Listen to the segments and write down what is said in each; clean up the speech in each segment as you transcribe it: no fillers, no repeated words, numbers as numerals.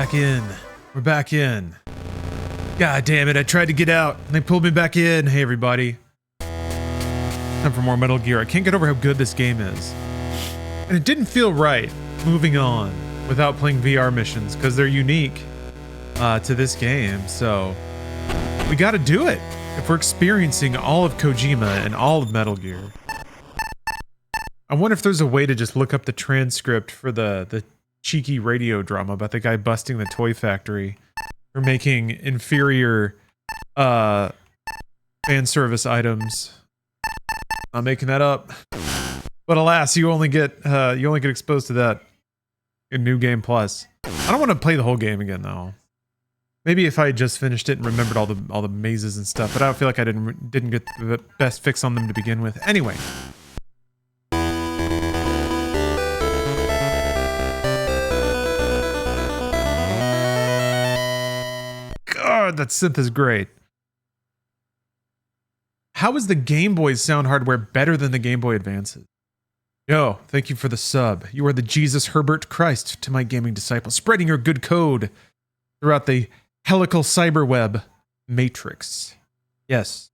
back in. We're back in. God damn it, I tried to get out, and they pulled me back in. Hey, everybody. Time for more Metal Gear. I can't get over how good this game is. And it didn't feel right moving on without playing VR missions, because they're unique to this game, so we gotta do it if we're experiencing all of Kojima and all of Metal Gear. I wonder if there's a way to just look up the transcript for the cheeky radio drama about the guy busting the toy factory for making inferior fan service items. I'm making that up. But alas, you only get exposed to that in New Game Plus. I don't want to play the whole game again though. Maybe if I had just finished it and remembered all the mazes and stuff, but I don't feel like I didn't get the best fix on them to begin with. Anyway. God, that synth is great. How is the Game Boy's sound hardware better than the Game Boy Advance's? Yo, thank you for the sub. You are the Jesus Herbert Christ to my gaming disciples, spreading your good code throughout the helical cyberweb matrix. Yes,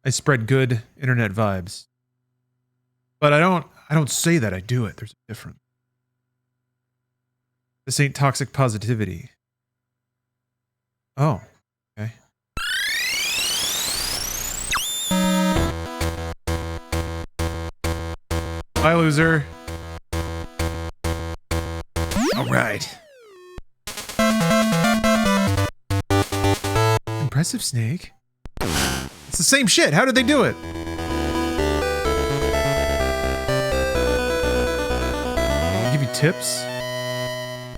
I spread good internet vibes. But I don't say that, I do it. There's a difference. This ain't toxic positivity. Oh, okay. Bye, loser. All right. Impressive, Snake. It's the same shit. How did they do it? I'll give you tips.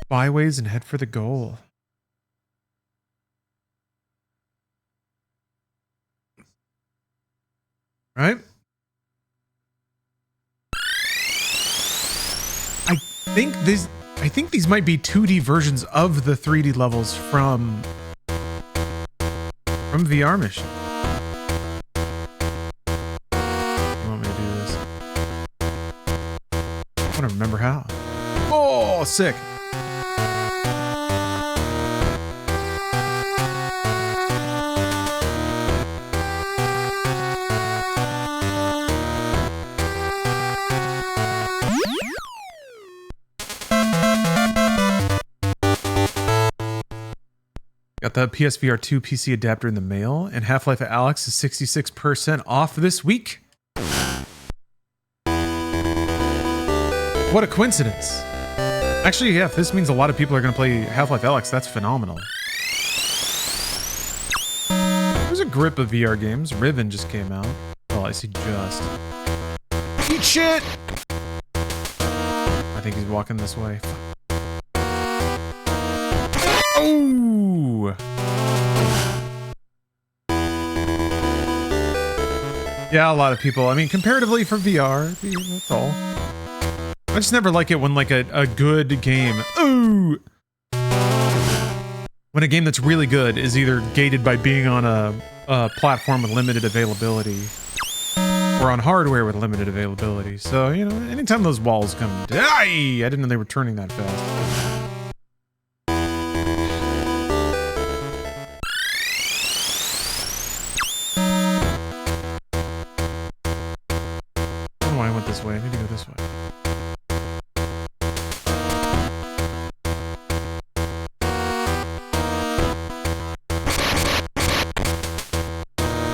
Byways and head for the goal. Right? I think these might be 2D versions of the 3D levels from VR Mission. You want me to do this? I want to remember how. Oh, sick. Got the PSVR 2 PC adapter in the mail, and Half-Life Alyx is 66% off this week. What a coincidence. Actually, yeah, if this means a lot of people are going to play Half-Life Alyx, that's phenomenal. There's a grip of VR games. Riven just came out. Oh, I see just. Eat shit! I think he's walking this way. Oh! Yeah, a lot of people. I mean, comparatively for VR, that's all. I just never like it when like a good game. Ooh! When a game that's really good is either gated by being on a platform with limited availability or on hardware with limited availability. So, you know, anytime those walls come... I didn't know they were turning that fast. I went this way. I need to go this way.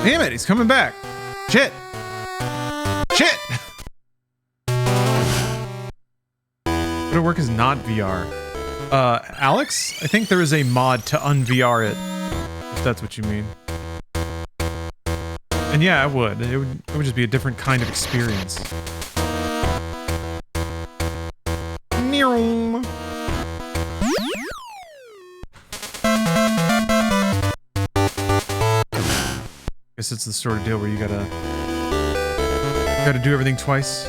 Damn it, he's coming back. Shit. Shit! Would it work as not VR? Alyx? I think there is a mod to un-VR it, if that's what you mean. And yeah, it would. It would just be a different kind of experience. Guess it's the sort of deal where you gotta do everything twice.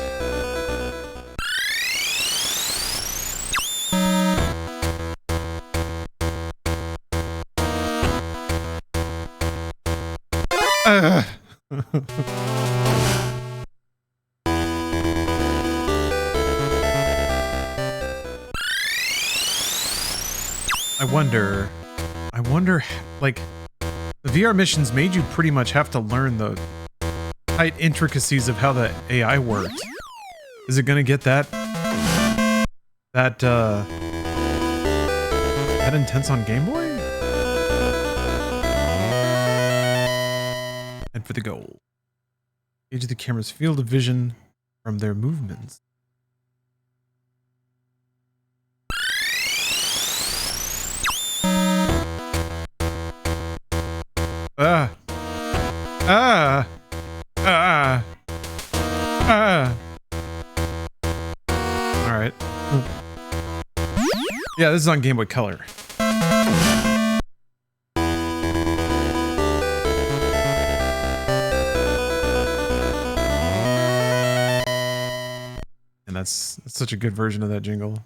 I wonder, like, the VR missions made you pretty much have to learn the tight intricacies of how the AI worked. Is it gonna get that intense on Game Boy? And for the goal. Gauge the camera's field of vision from their movements. Alright. Yeah, this is on Game Boy Color. And that's such a good version of that jingle.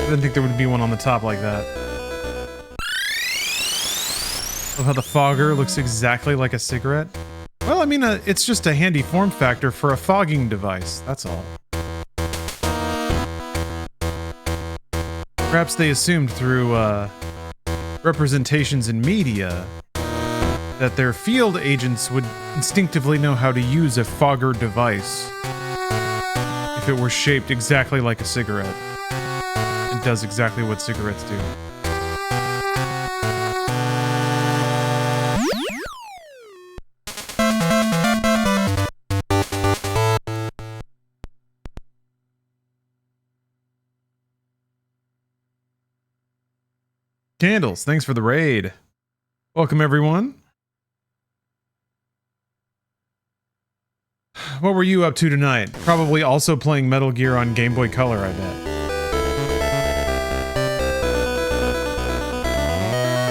I didn't think there would be one on the top like that. Love how the fogger looks exactly like a cigarette. Well, I mean, it's just a handy form factor for a fogging device, that's all. Perhaps they assumed through representations in media that their field agents would instinctively know how to use a fogger device if it were shaped exactly like a cigarette. It does exactly what cigarettes do. Candles, thanks for the raid. Welcome, everyone. What were you up to tonight? Probably also playing Metal Gear on Game Boy Color, I bet.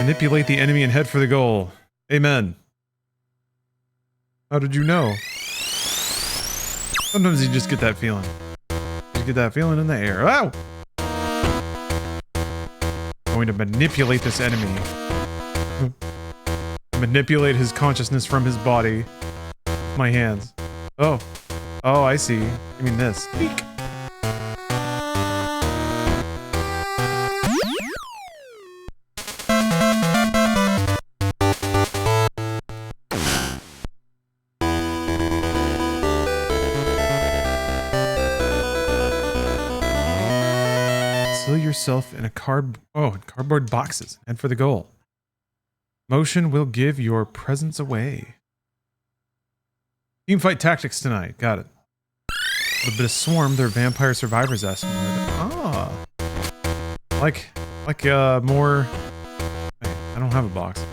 Manipulate the enemy and head for the goal. Amen. How did you know? Sometimes you just get that feeling. You get that feeling in the air. Ow! I'm going to manipulate this enemy. Manipulate his consciousness from his body. My hands. Oh. Oh, I see. I mean this. Eek. Yourself in a cardboard boxes and for the goal. Motion will give your presence away. Teamfight tactics tonight. Got it. A little bit of Swarm, their vampire survivors estimate. Ah, like more. Hey, I don't have a box.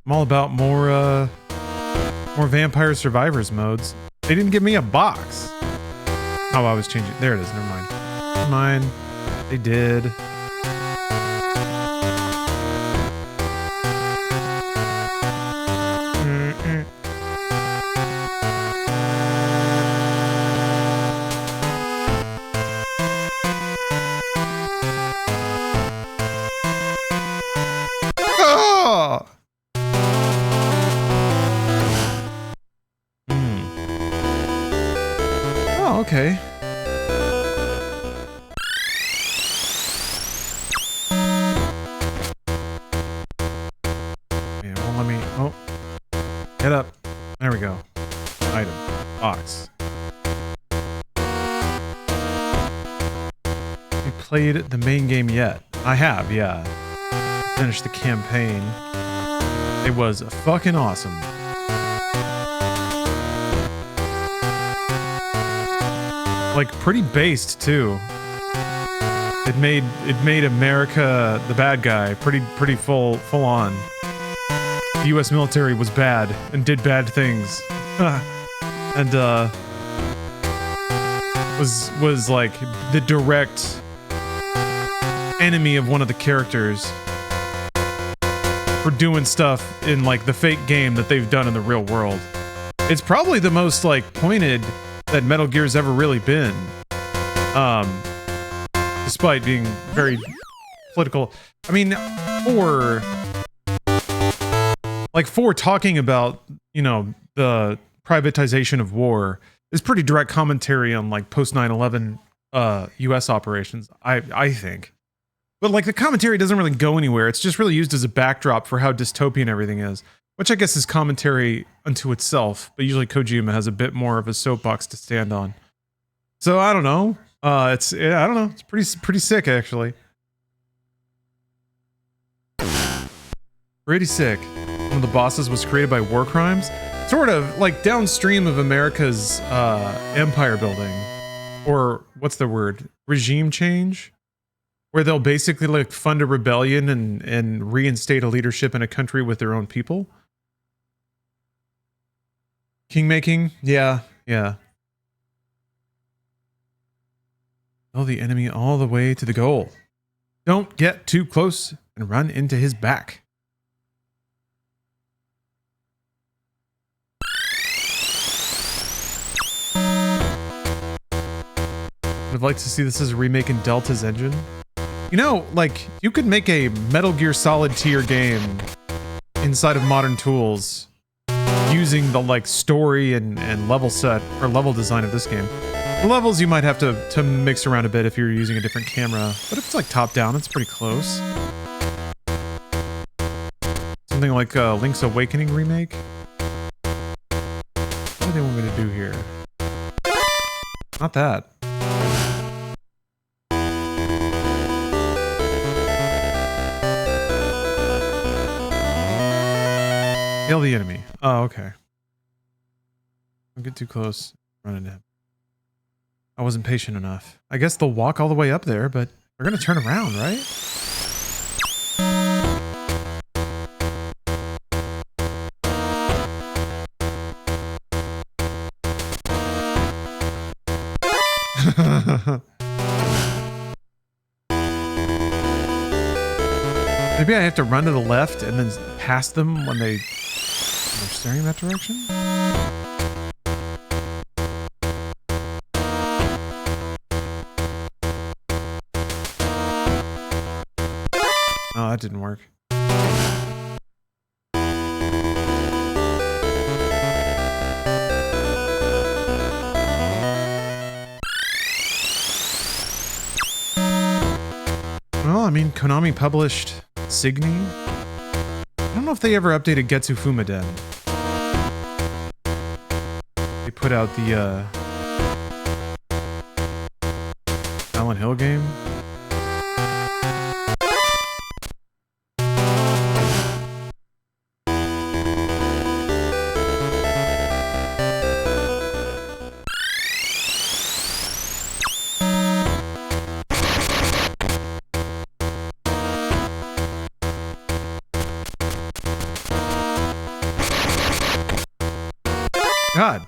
I'm all about more vampire survivors modes. They didn't give me a box. Oh, I was changing. There it is. Never mind. Never mind. They did. Oh! Oh, okay. Get up. There we go. Item. Box. You played the main game yet? I have, yeah. Finished the campaign. It was fucking awesome. Like, pretty based, too. It made America the bad guy pretty full on. The US military was bad and did bad things. and was like the direct enemy of one of the characters for doing stuff in like the fake game that they've done in the real world. It's probably the most like pointed that Metal Gear's ever really been. Despite being very political. I mean, for talking about, you know, the privatization of war is pretty direct commentary on like post 9/11 US operations, I think. But like the commentary doesn't really go anywhere. It's just really used as a backdrop for how dystopian everything is, which I guess is commentary unto itself, but usually Kojima has a bit more of a soapbox to stand on. So I don't know. I don't know. It's pretty sick actually. Pretty sick. One of the bosses was created by war crimes, sort of like downstream of America's empire building, or what's the word? Regime change, where they'll basically like fund a rebellion and reinstate a leadership in a country with their own people. Kingmaking, yeah. Follow the enemy all the way to the goal. Don't get too close and run into his back. I'd like to see this as a remake in Delta's engine. You know, like, you could make a Metal Gear Solid tier game inside of modern tools using the, like, story and level set, or level design of this game. The levels you might have to mix around a bit if you're using a different camera, but if it's, like, top-down, it's pretty close. Something like Link's Awakening remake? What do they want me to do here? Not that. Hail the enemy. Oh, okay. Don't get too close. Run into him. I wasn't patient enough. I guess they'll walk all the way up there, but they're gonna turn around, right? Maybe I have to run to the left and then pass them when they're staring in that direction? Oh, that didn't work. Well, I mean, Konami published Signy. I don't know if they ever updated Getsu Fumaden. They put out the Silent Hill game. God.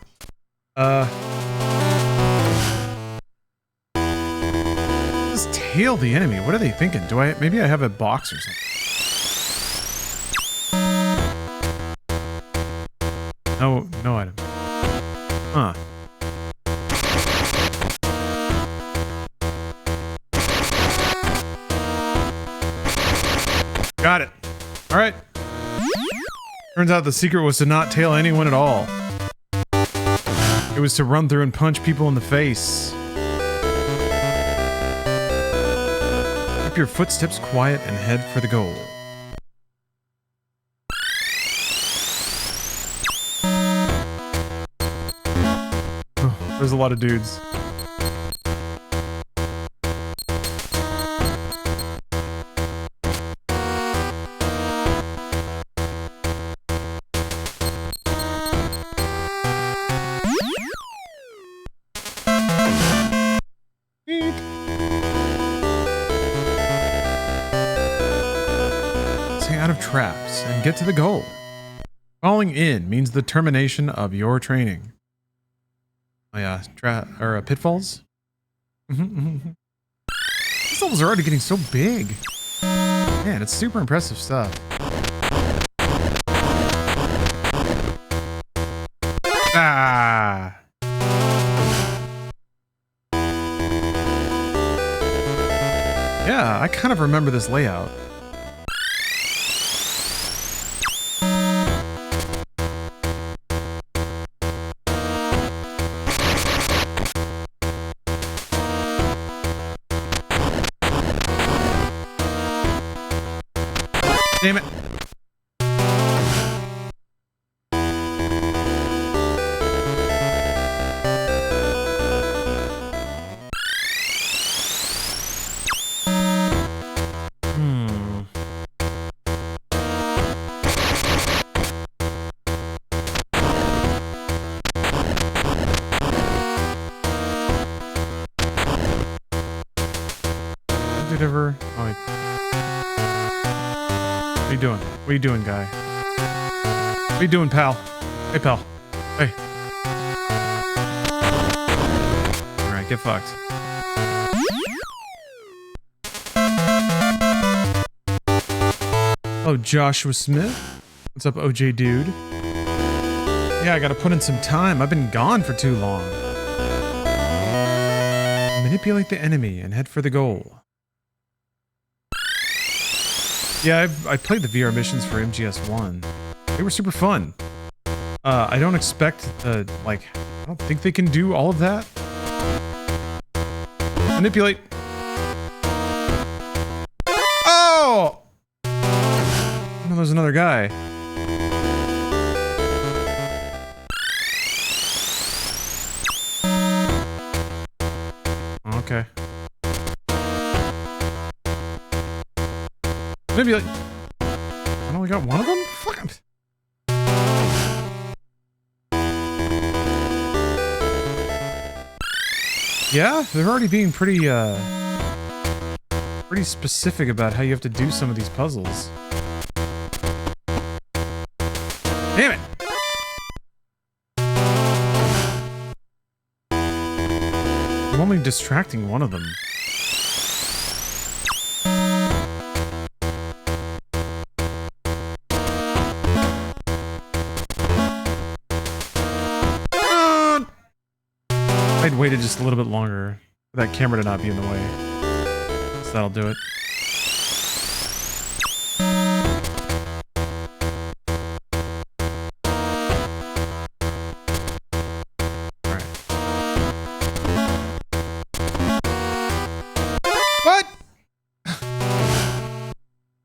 Just tail the enemy. What are they thinking? Maybe I have a box or something. No item. Huh. Got it. All right. Turns out the secret was to not tail anyone at all. It was to run through and punch people in the face. Keep your footsteps quiet and head for the goal. Oh, there's a lot of dudes. Out of traps and get to the goal. Falling in means the termination of your training. Oh yeah, pitfalls? These levels are already getting so big. Man, it's super impressive stuff. Ah! Yeah, I kind of remember this layout. Damn it. Ever? Oh, wait. What are you doing? What are you doing, guy? What are you doing, pal? Hey, pal. Hey. Alright, get fucked. Oh, Joshua Smith? What's up, OJ dude? Yeah, I gotta put in some time. I've been gone for too long. Manipulate the enemy and head for the goal. Yeah, I played the VR missions for MGS1. They were super fun. I don't expect, I don't think they can do all of that. Manipulate. Oh! Oh, there's another guy. Okay. Maybe I only got one of them? Fuck 'em. Yeah, they're already being pretty specific about how you have to do some of these puzzles. Damn it! I'm only distracting one of them. I'd waited just a little bit longer for that camera to not be in the way. So that'll do it. Alright. What?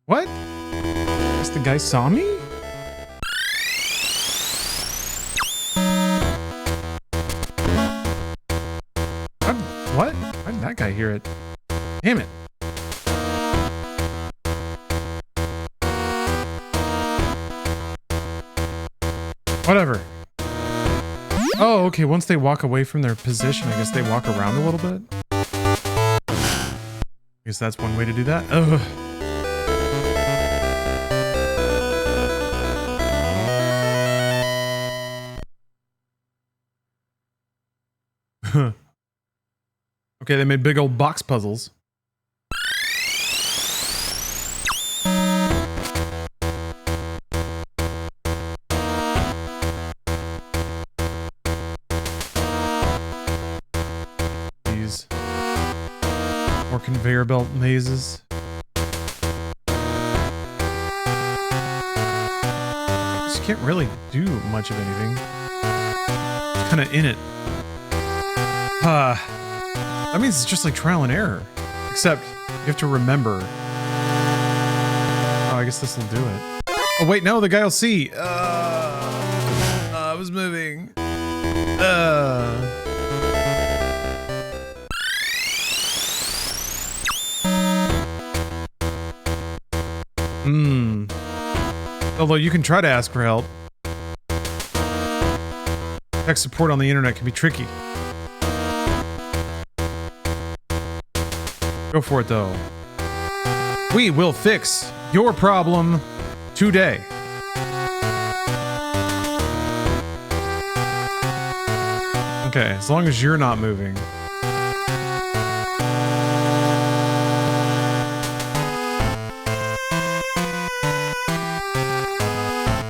What? Guess the guy saw me? What? Why did that guy hear it? Damn it. Whatever. Oh, okay. Once they walk away from their position, I guess they walk around a little bit. I guess that's one way to do that. Ugh. Okay, they made big old box puzzles. These more conveyor belt mazes. Just can't really do much of anything. Just kind of in it. That means it's just like trial and error. Except, you have to remember. Oh, I guess this will do it. Oh, wait, no, the guy will see. I was moving. Although you can try to ask for help. Tech support on the internet can be tricky. Go for it, though. We will fix your problem today. Okay, as long as you're not moving.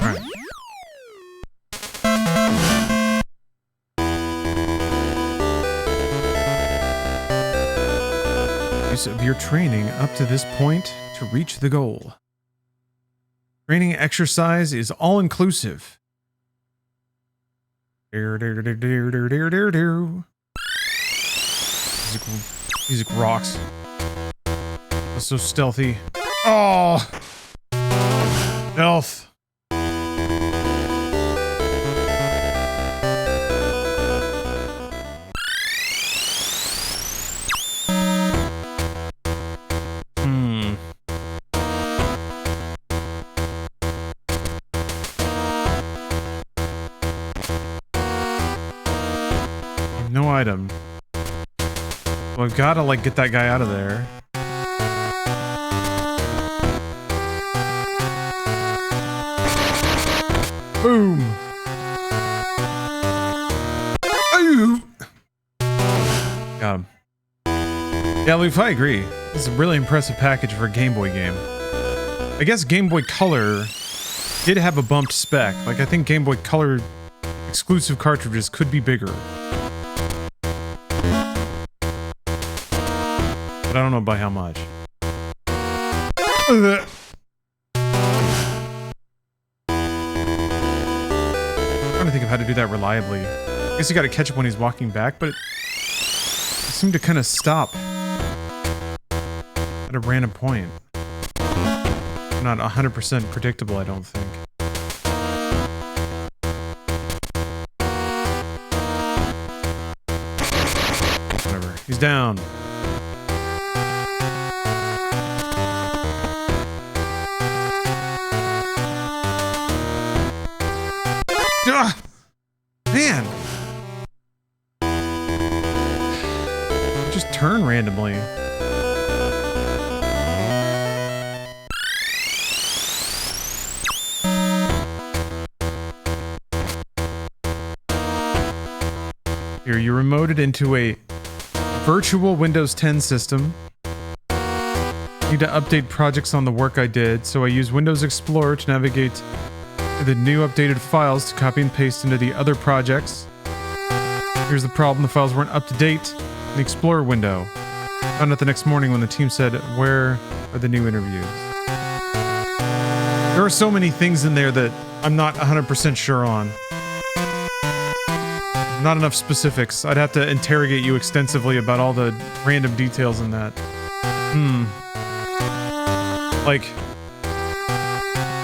Alright. Use of your training up to this point to reach the goal. Training exercise is all-inclusive. Music rocks. It's so stealthy. Oh! Stealth. No item. Well, I've gotta, like, get that guy out of there. Boom! Ooh. Got him. Yeah, Luke, I agree. This is a really impressive package for a Game Boy game. I guess Game Boy Color did have a bumped spec. Like, I think Game Boy Color exclusive cartridges could be bigger. But I don't know by how much. I'm trying to think of how to do that reliably. I guess you gotta catch up when he's walking back, but it seemed to kind of stop at a random point. Not 100% predictable, I don't think. Whatever. He's down. Ah! Man! Just turn randomly. Here, you're remoted into a virtual Windows 10 system. Need to update projects on the work I did, so I use Windows Explorer to navigate to the new updated files to copy and paste into the other projects. Here's the problem, the files weren't up to date in the Explorer window. Found out the next morning when the team said, "Where are the new interviews?" There are so many things in there that I'm not 100% sure on. Not enough specifics. I'd have to interrogate you extensively about all the random details in that. Like,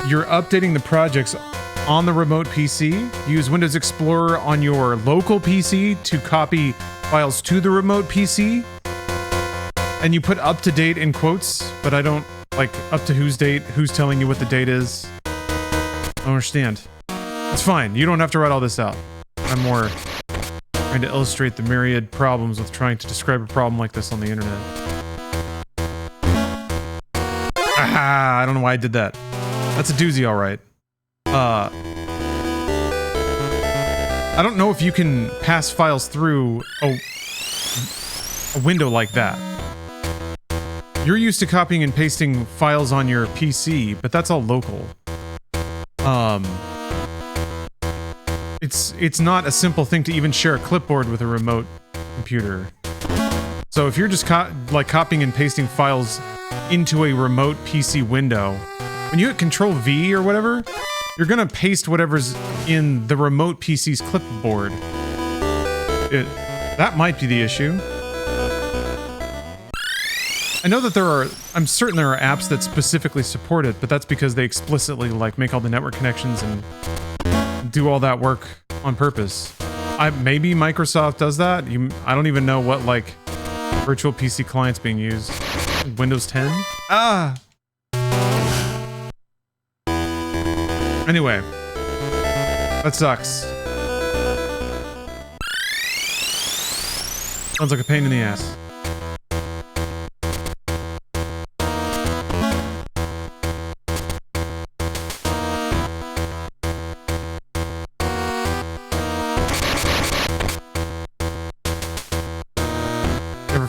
you're updating the projects on the remote PC. Use Windows Explorer on your local PC to copy files to the remote PC. And you put up to date in quotes, but I don't, like, up to whose date, who's telling you what the date is. I don't understand. It's fine. You don't have to write all this out. I'm more trying to illustrate the myriad problems with trying to describe a problem like this on the internet. Ah, I don't know why I did that. That's a doozy, alright. I don't know if you can pass files through a window like that. You're used to copying and pasting files on your PC, but that's all local. It's not a simple thing to even share a clipboard with a remote computer. So if you're just copying and pasting files into a remote PC window, when you hit Control V or whatever, you're gonna paste whatever's in the remote PC's clipboard. That might be the issue. I know that I'm certain there are apps that specifically support it, but that's because they explicitly, like, make all the network connections and do all that work on purpose. Maybe Microsoft does that. I don't even know what, like, virtual PC client's being used. Windows 10? Ah! Anyway. That sucks. Sounds like a pain in the ass.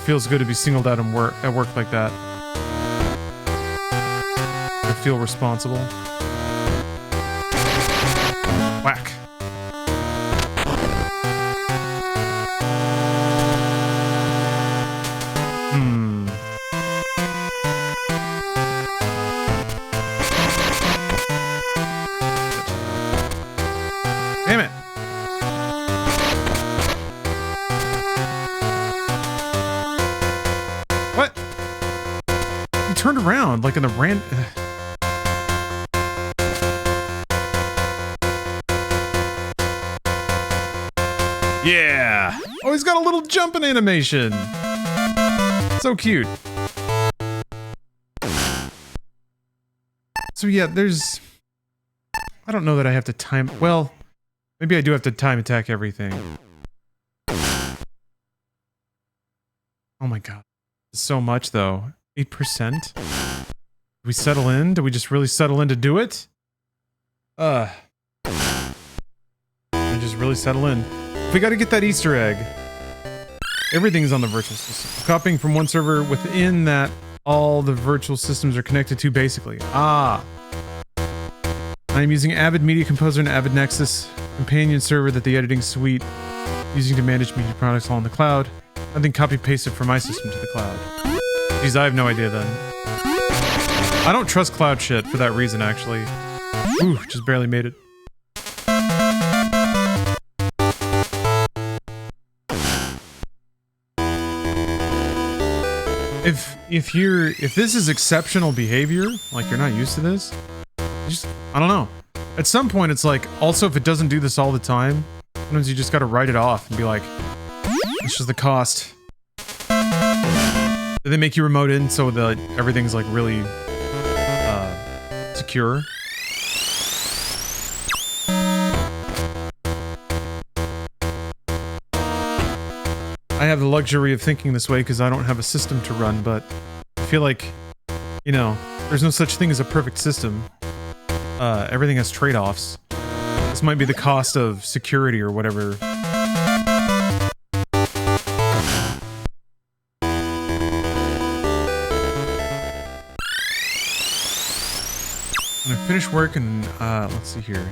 feels good to be singled out at work like that. I feel responsible. Whack. Damn it. What? He turned around like in the Yeah. Oh, he's got a little jumping animation. So cute. So yeah, there's... I don't know that I have to time... Well, maybe I do have to time attack everything. Oh my god. So much, though. 8%? Do we settle in? Do we just really settle in to do it? We just really settle in. We gotta get that Easter egg. Everything's on the virtual system. Copying from one server within that all the virtual systems are connected to, basically. Ah. I'm using Avid Media Composer and Avid Nexus companion server that the editing suite using to manage media products all in the cloud. I think copy pasted from my system to the cloud. Geez, I have no idea then. I don't trust cloud shit for that reason, actually. Ooh, just barely made it. If this is exceptional behavior, like you're not used to this, I don't know. At some point it's like, also if it doesn't do this all the time, sometimes you just gotta write it off and be like, it's just the cost. They make you remote in so that everything's like really secure. I have the luxury of thinking this way because I don't have a system to run, but I feel like, you know, there's no such thing as a perfect system. Everything has trade-offs. This might be the cost of security or whatever. When I finish work and, let's see here.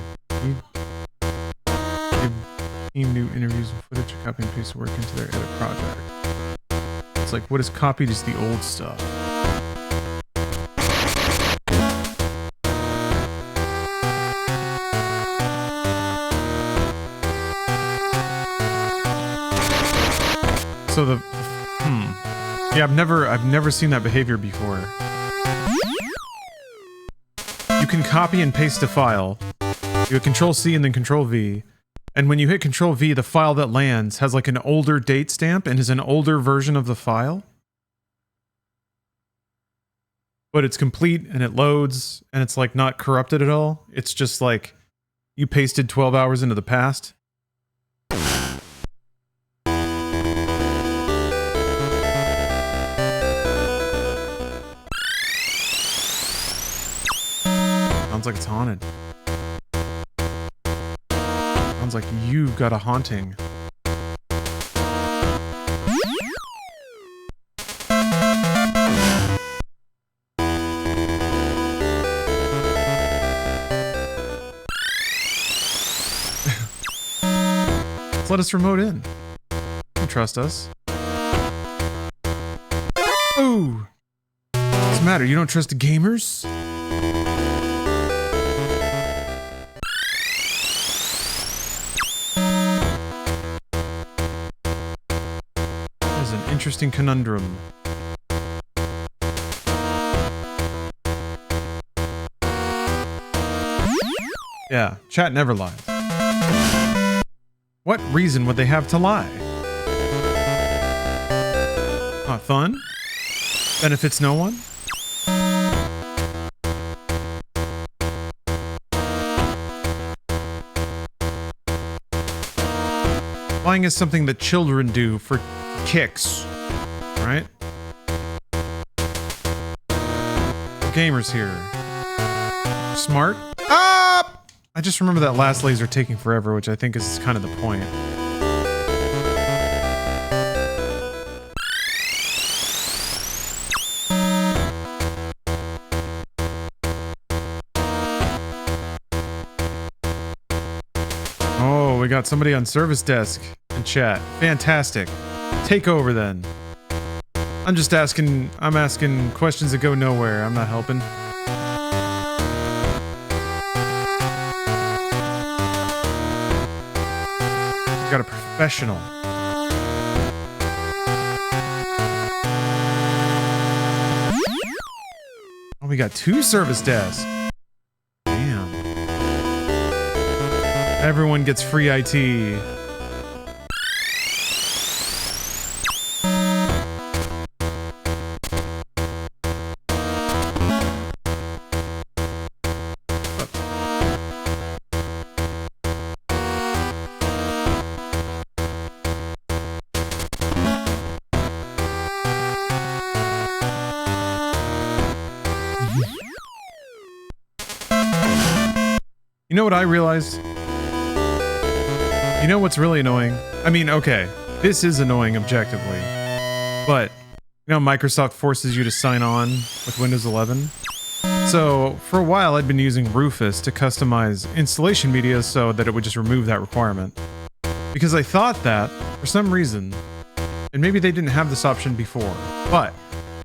Team new interviews and footage, copy and paste work into their edit project. It's like, what is copied is the old stuff. So the... Yeah, I've never seen that behavior before. You can copy and paste a file. You hit Control-C and then Control-V. And when you hit Control-V, the file that lands has like an older date stamp and is an older version of the file. But it's complete and it loads and it's like not corrupted at all. It's just like you pasted 12 hours into the past. Sounds like it's haunted. Sounds like you've got a haunting. Let us remote in. You can trust us. Ooh! What's the matter? You don't trust the gamers? Interesting conundrum. Yeah, chat never lies. What reason would they have to lie? Not fun? Benefits no one? Lying is something that children do for kicks. Right? Gamers here. Smart? Ah! I just remember that last laser taking forever, which I think is kind of the point. Oh, we got somebody on service desk in chat. Fantastic. Take over then. I'm asking questions that go nowhere. I'm not helping. Got a professional. Oh, we got 2 service desks. Damn. Everyone gets free IT. You know what I realized? You know what's really annoying? I mean, okay, this is annoying objectively, but you know Microsoft forces you to sign on with Windows 11? So for a while I'd been using Rufus to customize installation media so that it would just remove that requirement. Because I thought that, for some reason, and maybe they didn't have this option before, but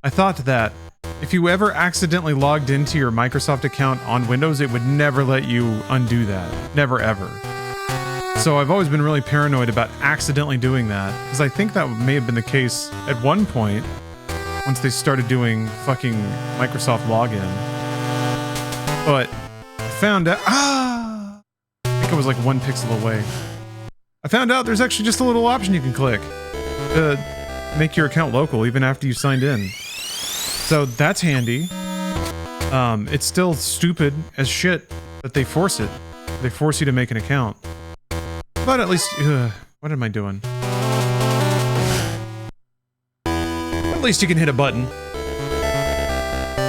I thought that if you ever accidentally logged into your Microsoft account on Windows, it would never let you undo that. Never ever. So I've always been really paranoid about accidentally doing that, because I think that may have been the case at one point, once they started doing fucking Microsoft login. But I found out, I think it was like 1 pixel away. I found out there's actually just a little option you can click to make your account local even after you signed in. So that's handy. It's still stupid as shit that they force it. They force you to make an account. But at least, what am I doing? At least you can hit a button.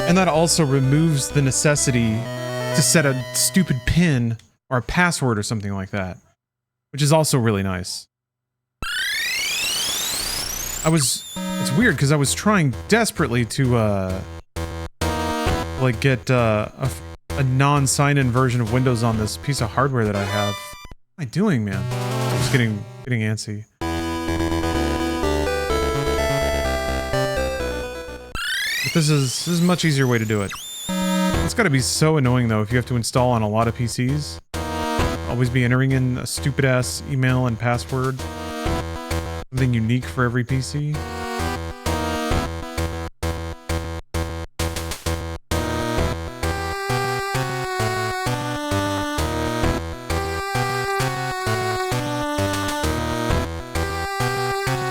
And that also removes the necessity to set a stupid PIN or a password or something like that, which is also really nice. It's weird because I was trying desperately to like get a non-sign-in version of Windows on this piece of hardware that I have. What am I doing, man? I'm just getting antsy. But this is a much easier way to do it. It's gotta be so annoying though if you have to install on a lot of PCs. Always be entering in a stupid-ass email and password. Something unique for every PC.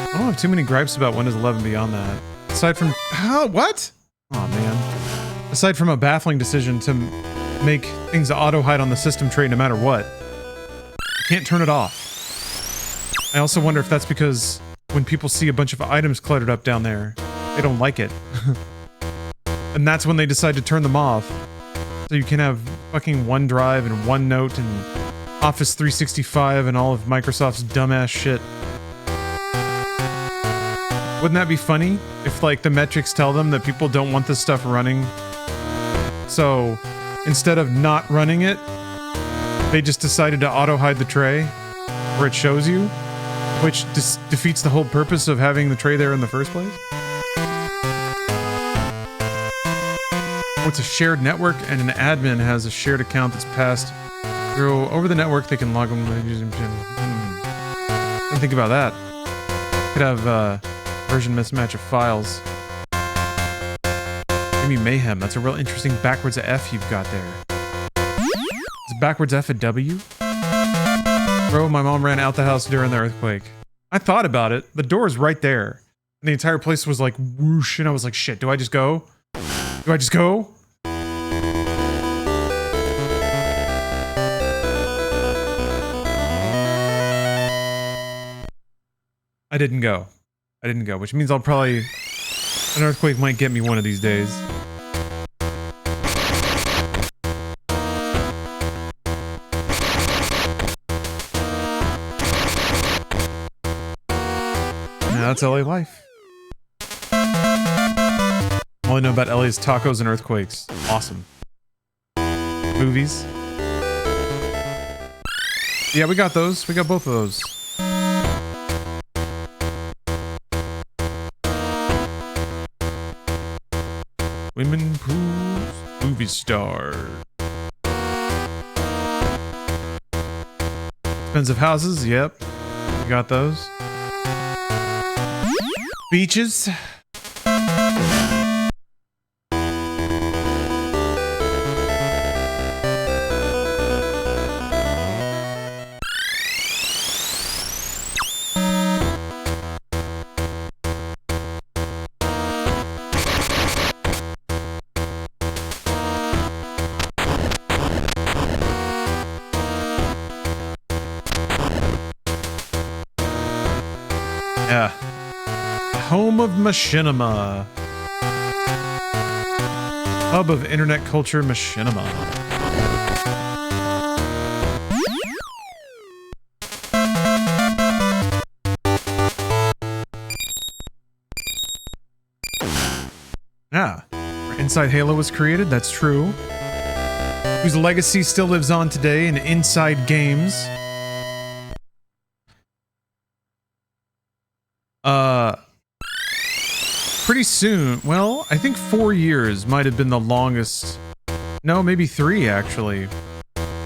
I don't have too many gripes about Windows 11 beyond that. Aside from... what? Oh man. Aside from a baffling decision to make things auto-hide on the system tray no matter what. You can't turn it off. I also wonder if that's because when people see a bunch of items cluttered up down there, they don't like it. And that's when they decide to turn them off. So you can have fucking OneDrive and OneNote and Office 365 and all of Microsoft's dumbass shit. Wouldn't that be funny if, like, the metrics tell them that people don't want this stuff running? So, instead of not running it, they just decided to auto-hide the tray where it shows you, which defeats the whole purpose of having the tray there in the first place? It's a shared network, and an admin has a shared account that's passed through over the network. They can log on using... Didn't think about that. Could have, version mismatch of files. Give me mayhem. That's a real interesting backwards F you've got there. Is backwards F a W? Bro, my mom ran out the house during the earthquake. I thought about it. The door is right there. And the entire place was like whoosh, and I was like, shit, do I just go? Do I just go? I didn't go. I didn't go, which means I'll probably... An earthquake might get me one of these days. Yeah, that's LA life. All I know about LA is tacos and earthquakes. Awesome. Movies. Yeah, we got those. We got both of those. Women pools, movie star. Expensive houses, yep. We got those. Beaches. Yeah. Home of Machinima. Hub of internet culture, Machinima. Yeah. Inside Halo was created, that's true. Whose legacy still lives on today in Inside Games. Pretty soon, well, I think 4 years might have been the longest. No, maybe 3 actually.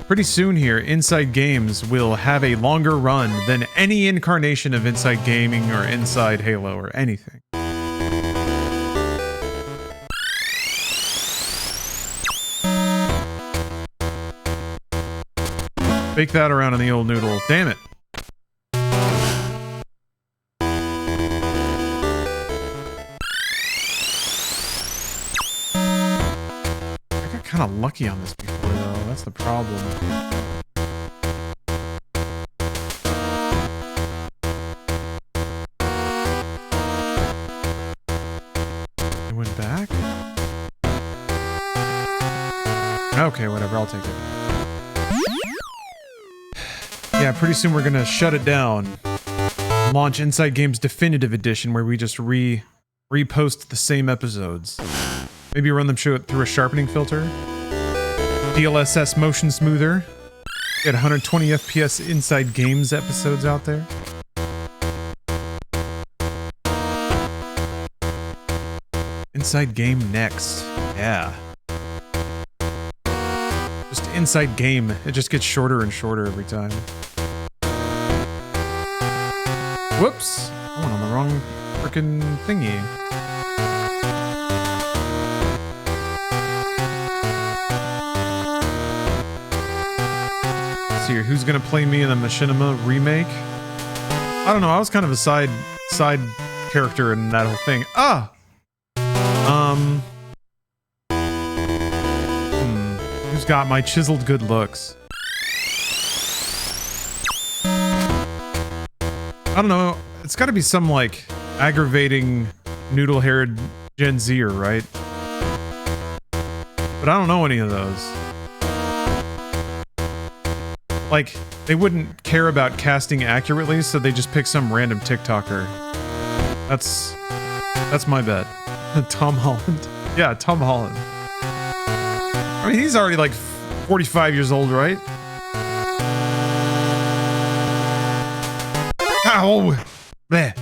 Pretty soon here, Inside Games will have a longer run than any incarnation of Inside Gaming or Inside Halo or anything. Bake that around in the old noodle. Damn it. Kind of lucky on this before though, that's the problem. It went back? Okay, whatever, I'll take it. Yeah, pretty soon we're gonna shut it down. Launch Inside Games Definitive Edition where we just repost the same episodes. Maybe run them through a sharpening filter. DLSS motion smoother. Get 120 FPS Inside Games episodes out there. Inside Game next. Yeah. Just Inside Game. It just gets shorter and shorter every time. Whoops. I went on the wrong frickin' thingy. Here, who's gonna play me in the Machinima remake? I don't know, I was kind of a side character in that whole thing. Who's got my chiseled good looks? I don't know, it's gotta be some like aggravating noodle-haired Gen Zer, right? But I don't know any of those. Like, they wouldn't care about casting accurately, so they just pick some random TikToker. That's my bet. Tom Holland. Yeah, Tom Holland. I mean, he's already like 45 years old, right? Ow! Bleh.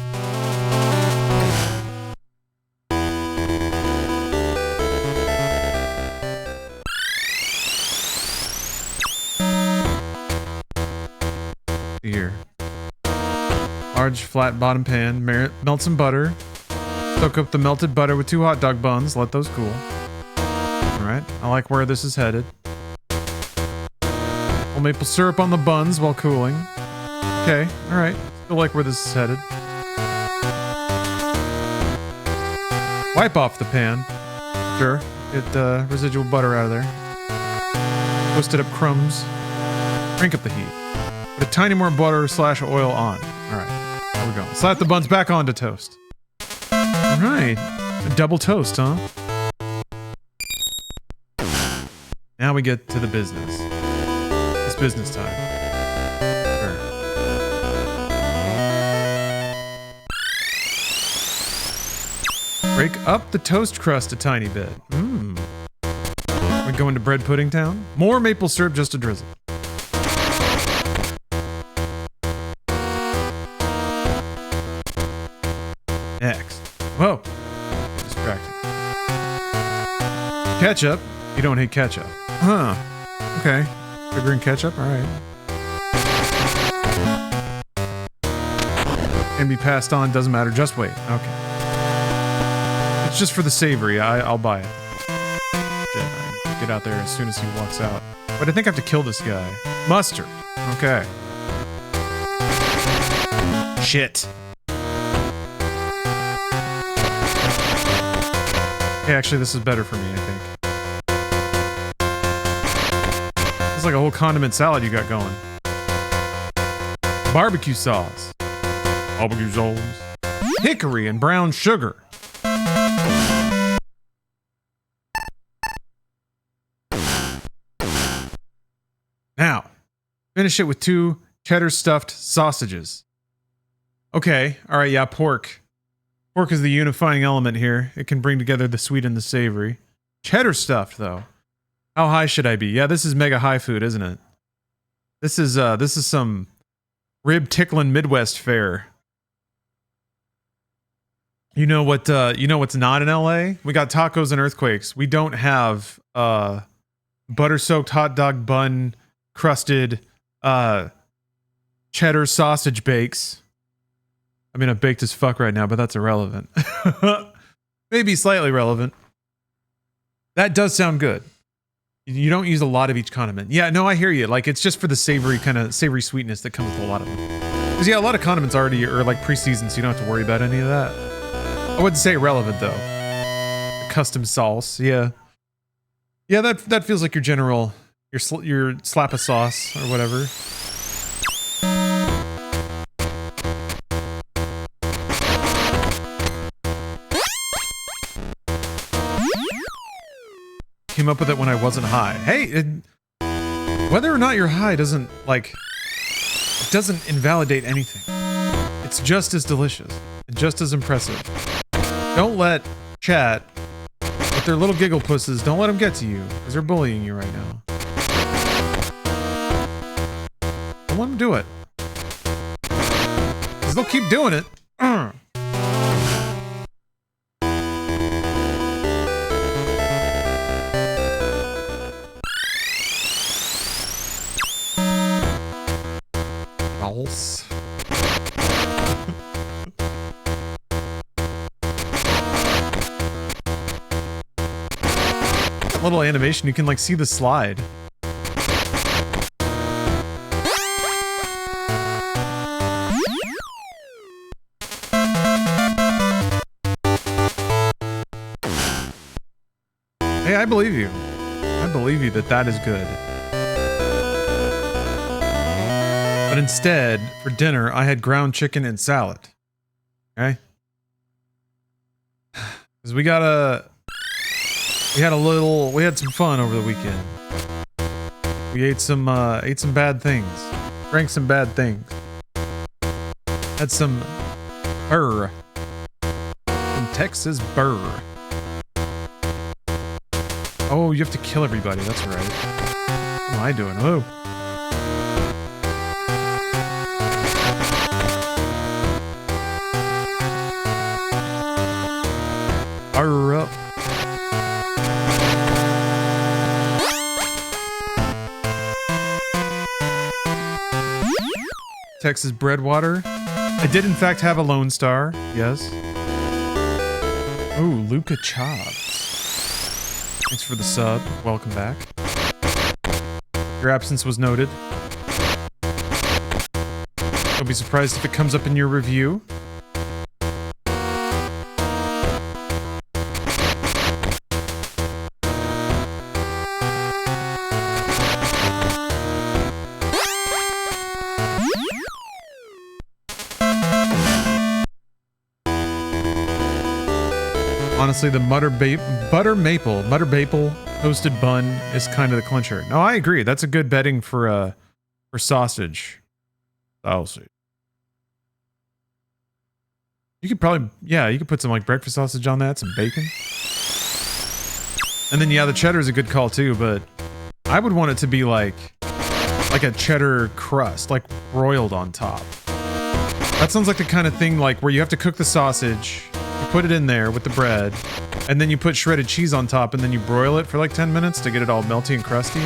Here. Large flat bottom pan, melt some butter. Soak up the melted butter with 2 hot dog buns, let those cool. Alright, I like where this is headed. We'll maple syrup on the buns while cooling. Okay, alright. Still like where this is headed. Wipe off the pan. Sure. Get residual butter out of there. Toasted up crumbs. Crank up the heat. Put a tiny more butter / oil on. Alright, there we go. Slap the buns back onto toast. Alright. A double toast, huh? Now we get to the business. It's business time. Sure. Break up the toast crust a tiny bit. We're going to bread pudding town. More maple syrup just a drizzle. Ketchup? You don't hate ketchup. Huh. Okay. Sugar and ketchup? Alright. Can be passed on, doesn't matter, just wait. Okay. It's just for the savory, I'll buy it. Get out there as soon as he walks out. But I think I have to kill this guy. Mustard. Okay. Shit. Hey, actually, this is better for me, I think. It's like a whole condiment salad you got going. Barbecue sauce. Barbecue sauce. Hickory and brown sugar. Now, finish it with 2 cheddar stuffed sausages. Okay, alright, yeah, pork. Pork is the unifying element here. It can bring together the sweet and the savory. Cheddar stuffed, though. How high should I be? Yeah, this is mega high food, isn't it? This is some rib tickling Midwest fare. You know what's not in LA? We got tacos and earthquakes. We don't have butter-soaked hot dog bun crusted cheddar sausage bakes. I mean, I'm baked as fuck right now, but that's irrelevant. Maybe slightly relevant. That does sound good. You don't use a lot of each condiment. Yeah, no, I hear you. Like, it's just for the savory savory sweetness that comes with a lot of them. Because, yeah, a lot of condiments already are like pre-seasoned, so you don't have to worry about any of that. I wouldn't say irrelevant, though. A custom sauce, yeah. Yeah, that feels like your general, your slap of sauce or whatever. Came up with it when I wasn't high. Hey, whether or not you're high doesn't invalidate anything. It's just as delicious and just as impressive. Don't let chat with their little giggle pusses, don't let them get to you, because they're bullying you right now. Don't let them do it. Because they'll keep doing it. False. Little animation, you can like see the slide. Hey, I believe you. I believe you that is good. But instead, for dinner, I had ground chicken and salad. Okay? Because we had some fun over the weekend. We ate some bad things. Drank some bad things. Had some burr. Some Texas burr. Oh, you have to kill everybody, that's right. What am I doing? Oh. Burr up. Texas breadwater. I did in fact have a Lone Star, yes. Oh, Luca Chops. Thanks for the sub. Welcome back. Your absence was noted. Don't be surprised if it comes up in your review. Honestly, the butter maple toasted bun is kind of the clincher. No, I agree. That's a good betting for sausage. Sausage. You could probably, yeah, you could put some like breakfast sausage on that, some bacon. And then yeah, the cheddar is a good call too, but I would want it to be like a cheddar crust, like broiled on top. That sounds like the kind of thing like where you have to cook the sausage, you put it in there with the bread, And then you put shredded cheese on top and then you broil it for like 10 minutes to get it all melty and crusty.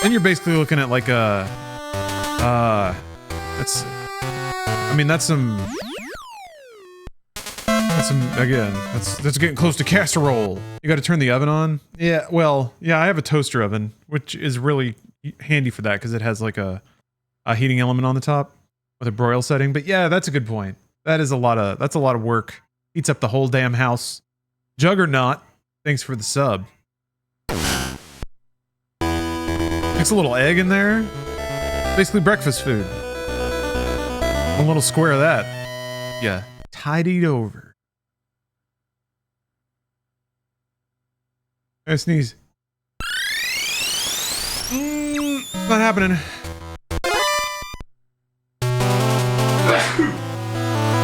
Then you're basically looking at like a, that's getting close to casserole. You got to turn the oven on. Yeah, well, yeah, I have a toaster oven, which is really handy for that because it has like a heating element on the top with a broil setting. But yeah, that's a good point. That's a lot of work. Eats up the whole damn house. Juggernaut, thanks for the sub. Mix a little egg in there. Basically breakfast food. A little square of that. Yeah, tidied over. I sneeze. Not happening.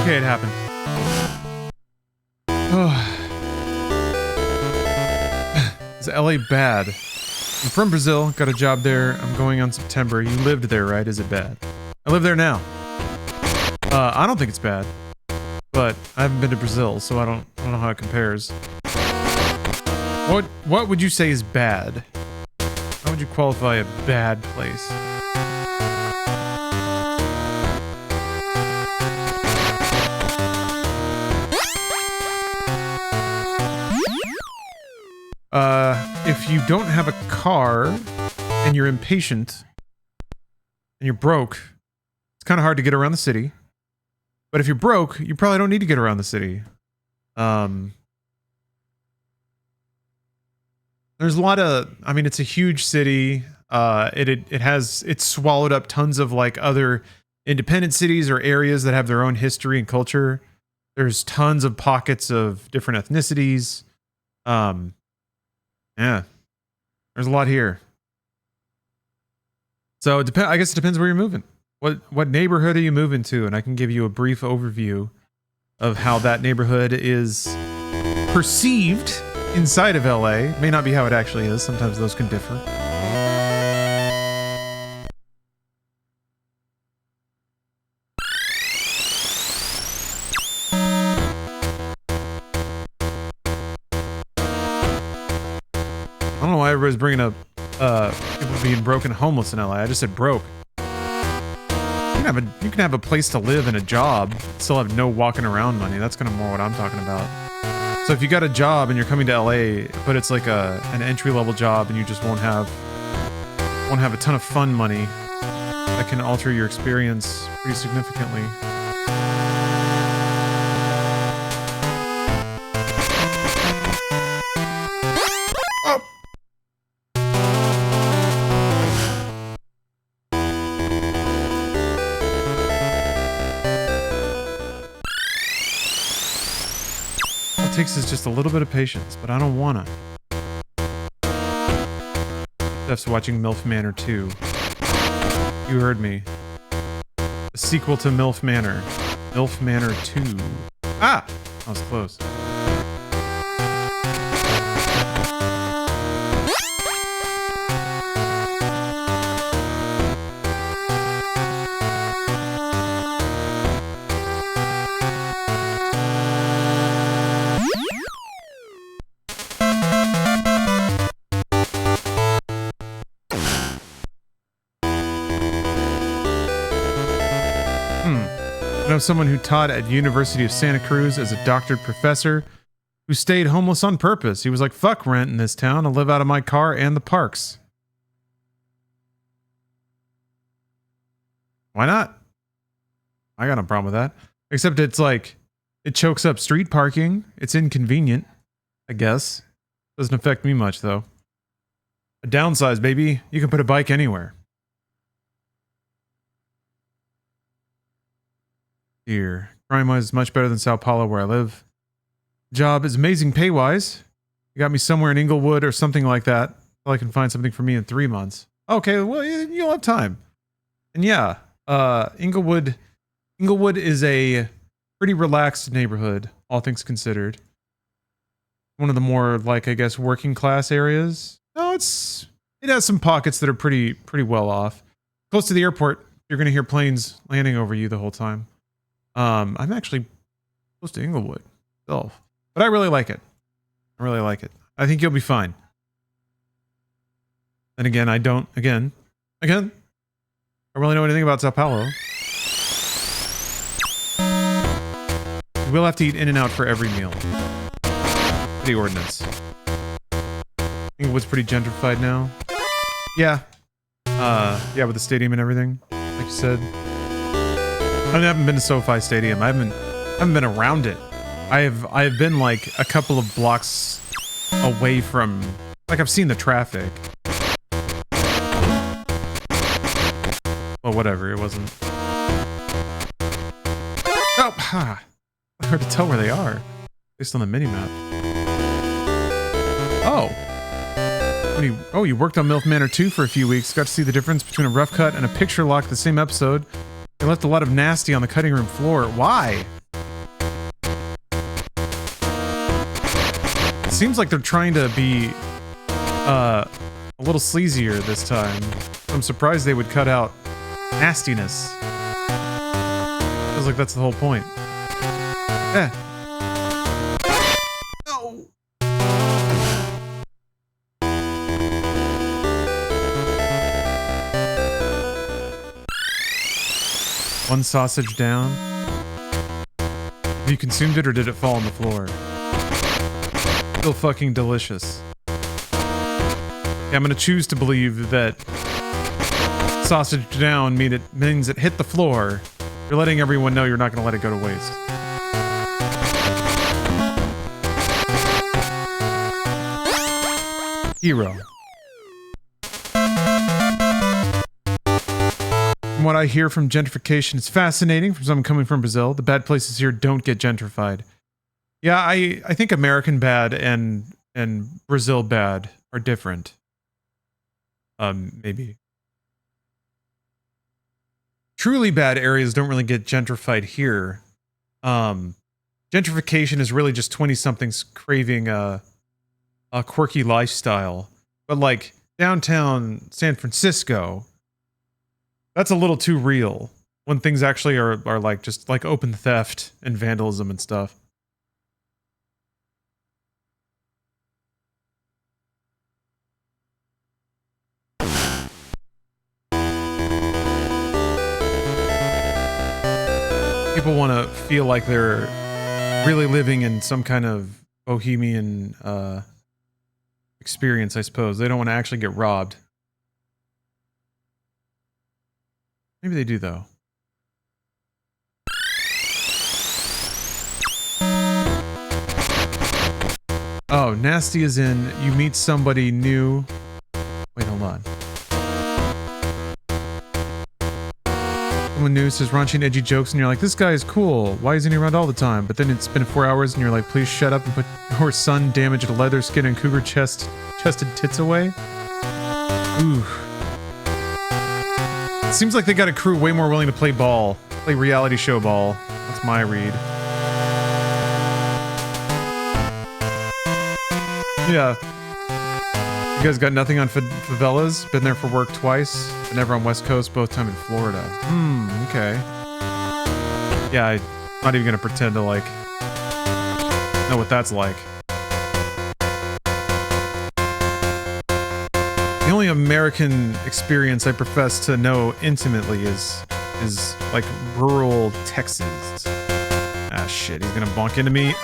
Okay, it happened. Oh. Is LA bad? I'm from Brazil, got a job there. I'm going on September. You lived there, right? Is it bad? I live there now. I don't think it's bad. But I haven't been to Brazil, so I don't know how it compares. What would you say is bad? How would you qualify a bad place? If you don't have a car and you're impatient and you're broke, it's kind of hard to get around the city. But if you're broke, you probably don't need to get around the city. There's a lot of, I mean, it's a huge city. It's swallowed up tons of like other independent cities or areas that have their own history and culture. There's tons of pockets of different ethnicities. Yeah, there's a lot here. So I guess it depends where you're moving. What neighborhood are you moving to? And I can give you a brief overview of how that neighborhood is perceived inside of LA. May not be how it actually is. Sometimes those can differ. I don't know why everybody's bringing up people being broke and homeless in LA. I just said broke. You can have a place to live and a job, still have no walking around money. That's kind of more what I'm talking about. So if you got a job and you're coming to LA, but it's like an entry-level job and you just won't have a ton of fun money, that can alter your experience pretty significantly. Takes is just a little bit of patience, but I don't wanna. Steph's watching MILF Manor 2. You heard me. A sequel to MILF Manor. MILF Manor 2. Ah! I was close. I know someone who taught at University of Santa Cruz as a doctored professor who stayed homeless on purpose. He was like, fuck rent in this town. I'll live out of my car and the parks. Why not? I got no problem with that. Except it's like, it chokes up street parking. It's inconvenient, I guess. Doesn't affect me much, though. A downsize, baby. You can put a bike anywhere. Here. Crime-wise is much better than Sao Paulo, where I live. Job is amazing pay-wise. You got me somewhere in Inglewood or something like that. I can find something for me in 3 months. Okay, well, you'll have time. And yeah, Inglewood is a pretty relaxed neighborhood, all things considered. One of the more, like, I guess, working class areas. No, it has some pockets that are pretty well off. Close to the airport, you're going to hear planes landing over you the whole time. I'm actually close to Inglewood itself. But I really like it. I really like it. I think you'll be fine. And again, I don't, again, I don't really know anything about Sao Paulo. We'll have to eat In-N-Out for every meal. City ordinance. I think it was pretty gentrified now. Yeah. Yeah, with the stadium and everything, like you said. I haven't been to SoFi Stadium. I haven't been around it. I have been like a couple of blocks away from, like, I've seen the traffic. Well, whatever, it wasn't. Oh, ha! Hard to tell where they are based on the minimap. Oh, you worked on MILF Manor 2 for a few weeks. Got to see the difference between a rough cut and a picture lock the same episode. They left a lot of nasty on the cutting room floor. Why? It seems like they're trying to be a little sleazier this time. I'm surprised they would cut out nastiness. Feels like that's the whole point. Eh. No. One sausage down. Have you consumed it or did it fall on the floor? Still fucking delicious. Yeah, I'm gonna choose to believe that sausage down means it hit the floor. You're letting everyone know you're not gonna let it go to waste. Hero. From what I hear from gentrification, it's fascinating from someone coming from Brazil. The bad places here don't get gentrified. Yeah, I think American bad and Brazil bad are different. Maybe. Truly bad areas don't really get gentrified here. Gentrification is really just 20-somethings craving a quirky lifestyle. But like downtown San Francisco, that's a little too real when things actually are like just like open theft and vandalism and stuff. People want to feel like they're really living in some kind of bohemian experience, I suppose. They don't want to actually get robbed. Maybe they do, though. Oh, nasty as in you meet somebody new. Wait, hold on. Someone new says raunchy and edgy jokes and you're like, this guy is cool. Why isn't he around all the time? But then it's been 4 hours and you're like, please shut up and put your sun damaged leather skin and cougar chested tits away. Ooh. It seems like they got a crew way more willing to play ball. Play reality show ball. That's my read. Yeah. You guys got nothing on favelas? Been there for work twice? But never on West Coast, both time in Florida. Okay. Yeah, I'm not even gonna pretend to, like, know what that's like. The only American experience I profess to know intimately is like rural Texas. Ah, shit, he's gonna bonk into me.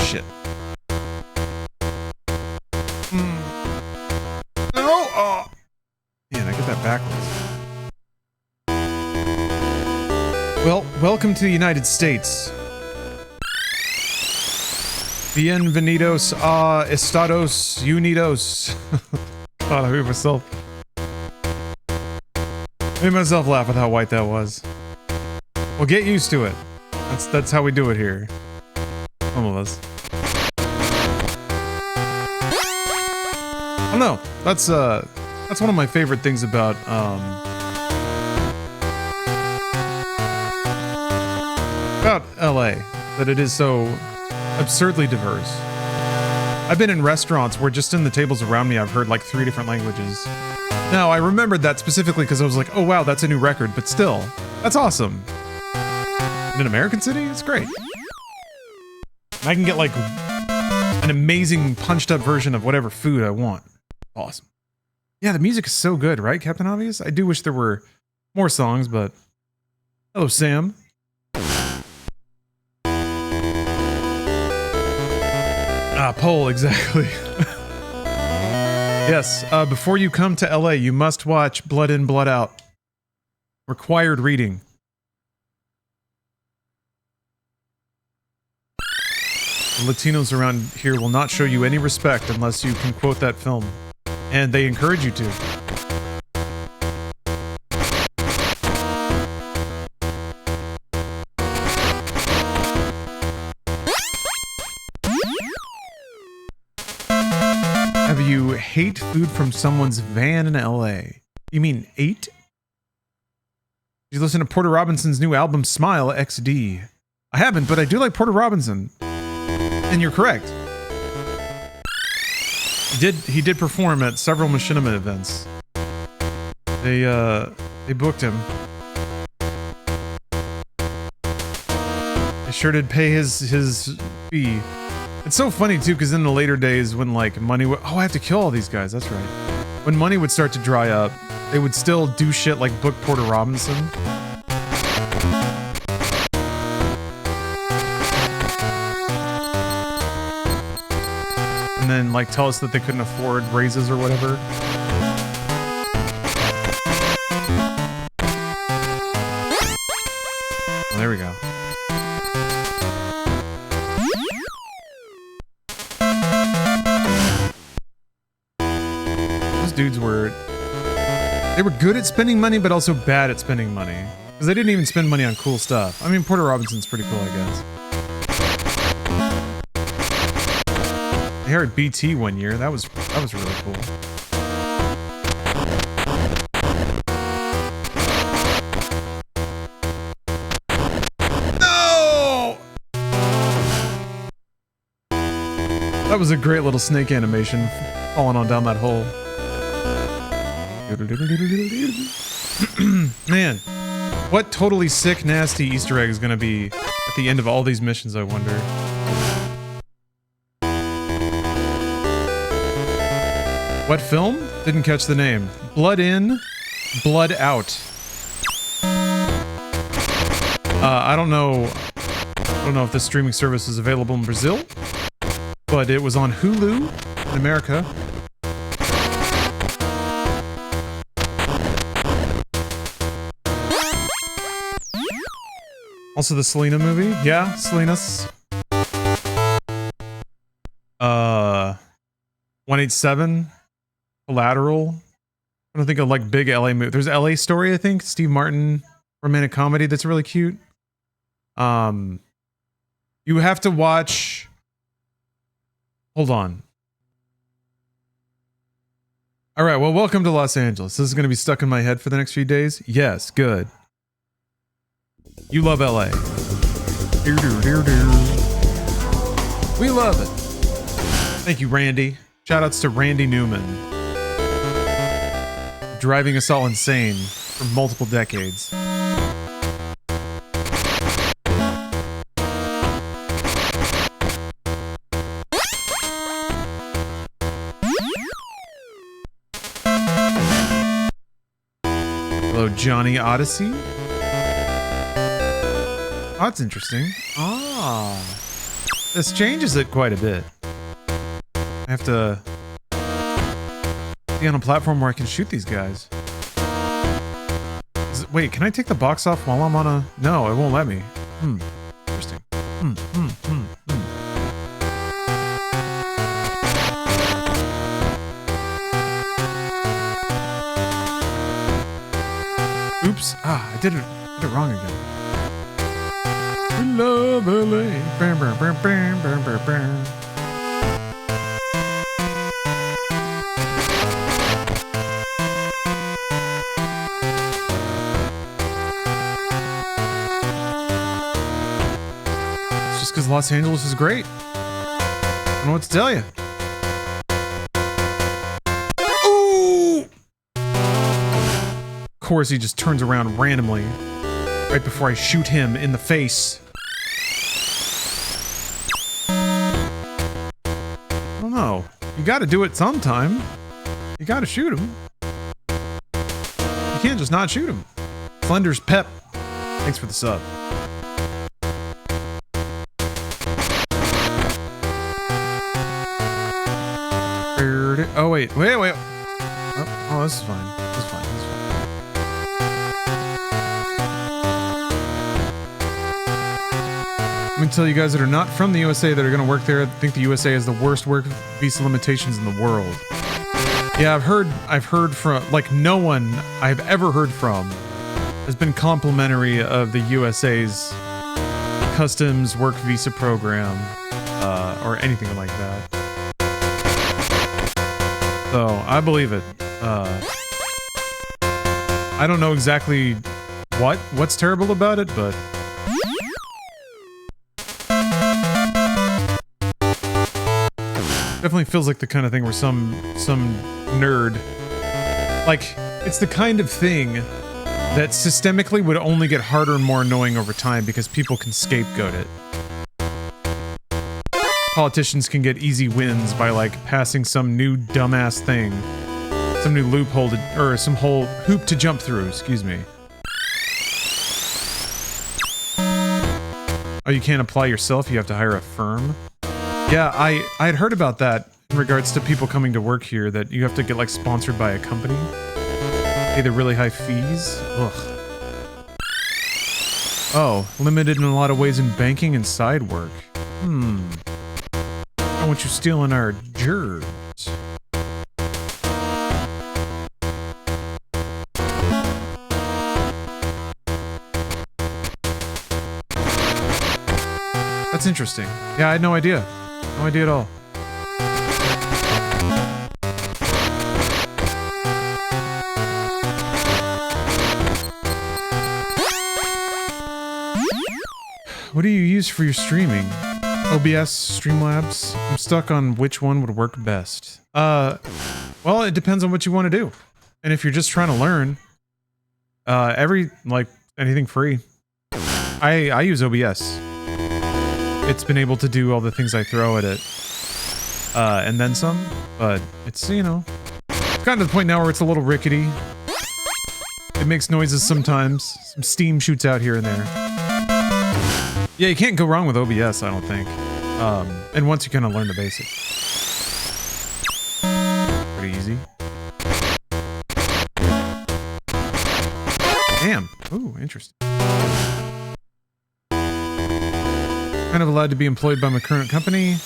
Shit. No! Oh! Man, I get that backwards. Well, welcome to the United States. Bienvenidos a Estados Unidos. God, I made myself laugh with how white that was. Well, get used to it. That's how we do it here. Some of us. Oh no, that's one of my favorite things about LA, that it is so absurdly diverse. I've been in restaurants where just in the tables around me, I've heard like 3 different languages. Now, I remembered that specifically because I was like, oh wow, that's a new record, but still, that's awesome. In an American city, it's great. And I can get like an amazing punched up version of whatever food I want. Awesome. Yeah, the music is so good, right, Captain Obvious? I do wish there were more songs, but... Hello, Sam. Poll, exactly. Yes, before you come to LA, you must watch Blood In, Blood Out. Required reading. The Latinos around here will not show you any respect unless you can quote that film. And they encourage you to. Have you hate food from someone's van in LA? You mean ate? Did you listen to Porter Robinson's new album, Smile XD? I haven't, but I do like Porter Robinson. And you're correct. He did perform at several machinima events. They booked him. They sure did pay his fee. It's so funny too, because in the later days when like money would, oh, I have to kill all these guys, that's right. When money would start to dry up, they would still do shit like book Porter Robinson. And then like tell us that they couldn't afford raises or whatever. Well, there we go. Those dudes were good at spending money, but also bad at spending money. Because they didn't even spend money on cool stuff. I mean, Porter Robinson's pretty cool, I guess. I heard BT one year. That was really cool. No! That was a great little snake animation falling on down that hole. Man, what totally sick, nasty Easter egg is gonna be at the end of all these missions, I wonder. What film? Didn't catch the name. Blood In, Blood Out. I don't know if this streaming service is available in Brazil, but it was on Hulu in America. Also the Selena movie. Yeah, Selena's. 187. Collateral. I don't think of like big LA movie. There's LA Story, I think. Steve Martin romantic comedy that's really cute. You have to watch. Hold on. All right. Well, welcome to Los Angeles. This is going to be stuck in my head for the next few days. Yes, good. You love LA. We love it. Thank you, Randy. Shoutouts to Randy Newman. Driving us all insane for multiple decades. Hello, Johnny Odyssey. Oh, that's interesting. Ah, this changes it quite a bit. I have to be on a platform where I can shoot these guys. Wait, can I take the box off while I'm on a... No, it won't let me. Interesting. Oops. Ah, I did it wrong again. We love LA. Bam, bam, bam, bam, bam, bam, bam. Because Los Angeles is great. know what to tell you. Ooh! Of course, he just turns around randomly right before I shoot him in the face. I don't know. You gotta do it sometime. You gotta shoot him. You can't just not shoot him. Slender's Pep. Thanks for the sub. Oh, wait. Oh, this is fine. This is fine. This is fine. I'm gonna tell you guys that are not from the USA that are gonna work there. I think the USA has the worst work visa limitations in the world. Yeah, I've heard from, like, no one I've ever heard from has been complimentary of the USA's customs work visa program, or anything like that. So, I believe it. I don't know exactly what's terrible about it, but definitely feels like the kind of thing where some nerd, like, it's the kind of thing that systemically would only get harder and more annoying over time because people can scapegoat it. Politicians can get easy wins by, like, passing some new dumbass thing. Some new loophole to, or some whole hoop to jump through, excuse me. Oh, you can't apply yourself, you have to hire a firm? Yeah, I had heard about that in regards to people coming to work here, that you have to get, like, sponsored by a company. Pay the really high fees. Ugh. Oh, limited in a lot of ways in banking and side work. I want you stealing our germs. That's interesting. Yeah, I had no idea. No idea at all. What do you use for your streaming? OBS, Streamlabs? I'm stuck on which one would work best. Well, it depends on what you want to do. And if you're just trying to learn, anything free. I use OBS. It's been able to do all the things I throw at it. And then some, but it's, you know, it's gotten to the point now where it's a little rickety. It makes noises sometimes. Some steam shoots out here and there. Yeah, you can't go wrong with OBS, I don't think. And once you kind of learn the basics. Pretty easy. Damn. Ooh, interesting. Kind of allowed to be employed by my current company.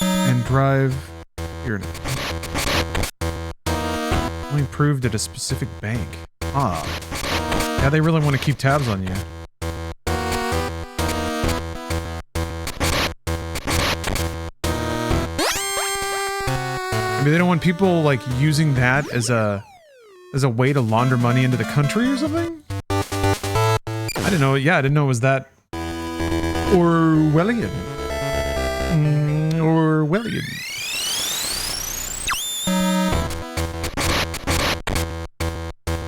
And drive... Here it is. Only approved at a specific bank. Ah. Yeah, they really want to keep tabs on you. Maybe they don't want people, like, using that as a way to launder money into the country or something? I didn't know. Yeah, I didn't know it was that Orwellian. Orwellian.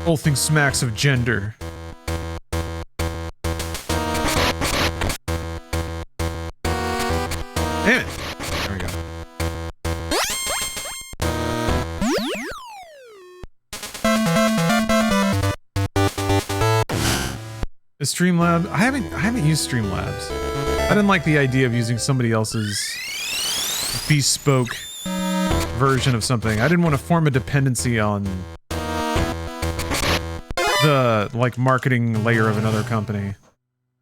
Whole thing smacks of gender. Damn it. There we go. The Streamlabs, I haven't used Streamlabs. I didn't like the idea of using somebody else's bespoke version of something. I didn't want to form a dependency on the, like, marketing layer of another company.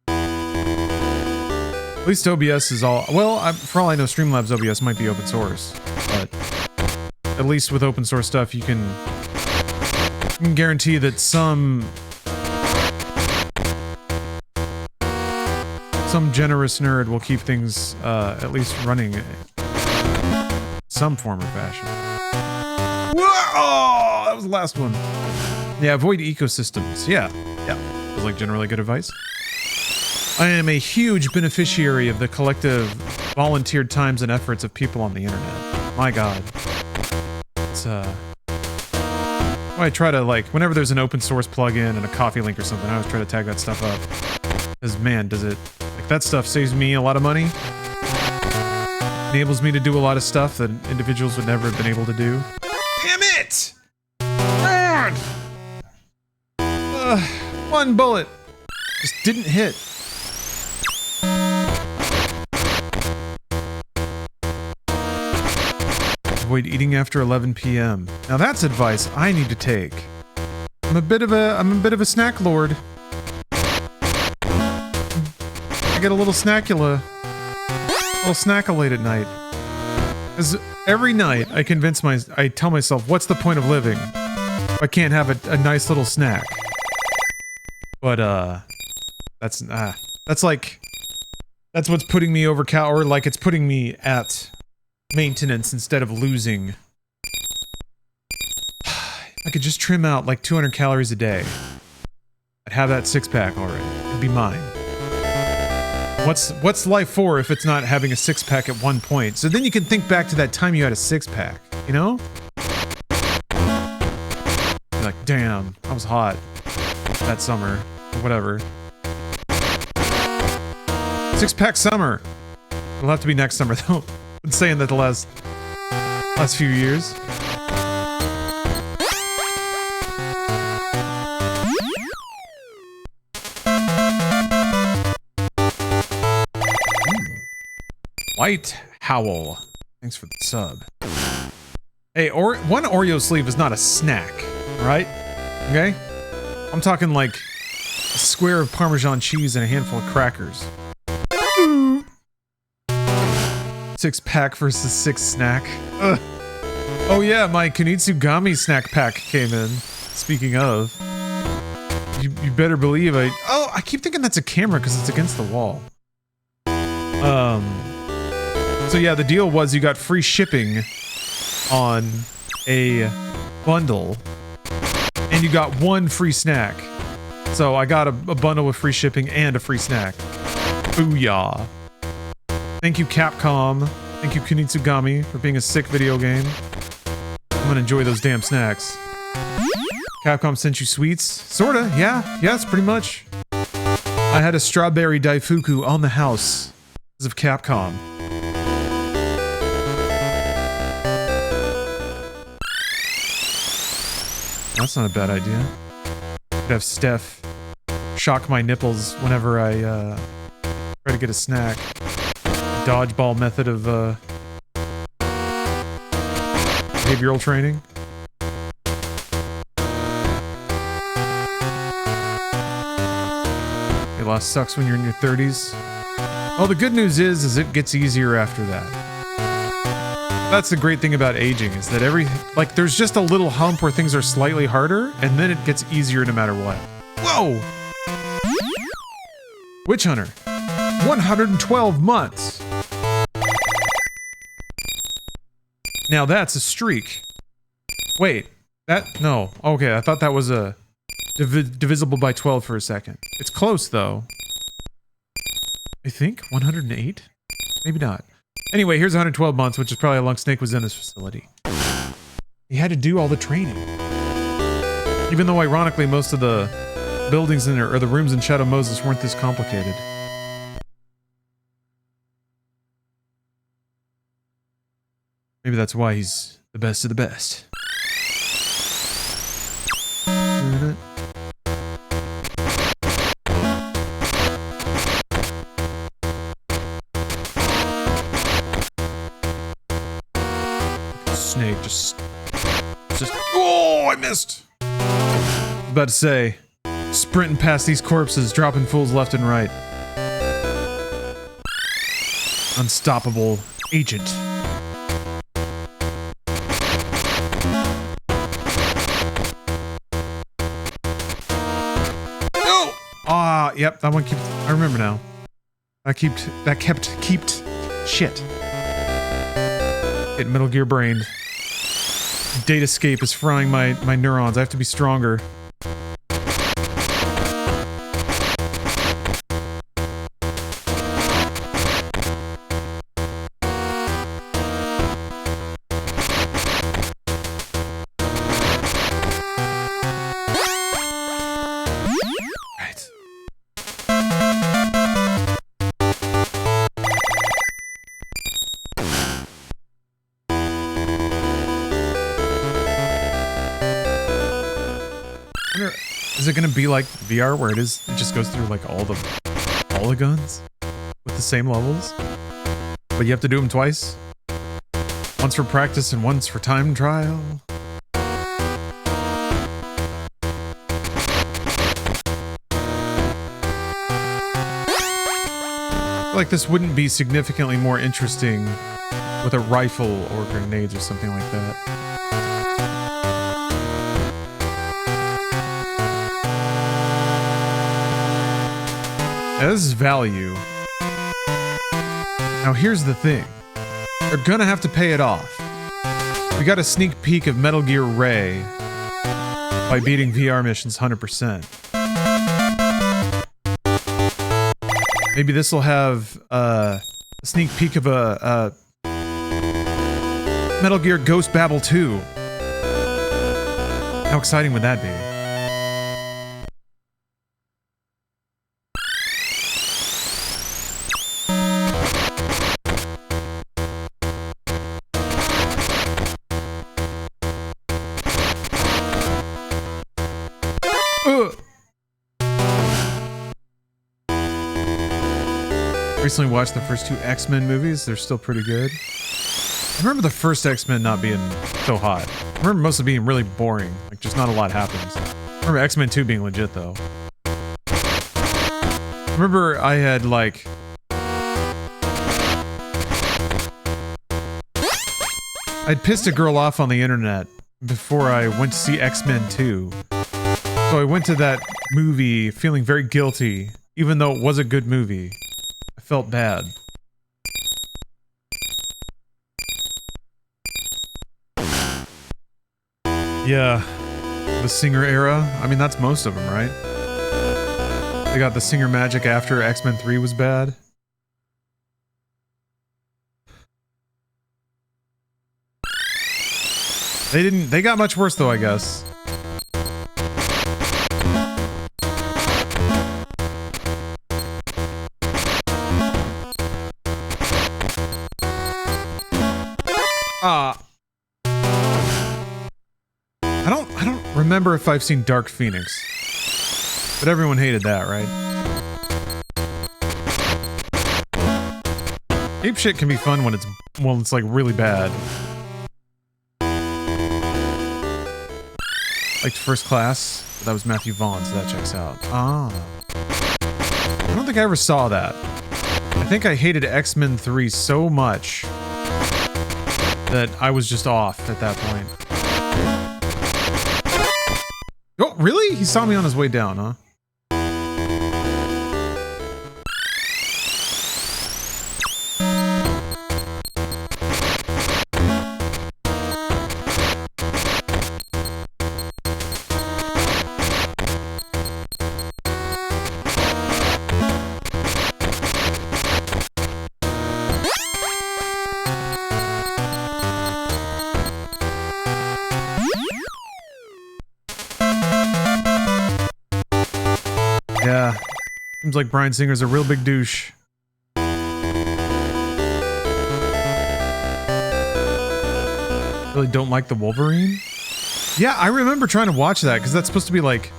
At least OBS is all, well, for all I know, Streamlabs OBS might be open source, but at least with open source stuff, you can guarantee that some generous nerd will keep things, at least running in some form or fashion. Whoa! That was the last one. Yeah, avoid ecosystems. Yeah. Feels like generally good advice. I am a huge beneficiary of the collective volunteered times and efforts of people on the internet. My god. It's, I try to, like, whenever there's an open source plugin and a coffee link or something, I always try to tag that stuff up. Because, man, does it... Like, that stuff saves me a lot of money. Enables me to do a lot of stuff that individuals would never have been able to do. Damn it! God! One bullet. Just didn't hit. Avoid eating after 11 p.m. Now that's advice I need to take. I'm a bit of a snack lord. I get a little snackula. A little snackle late at night. Because every night I tell myself, what's the point of living if I can't have a nice little snack? But that's what's putting me over or like it's putting me at maintenance instead of losing. I could just trim out like 200 calories a day. I'd have that six-pack already. It'd be mine. What's life for if it's not having a six-pack at one point? So then you can think back to that time you had a six-pack, you know? You're like, damn, I was hot that summer. Whatever. Six-pack summer. It'll have to be next summer, though. I've been saying that the last few years. White Howl. Thanks for the sub. Hey, one Oreo sleeve is not a snack, right? Okay? I'm talking like a square of Parmesan cheese and a handful of crackers. Six-pack versus six-snack. Ugh. Oh yeah, my Kunitsugami snack pack came in. Speaking of. You better believe I keep thinking that's a camera because it's against the wall. So yeah, the deal was you got free shipping on a bundle. And you got one free snack. So I got a bundle with free shipping and a free snack. Booyah. Thank you, Capcom. Thank you, Kunitsugami, for being a sick video game. I'm gonna enjoy those damn snacks. Capcom sent you sweets? Sorta, yeah. Yes, pretty much. I had a strawberry daifuku on the house because of Capcom. That's not a bad idea. Could have Steph shock my nipples whenever I try to get a snack. Dodgeball method of behavioral training. It loss sucks when you're in your 30s. Well, the good news is it gets easier after that. That's the great thing about aging, is that there's just a little hump where things are slightly harder, and then it gets easier no matter what. Whoa! Witch Hunter. 112 months. Now that's a streak. Wait, no. Okay, I thought that was a divisible by 12 for a second. It's close though. I think 108? Maybe not. Anyway, here's 112 months, which is probably how long Snake was in this facility. He had to do all the training. Even though ironically most of the buildings in there, or the rooms in Shadow Moses, weren't this complicated. Maybe that's why he's the best of the best. Snake just oh, I missed. I was about to say, sprinting past these corpses, dropping fools left and right. Unstoppable agent. Yep, that one kept. I remember now. That kept shit. Get Metal Gear brained. Datascape is frying my neurons. I have to be stronger. Is it going to be like VR where it just goes through like all the polygons with the same levels? But you have to do them twice? Once for practice and once for time trial? I feel like this wouldn't be significantly more interesting with a rifle or grenades or something like that. Now, this is value. Now here's the thing. They're gonna have to pay it off. We got a sneak peek of Metal Gear Ray by beating VR missions 100%. Maybe this will have a sneak peek of a Metal Gear Ghost Babel 2. How exciting would that be? Recently watched the first 2 X-Men movies. They're still pretty good. I remember the first X-Men not being so hot. I remember mostly being really boring. Like, just not a lot happens. I remember X-Men 2 being legit, though. I remember I had, like... I'd pissed a girl off on the internet before I went to see X-Men 2. So I went to that movie feeling very guilty, even though it was a good movie. I felt bad. Yeah, the Singer era. I mean, that's most of them, right? They got the Singer magic after X-Men 3 was bad. They got much worse though, I guess. I don't remember if I've seen Dark Phoenix. But everyone hated that, right? Ape shit can be fun when it's like really bad. Liked First Class, but that was Matthew Vaughn, so that checks out. Ah. I don't think I ever saw that. I think I hated X-Men 3 so much that I was just off at that point. Oh, really? He saw me on his way down, huh? Yeah. Seems like Bryan Singer's a real big douche. Really don't like the Wolverine? Yeah, I remember trying to watch that, because that's supposed to be like...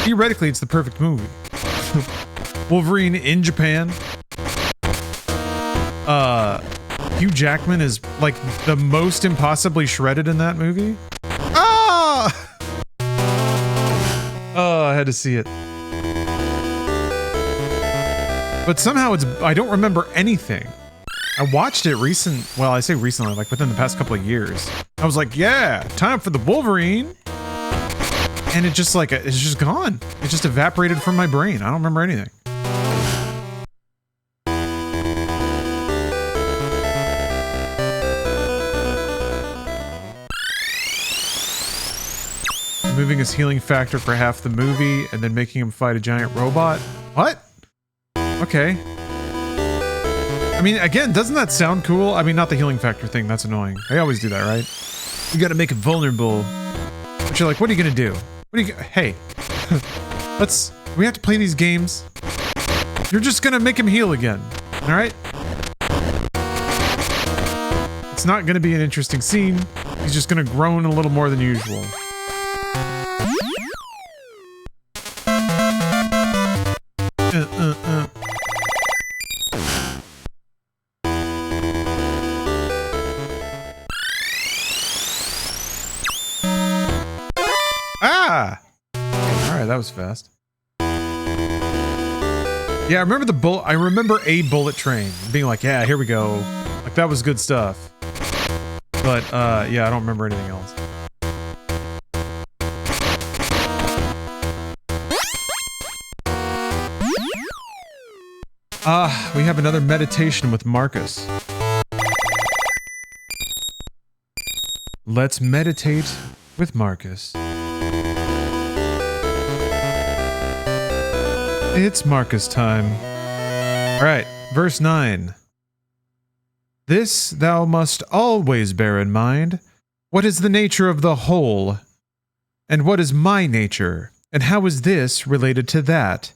Theoretically, it's the perfect movie. Wolverine in Japan. Hugh Jackman is, like, the most impossibly shredded in that movie. Ah! Oh, I had to see it. But somehow I don't remember anything. I watched it well, I say recently, like within the past couple of years. I was like, yeah, time for the Wolverine. And it just like, it's just gone. It just evaporated from my brain. I don't remember anything. Removing his healing factor for half the movie and then making him fight a giant robot. What? Okay. I mean, again, doesn't that sound cool? I mean, not the healing factor thing. That's annoying. They always do that, right? You gotta make it vulnerable. But you're like, what are you gonna do? What are you hey. We have to play these games. You're just gonna make him heal again. Alright? It's not gonna be an interesting scene. He's just gonna groan a little more than usual. Alright, that was fast. Yeah, I remember a bullet train being like, yeah, here we go. Like, that was good stuff. But, yeah, I don't remember anything else. We have another meditation with Marcus. Let's meditate with Marcus. It's Marcus time. Alright, verse 9. This thou must always bear in mind. What is the nature of the whole? And what is my nature? And how is this related to that?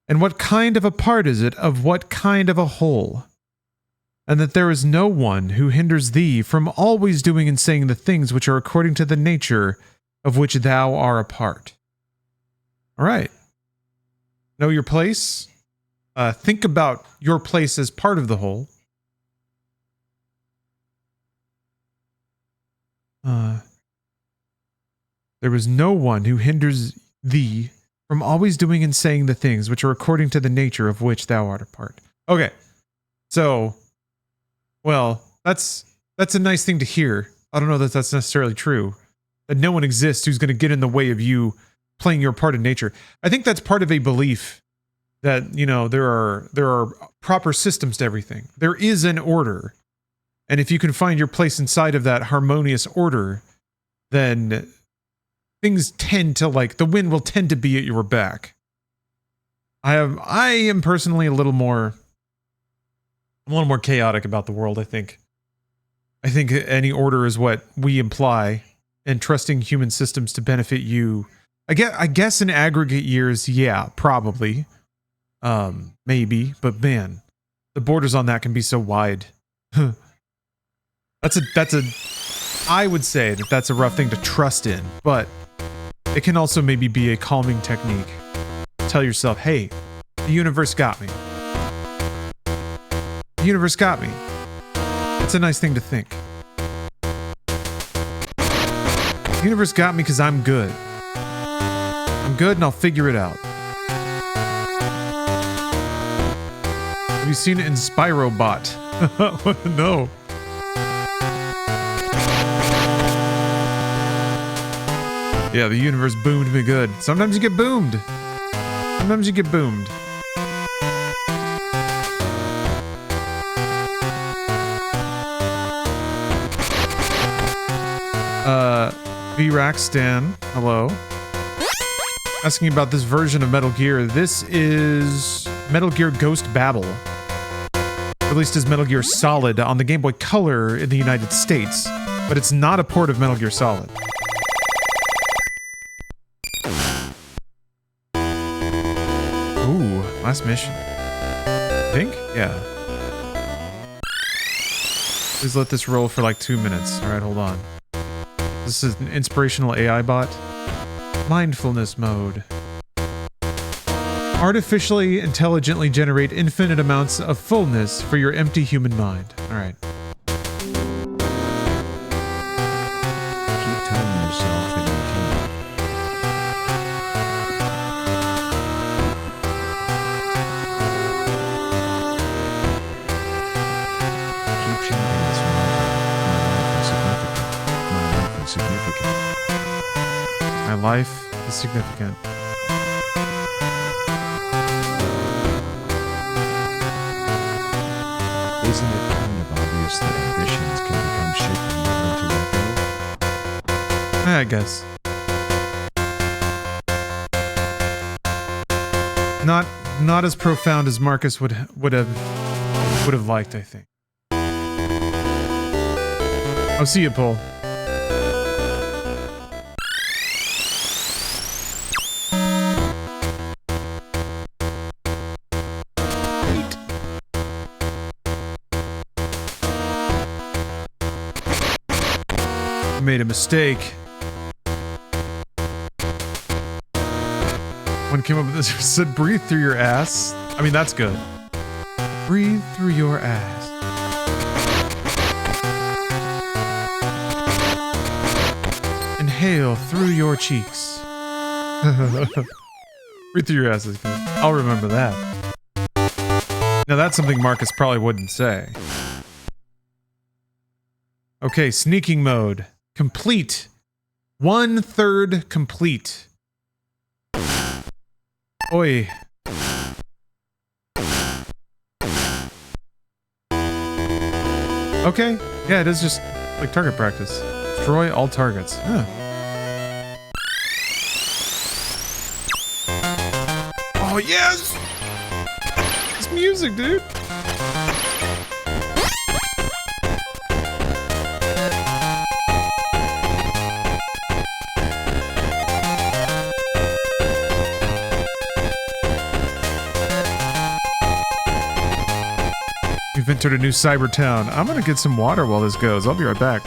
And what kind of a part is it of what kind of a whole? And that there is no one who hinders thee from always doing and saying the things which are according to the nature of which thou art a part. Alright. Know your place. Think about your place as part of the whole. There is no one who hinders thee from always doing and saying the things which are according to the nature of which thou art a part. Okay. So, well, that's a nice thing to hear. I don't know that that's necessarily true. That no one exists who's going to get in the way of you playing your part in nature. I think that's part of a belief that, you know, there are proper systems to everything. There is an order. And if you can find your place inside of that harmonious order, then things tend to, like, the wind will tend to be at your back. I am personally a little more chaotic about the world, I think. I think any order is what we imply, and trusting human systems to benefit you. I guess in aggregate years, yeah, probably. Maybe, but man, the borders on that can be so wide. I would say that that's a rough thing to trust in, but it can also maybe be a calming technique. Tell yourself, hey, the universe got me. The universe got me. It's a nice thing to think. The universe got me because I'm good. I'm good and I'll figure it out. Have you seen it in Spyrobot? No. Yeah, the universe boomed me good. Sometimes you get boomed. Sometimes you get boomed. V-Rackstan, hello. Asking about this version of Metal Gear. This is Metal Gear Ghost Babel. Released as Metal Gear Solid on the Game Boy Color in the United States, but it's not a port of Metal Gear Solid. Ooh, last mission. Think? Yeah. Please let this roll for like 2 minutes. Alright, hold on. This is an inspirational AI bot. Mindfulness mode. Artificially, intelligently generate infinite amounts of fullness for your empty human mind. Alright. Keep telling yourself that you can. Keep chanting this mantra. My life is significant. My life is significant. My life is significant. Isn't it kind of obvious that ambitions can become shit when you learn to let go? I guess. Not as profound as Marcus would have liked, I think. I'll see you, Paul. Made a mistake. One came up with this, said breathe through your ass. I mean, that's good. Breathe through your ass. Inhale through your cheeks. Breathe through your asses, kid. I'll remember that. Now that's something Marcus probably wouldn't say. Okay, sneaking mode. Complete. 1/3 complete. Oi. Okay. Yeah, it is just like target practice. Destroy all targets. Huh. Oh, yes! It's music, dude. We've entered a new cyber town. I'm gonna get some water while this goes. I'll be right back.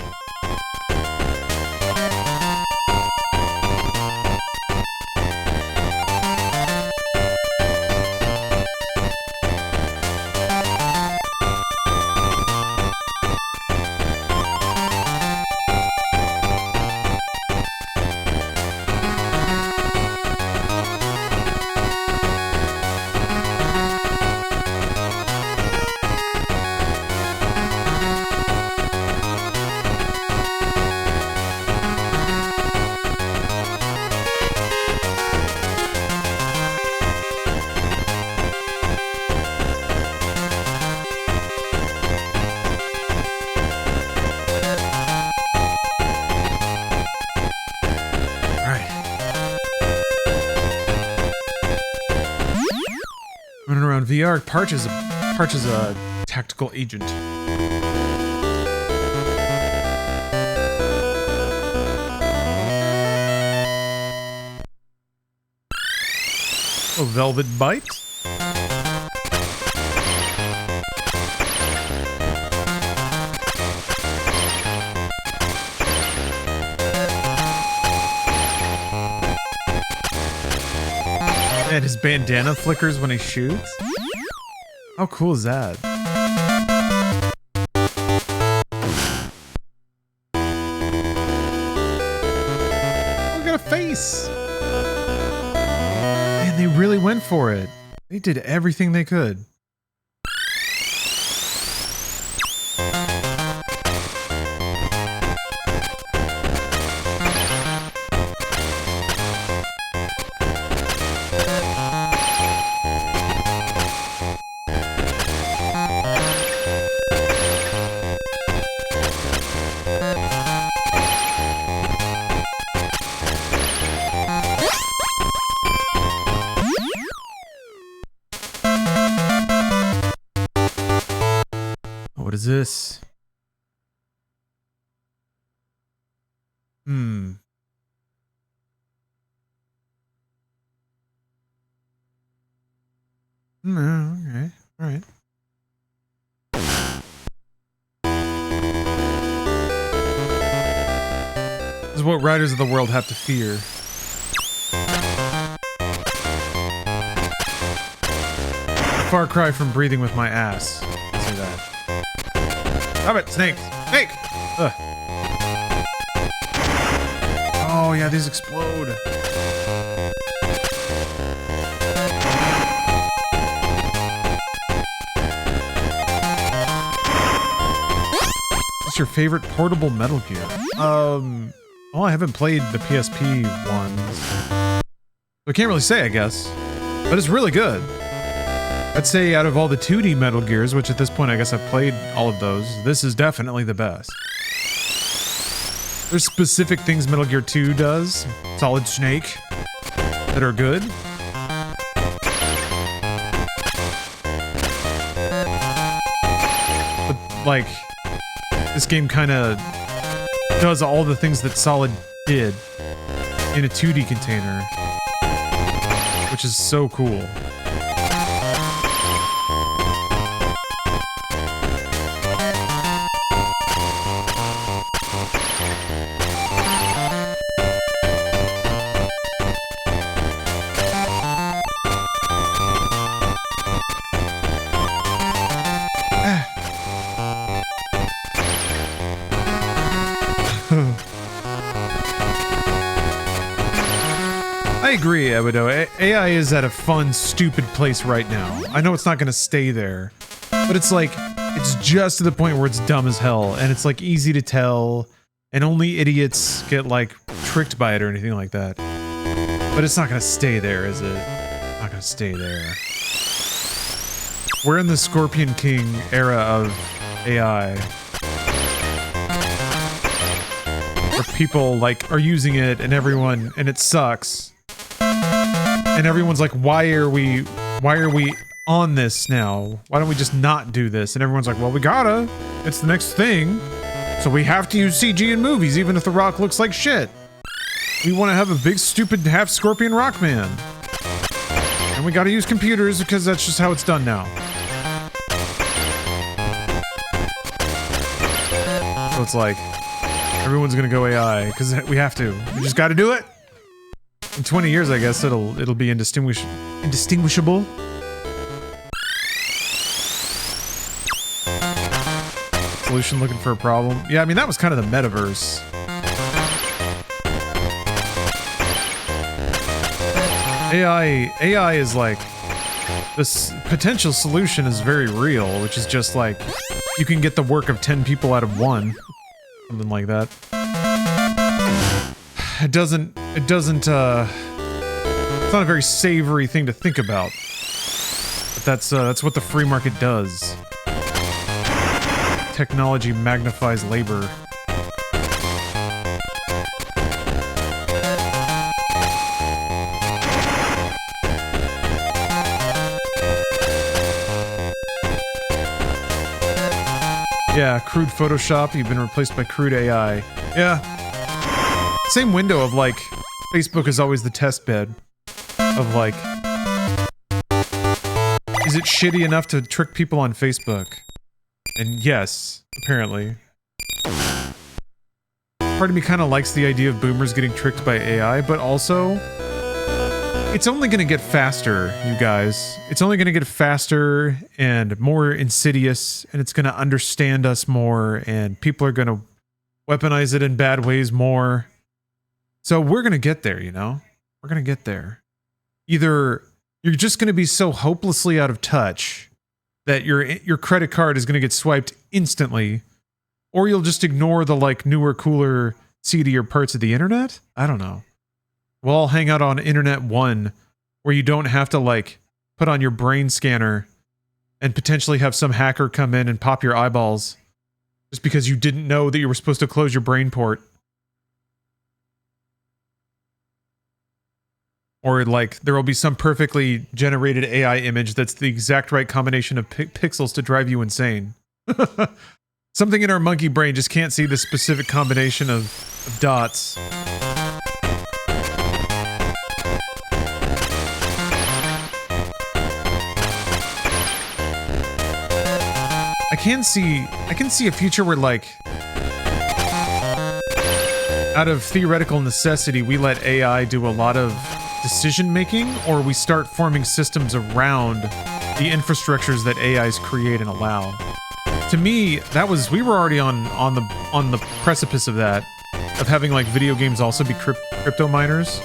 VR, Parch is a tactical agent. Oh, Velvet Bite? And his bandana flickers when he shoots? How cool is that? Look at a face! Man, they really went for it. They did everything they could. What is this? No, okay. Alright. This is what riders of the world have to fear. Far cry from breathing with my ass. I'll say that. Stop it, snake! Snake! Ugh. Oh yeah, these explode. What's your favorite portable Metal Gear? Well, I haven't played the PSP ones. So I can't really say, I guess. But it's really good. I'd say out of all the 2D Metal Gears, which at this point I guess I've played all of those, this is definitely the best. There's specific things Metal Gear 2 does, Solid Snake, that are good. But, like, this game kind of does all the things that Solid did in a 2D container, which is so cool. I agree, Ebido. AI is at a fun, stupid place right now. I know it's not going to stay there, but it's like, it's just to the point where it's dumb as hell, and it's like easy to tell, and only idiots get like tricked by it or anything like that. But it's not going to stay there, is it? Not going to stay there. We're in the Scorpion King era of AI. Where people like are using it and everyone, and it sucks. And everyone's like, why are we on this now? Why don't we just not do this? And everyone's like, well, we gotta. It's the next thing. So we have to use CG in movies, even if The Rock looks like shit. We want to have a big, stupid, half-scorpion rock man. And we gotta use computers because that's just how it's done now. So it's like, everyone's gonna go AI, because we have to. We just gotta do it! In 20 years, I guess, it'll be indistinguishable. Solution looking for a problem. Yeah, I mean, that was kind of the metaverse. AI is like, this potential solution is very real, which is just like, you can get the work of 10 people out of 1. Something like that. It's not a very savory thing to think about. But that's what the free market does. Technology magnifies labor. Yeah, crude Photoshop, you've been replaced by crude AI. Yeah. Same window of like, Facebook is always the test bed of like, is it shitty enough to trick people on Facebook? And yes, apparently. Part of me kind of likes the idea of boomers getting tricked by AI, but also, it's only going to get faster, you guys. It's only going to get faster and more insidious, and it's going to understand us more, and people are going to weaponize it in bad ways more. So we're going to get there, you know? We're going to get there. Either you're just going to be so hopelessly out of touch that your credit card is going to get swiped instantly, or you'll just ignore the like newer, cooler, seedier parts of the internet? I don't know. We'll all hang out on Internet 1, where you don't have to like put on your brain scanner and potentially have some hacker come in and pop your eyeballs just because you didn't know that you were supposed to close your brain port. Or like, there will be some perfectly generated AI image that's the exact right combination of pixels to drive you insane. Something in our monkey brain just can't see the specific combination of dots. I can see a future where like, out of theoretical necessity, we let AI do a lot of decision making, or we start forming systems around the infrastructures that AIs create and allow. To me, we were already on the precipice of that, of having like video games also be crypto miners,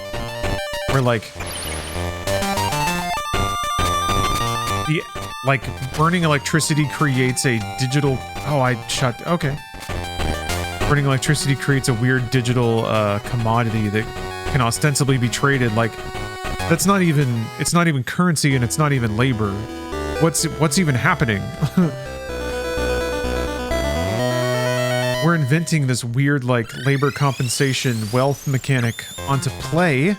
where like burning electricity creates a digital. Okay. Burning electricity creates a weird digital commodity that can ostensibly be traded. Like, it's not even currency, and it's not even labor. What's even happening? We're inventing this weird like labor compensation wealth mechanic onto play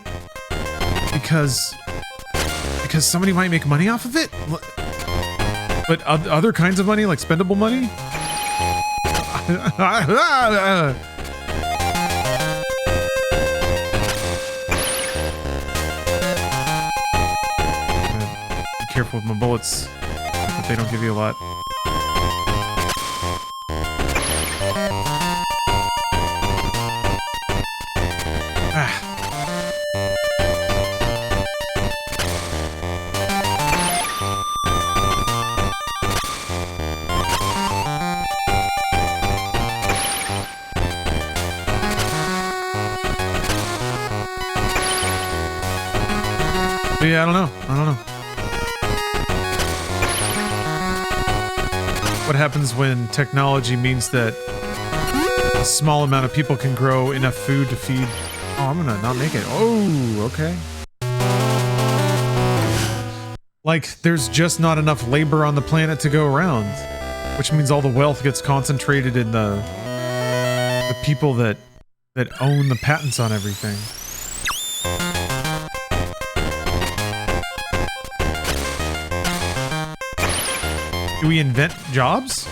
because somebody might make money off of it. But other kinds of money, like spendable money? Be careful with my bullets, but they don't give you a lot. But yeah, I don't know. What happens when technology means that a small amount of people can grow enough food to feed... Oh, I'm gonna not make it. Oh, okay. Like, there's just not enough labor on the planet to go around. Which means all the wealth gets concentrated in the people that own the patents on everything. Do we invent jobs?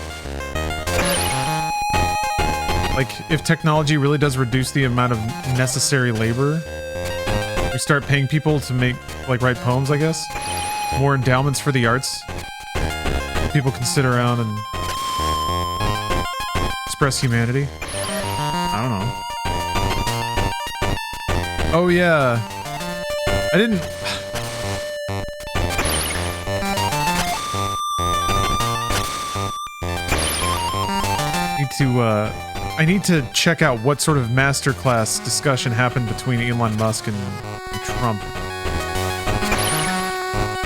Like, if technology really does reduce the amount of necessary labor, we start paying people to make, like, write poems, I guess? More endowments for the arts. People can sit around and express humanity. I don't know. Oh, yeah. I didn't... I need to check out what sort of masterclass discussion happened between Elon Musk and Trump.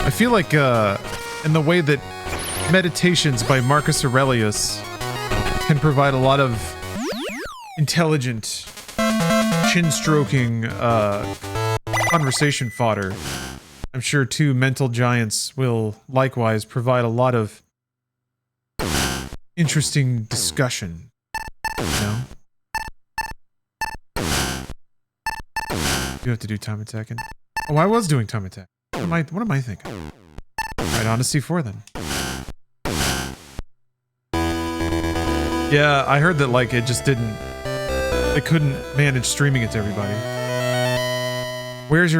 I feel like, in the way that Meditations by Marcus Aurelius can provide a lot of intelligent, chin-stroking, conversation fodder, I'm sure two mental giants will likewise provide a lot of interesting discussion, you know? You have to do time attacking. Oh, I was doing time attack. What am I thinking? Right on to C4 then. Yeah, I heard that, like, it just didn't... They couldn't manage streaming it to everybody. Where's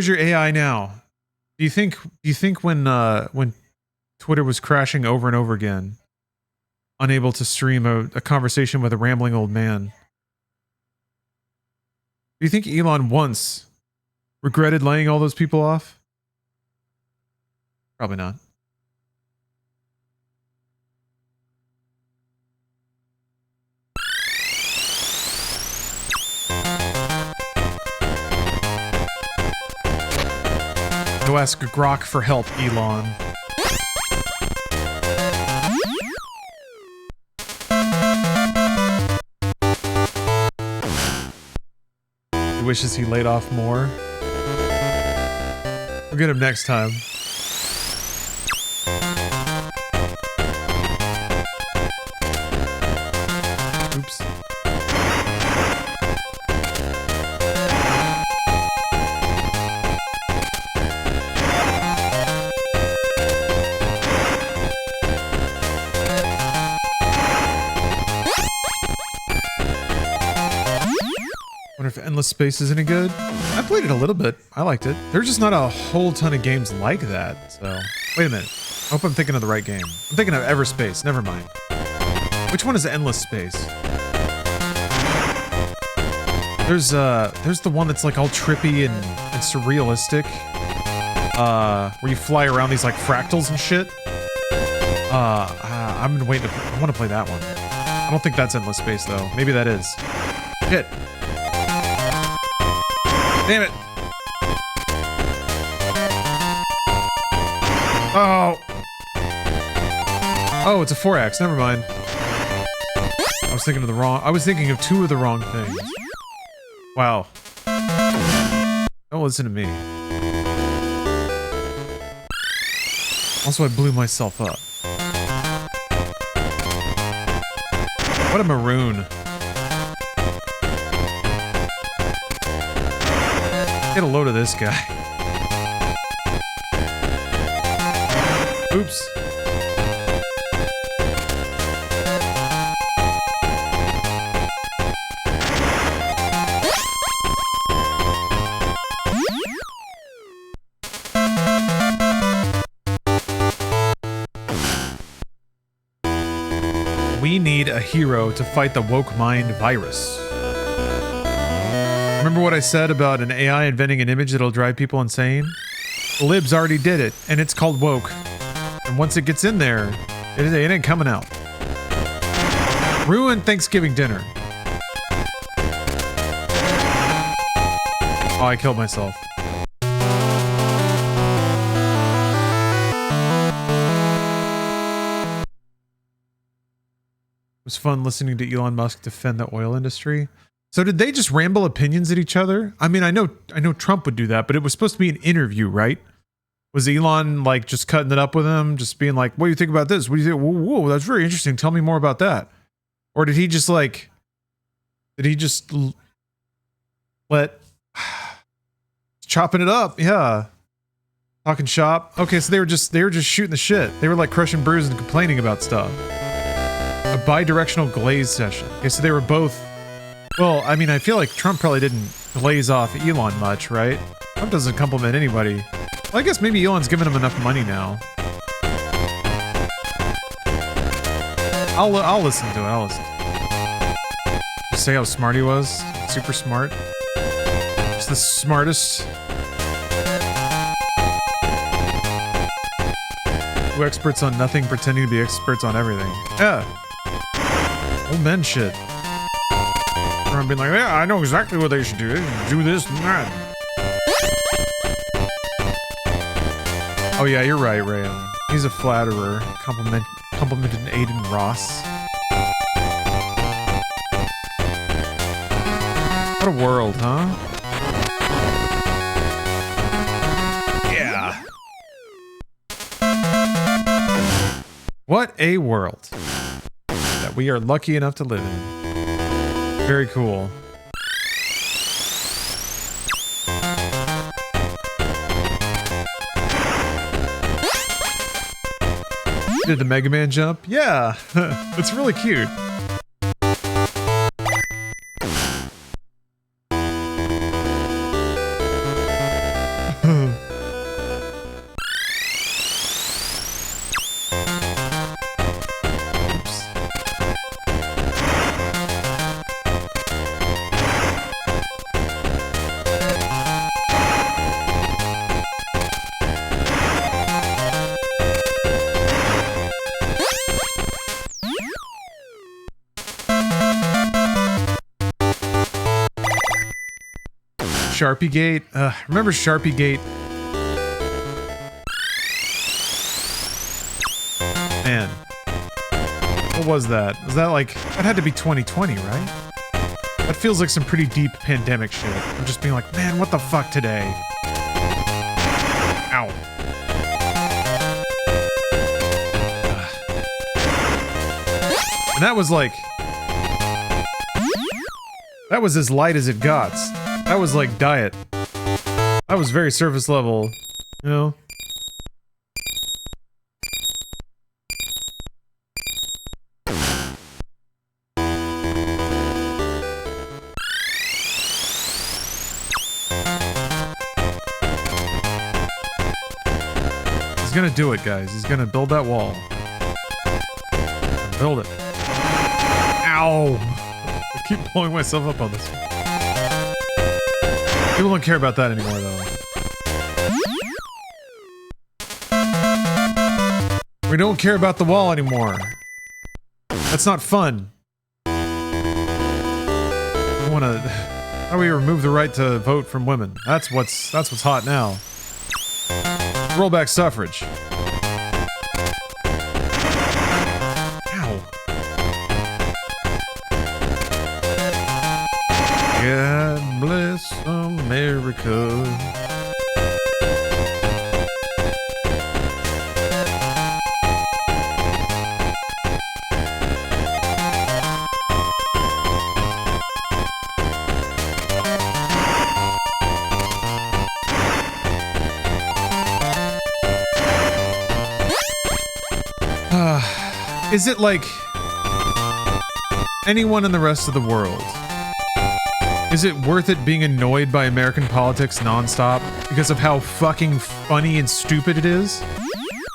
your AI now? Do you think when Twitter was crashing over and over again, unable to stream a conversation with a rambling old man, do you think Elon once regretted laying all those people off? Probably not. Go ask Grok for help, Elon. He wishes he laid off more. We'll get him next time. Oops. Wonder if Endless Space is any good? I played it a little bit. I liked it. There's just not a whole ton of games like that, so... Wait a minute. I hope I'm thinking of the right game. I'm thinking of Everspace. Never mind. Which one is Endless Space? There's the one that's like all trippy and surrealistic. Where you fly around these like fractals and shit. I've been waiting I want to play that one. I don't think that's Endless Space though. Maybe that is. Shit. Damn it. Oh. Oh, it's a 4-axe. Never mind. I was thinking of two of the wrong things. Wow. Don't listen to me. Also, I blew myself up. What a maroon. Get a load of this guy. Oops. We need a hero to fight the woke mind virus. Remember what I said about an AI inventing an image that'll drive people insane? The libs already did it, and it's called woke. And once it gets in there, it ain't coming out. Ruin Thanksgiving dinner. Oh, I killed myself. was fun listening to Elon Musk defend the oil industry. So did they just ramble opinions at each other? I mean, I know Trump would do that, but it was supposed to be an interview, right? Was Elon like just cutting it up with him, just being like, "What do you think about this? What do you think? Whoa, that's very interesting. Tell me more about that." Or did he just let chopping it up? Yeah, talking shop. Okay, so they were just shooting the shit. They were like crushing brews and complaining about stuff. A bi-directional glaze session. Okay, so they were both. Well, I mean, I feel like Trump probably didn't glaze off Elon much, right? Trump doesn't compliment anybody. Well, I guess maybe Elon's giving him enough money now. I'll listen to it. I'll listen. Just say how smart he was. Super smart. Just the smartest. Two experts on nothing, pretending to be experts on everything. Yeah. Old men shit. I'm being like, yeah, I know exactly what they should do. They should do this and that. Oh yeah, you're right, Ray. He's a flatterer. Complimented Aiden Ross. What a world, huh? Yeah. What a world that we are lucky enough to live in. Very cool. Did the Mega Man jump? Yeah, it's really cute. Sharpie Gate. Remember Sharpie Gate? Man. What was that? Was that like... That had to be 2020, right? That feels like some pretty deep pandemic shit. I'm just being like, man, what the fuck today? Ow. And that was like... That was as light as it got. That was like diet. That was very surface level, you know? He's gonna do it, guys. He's gonna build that wall. Build it. Ow! I keep blowing myself up on this one. People don't care about that anymore, though. We don't care about the wall anymore. That's not fun. I wanna... How do we remove the right to vote from women? That's what's hot now. Roll back suffrage. Ow. God bless America. Is it like anyone in the rest of the world? Is it worth it being annoyed by American politics nonstop because of how fucking funny and stupid it is?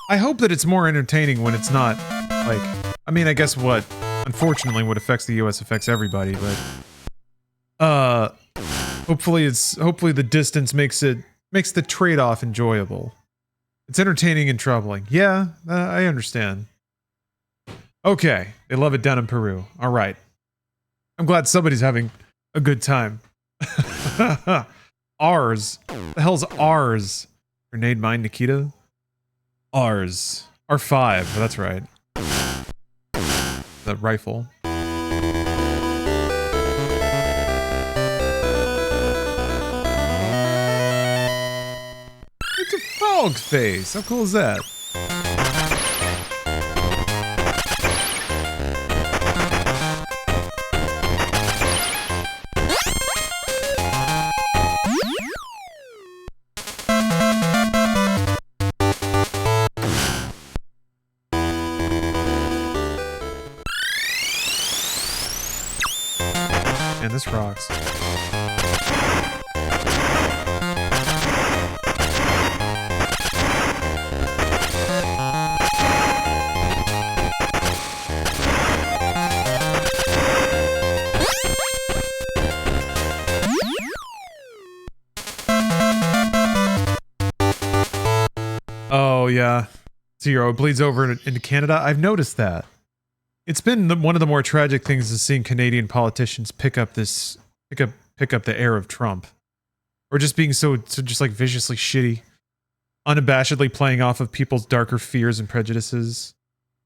I hope that it's more entertaining when it's not, like... I mean, I guess what... Unfortunately, what affects the US affects everybody, but... Hopefully the distance makes the trade-off enjoyable. It's entertaining and troubling. Yeah, I understand. Okay, they love it down in Peru. Alright. I'm glad somebody's having a good time. Ours. The hell's ours? Grenade mine, Nikita? Ours. R5, that's right. The rifle. dog face. How cool is that? Man, this rocks. Oh, yeah. Zero. It bleeds over into Canada. I've noticed that. It's been one of the more tragic things is seeing Canadian politicians pick up the air of Trump. Or just being so just like viciously shitty. Unabashedly playing off of people's darker fears and prejudices.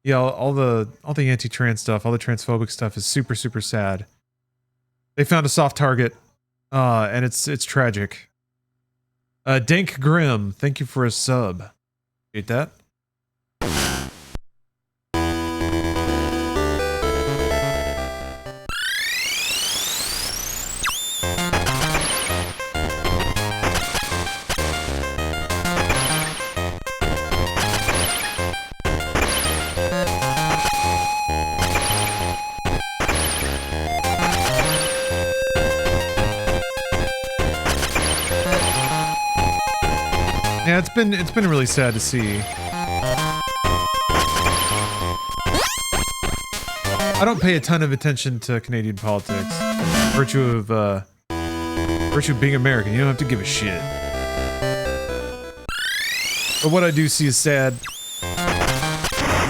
Yeah, all the anti-trans stuff, all the transphobic stuff is super, super sad. They found a soft target, and it's tragic. Dank Grim, thank you for a sub. Appreciate that. Yeah, it's been really sad to see. I don't pay a ton of attention to Canadian politics. Virtue of being American, you don't have to give a shit. But what I do see is sad.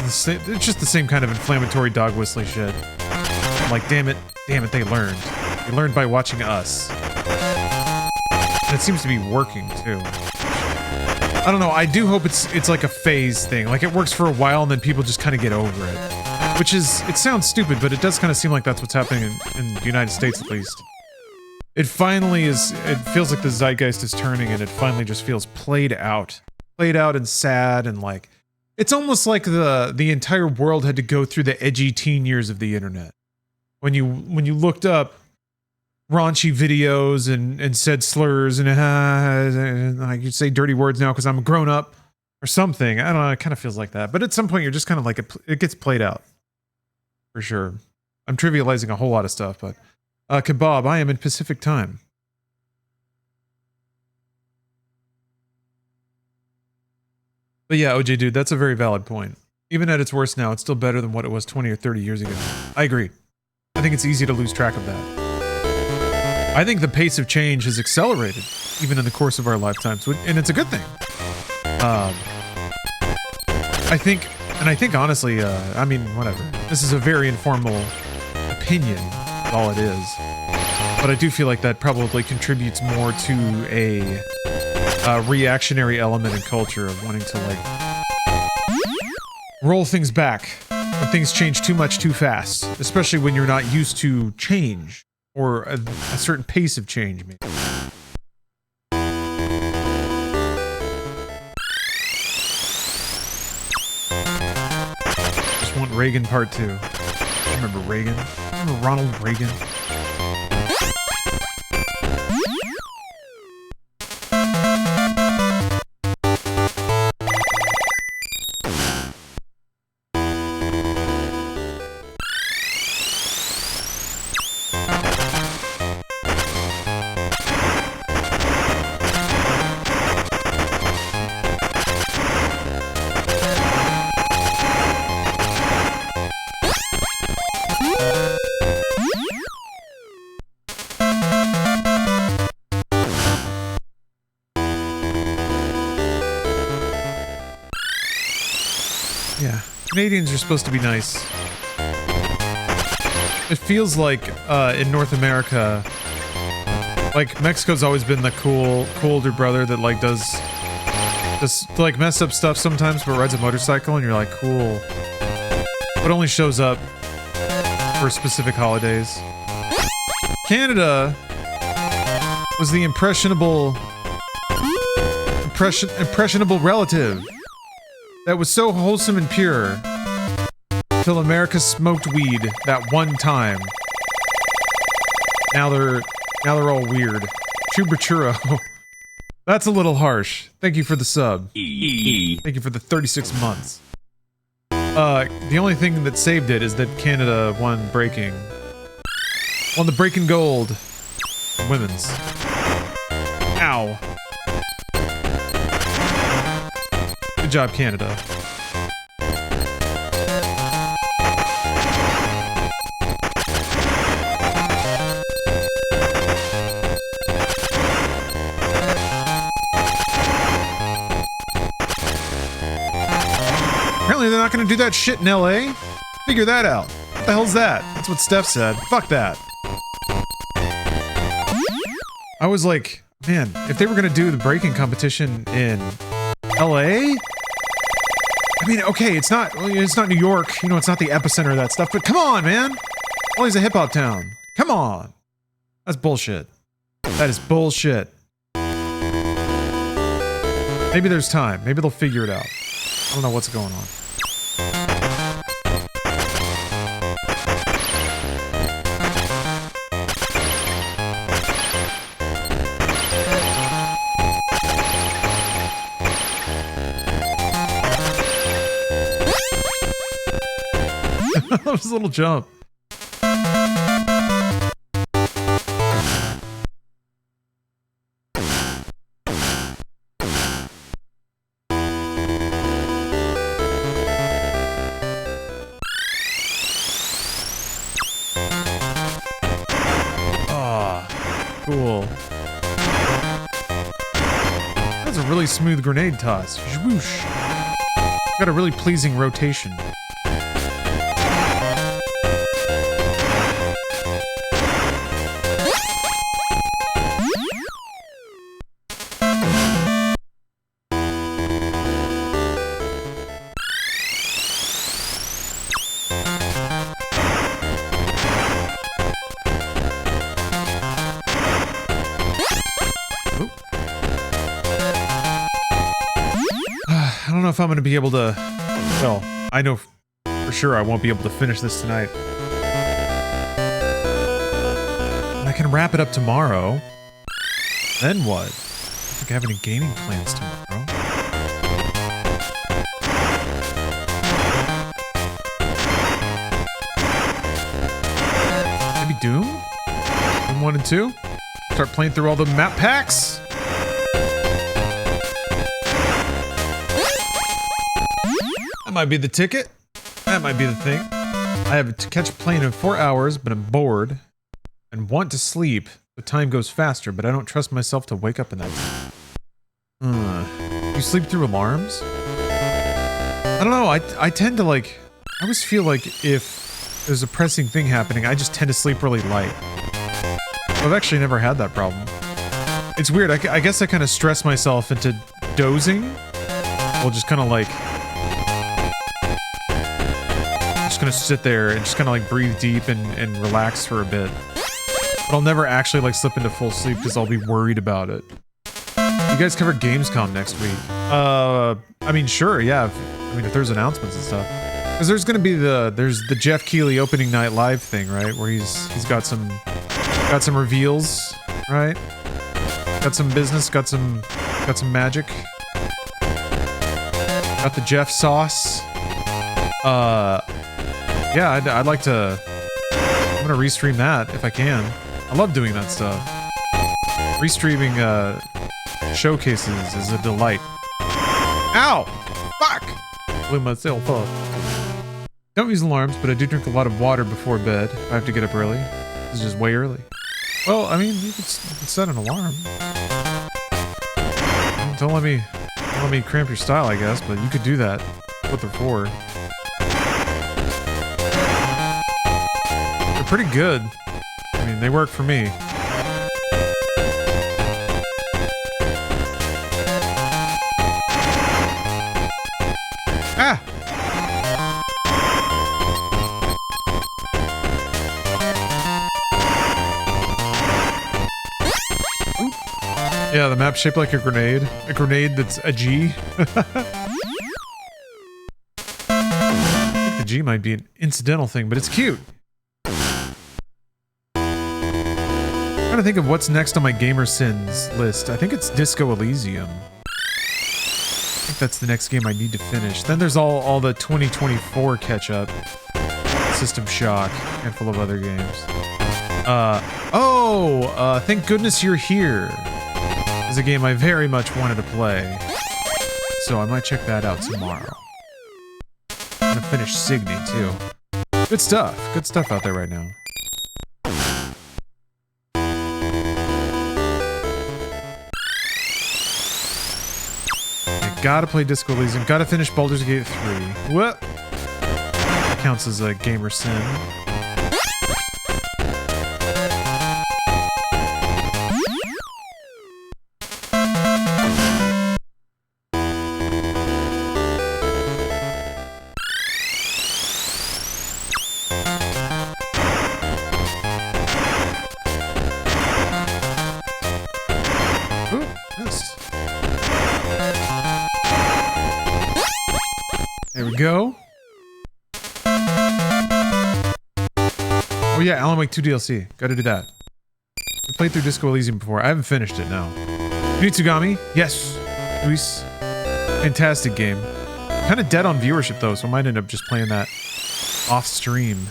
It's just the same kind of inflammatory dog whistling shit. I'm like, damn it, they learned. They learned by watching us. And it seems to be working too. I don't know, I do hope it's like a phase thing. Like it works for a while and then people just kind of get over it. Which is, it sounds stupid, but it does kind of seem like that's what's happening in the United States at least. It finally is, it feels like the zeitgeist is turning and it finally just feels played out. Played out and sad and like, it's almost like the entire world had to go through the edgy teen years of the internet. When you looked up raunchy videos and said slurs and like you'd say dirty words now because I'm a grown up or something. I don't know, it kind of feels like that. But at some point you're just kind of like, it gets played out. For sure. I'm trivializing a whole lot of stuff, but Kebab, I am in Pacific time. But yeah, OJ dude, that's a very valid point. Even at its worst now, it's still better than what it was 20 or 30 years ago. I agree. I think it's easy to lose track of that. I think the pace of change has accelerated, even in the course of our lifetimes, and it's a good thing. I think honestly, I mean, whatever. This is a very informal opinion, all it is. But I do feel like that probably contributes more to a reactionary element in culture of wanting to, like, roll things back when things change too much too fast, especially when you're not used to change. Or a certain pace of change, maybe. Just want Reagan Part 2. I remember Reagan. Remember Ronald Reagan? Canadians are supposed to be nice. It feels like, in North America, like, Mexico's always been the cool older brother that, like, does like, mess up stuff sometimes, but rides a motorcycle, and you're like, cool. But only shows up for specific holidays. Canada was the impressionable impressionable relative that was so wholesome and pure till America smoked weed that one time. Now they're all weird. Chubachurro. That's a little harsh. Thank you for the sub. Thank you for the 36 months. The only thing that saved it is that Canada won breaking. Won the breaking gold. Women's. Ow. Good job, Canada. Apparently they're not gonna do that shit in LA. Figure that out. What the hell's that? That's what Steph said. Fuck that. I was like, man, if they were gonna do the breaking competition in LA? I mean, okay, it's not New York, you know, it's not the epicenter of that stuff, but come on, man! LA's a hip-hop town. Come on! That's bullshit. That is bullshit. Maybe there's time. Maybe they'll figure it out. I don't know what's going on. That was a little jump. Cool. That's a really smooth grenade toss. Whoosh. It's got a really pleasing rotation. I don't know if I'm gonna be able to... Well, I know for sure I won't be able to finish this tonight. I can wrap it up tomorrow. Then what? I don't think I have any gaming plans tomorrow. Maybe Doom? Doom 1 and 2? Start playing through all the map packs? That might be the ticket. That might be the thing. I have to catch a plane in 4 hours, but I'm bored and want to sleep. The time goes faster, but I don't trust myself to wake up in that time. You sleep through alarms? I don't know. I tend to like... I always feel like if there's a pressing thing happening, I just tend to sleep really light. I've actually never had that problem. It's weird. I guess I kind of stress myself into dozing. Well, just kind of like... Gonna sit there and just kind of like breathe deep and relax for a bit, but I'll never actually like slip into full sleep because I'll be worried about it. You guys cover Gamescom next week? I mean, sure, yeah. If there's announcements and stuff, because there's gonna be there's the Jeff Keighley opening night live thing, right? Where he's got some reveals, right? Got some business, got some magic, got the Jeff sauce. Yeah, I'd like to... I'm gonna restream that, if I can. I love doing that stuff. Restreaming, showcases is a delight. Ow! Fuck! Blew myself up. Don't use alarms, but I do drink a lot of water before bed. I have to get up early. This is just way early. Well, I mean, you could set an alarm. Don't let me cramp your style, I guess, but you could do that. What they're for. Pretty good. I mean, they work for me. Ah! Oop. Yeah, the map's shaped like a grenade. A grenade that's a G. I think the G might be an incidental thing, but it's cute. I'm trying to think of what's next on my gamer sins list. I think it's Disco Elysium. I think that's the next game I need to finish. Then there's all the 2024 catch-up. System Shock, handful of other games. Thank goodness you're here. Is a game I very much wanted to play. So I might check that out tomorrow. I'm gonna finish Signy too. Good stuff. Good stuff out there right now. I gotta play Disco Elysium. Gotta finish Baldur's Gate 3. What? That counts as a gamer sin. Go. Oh yeah, Alan Wake 2 DLC. Gotta do that. I played through Disco Elysium before. I haven't finished it now. Nitsugami? Yes. Luis. Fantastic game. Kind of dead on viewership though, so I might end up just playing that off stream.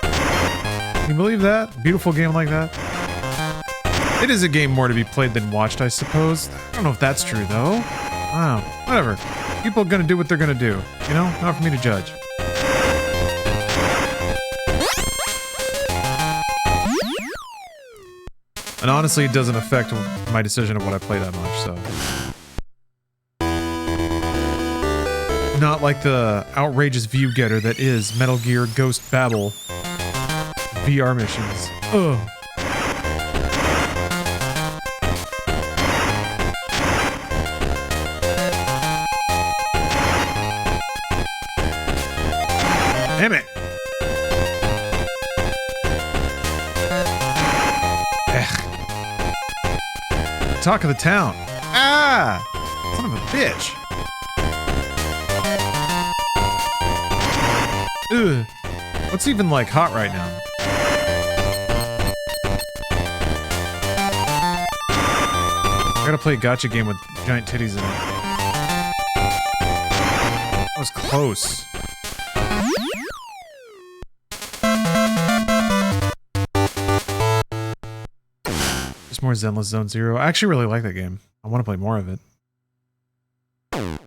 Can you believe that? Beautiful game like that. It is a game more to be played than watched, I suppose. I don't know if that's true though. Wow. Whatever. People are gonna do what they're gonna do. You know? Not for me to judge. And honestly, it doesn't affect my decision of what I play that much, so. Not like the outrageous view getter that is Metal Gear Ghost Babel VR missions. Ugh. Damn it! Ugh. Talk of the town. Ah! Son of a bitch. Ugh. What's even like hot right now? I gotta play a gacha game with giant titties in it. That was close. More Zenless Zone Zero. I actually really like that game. I want to play more of it. Oh.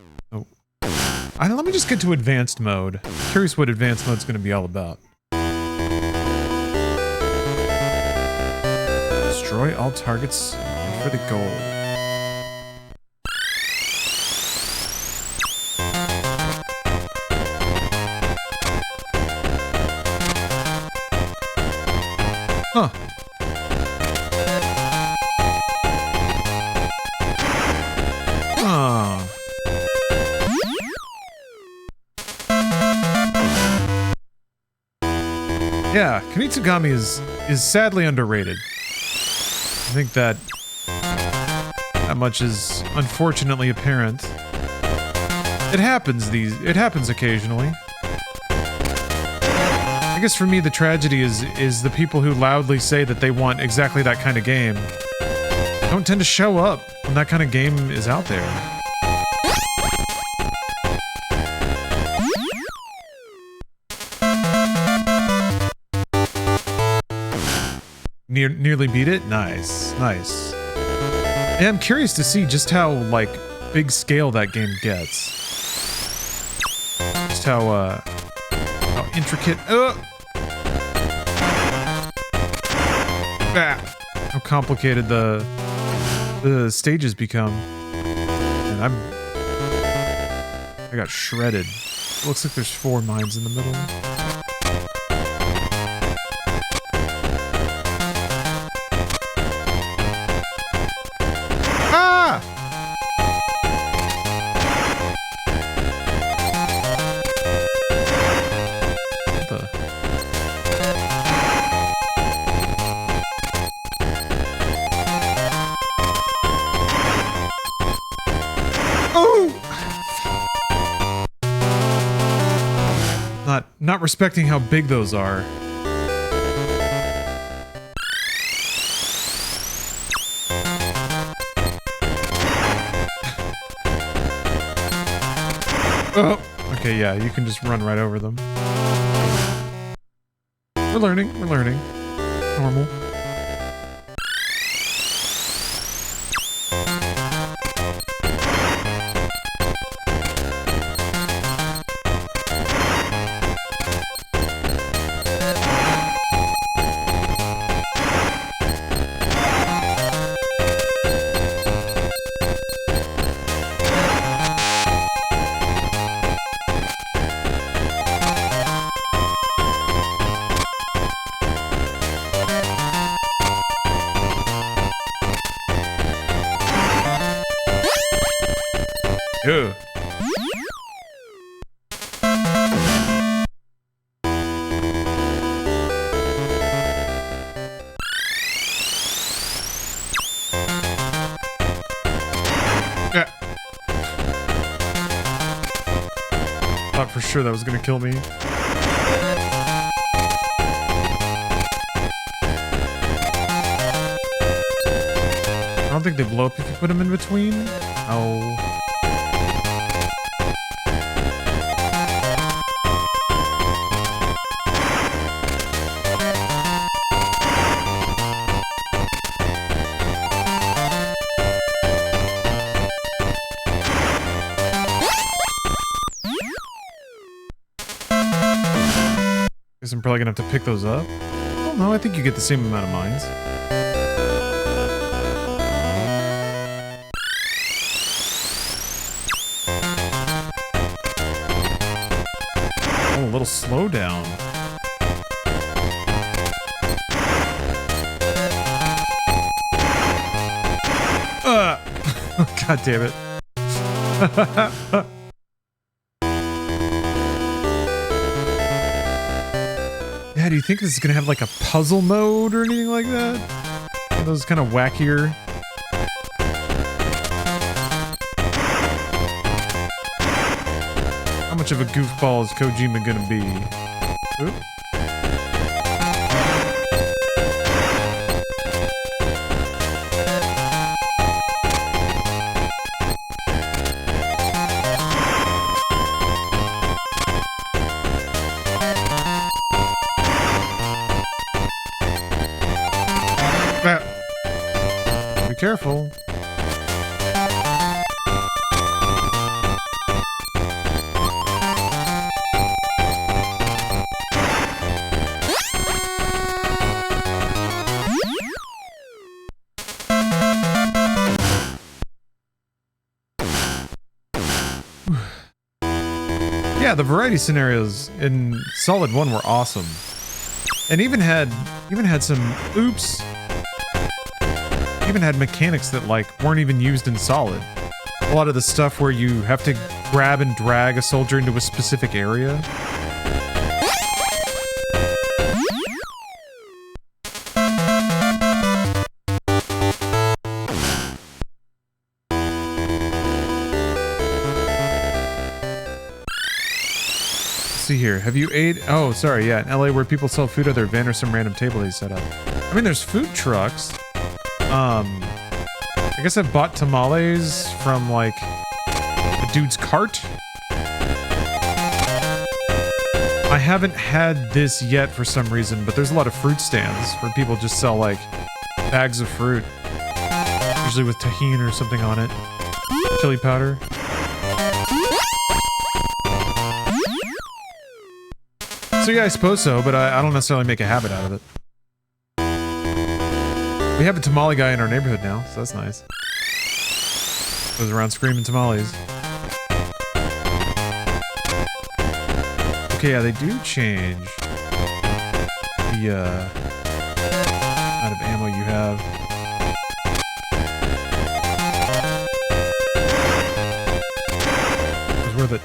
Let me just get to advanced mode. I'm curious what advanced mode's going to be all about. Destroy all targets for the gold. Huh. Yeah, Kunitsugami is sadly underrated. I think that much is unfortunately apparent. It happens occasionally. I guess for me the tragedy is the people who loudly say that they want exactly that kind of game don't tend to show up when that kind of game is out there. Nearly beat it? Nice. Nice. And I'm curious to see just how, like, big scale that game gets. Just how intricate... how complicated the stages become. And I got shredded. It looks like there's 4 mines in the middle. not respecting how big those are. Oh, okay, yeah, you can just run right over them. We're learning, we're learning. Normal. Yeah. Yeah. Thought for sure that was gonna kill me. I don't think they blow up if you put them in between. Oh. Guess I'm probably gonna have to pick those up. Oh no, I think you get the same amount of mines. Oh, a little slowdown. God damn it. Yeah, do you think this is gonna have like a puzzle mode or anything like that? Are those kind of wackier? How much of a goofball is Kojima gonna be? Oop. Be careful. Yeah, the variety scenarios in Solid 1 were awesome. And even had some oops. Even had mechanics that like weren't even used in Solid. A lot of the stuff where you have to grab and drag a soldier into a specific area. Let's see here. Have you ate? Oh, sorry. Yeah, in LA where people sell food at their van or some random table they set up. I mean, there's food trucks. I guess I've bought tamales from, like, a dude's cart. I haven't had this yet for some reason, but there's a lot of fruit stands where people just sell, like, bags of fruit. Usually with tahini or something on it. Chili powder. So yeah, I suppose so, but I don't necessarily make a habit out of it. We have a tamale guy in our neighborhood now, so that's nice. Goes around screaming tamales. Okay, yeah, they do change the amount of ammo you have. It was worth it.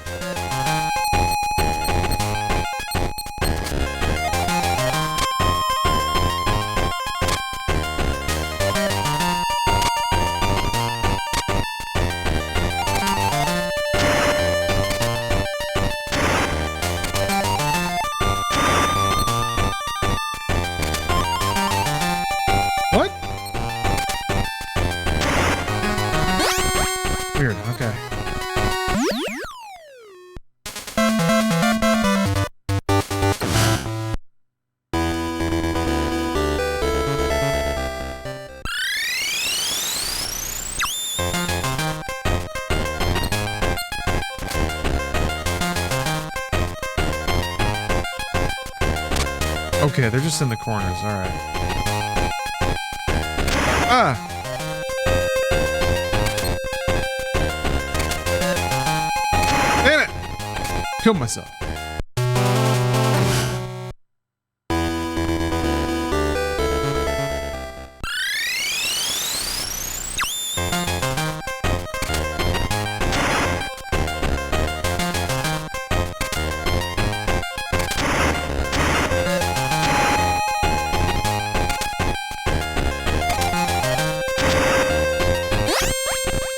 Okay, they're just in the corners. All right. Ah! Damn it! Killed myself.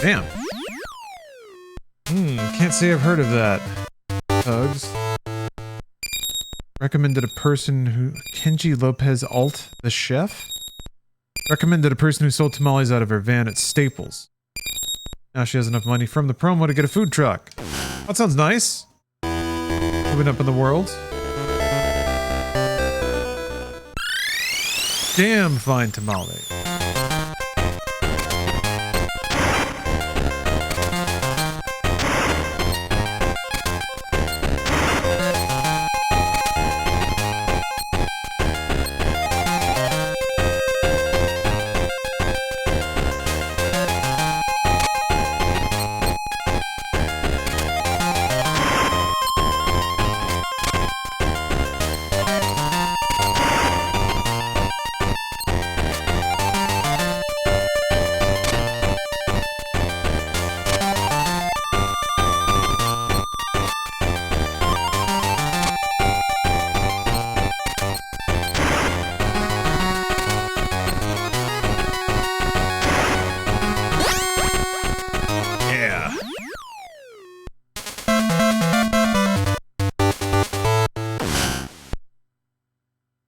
Damn. Can't say I've heard of that. Tugs. Recommended a person who... Kenji Lopez Alt, the chef? Recommended a person who sold tamales out of her van at Staples. Now she has enough money from the promo to get a food truck. That sounds nice. Moving up in the world. Damn fine tamale.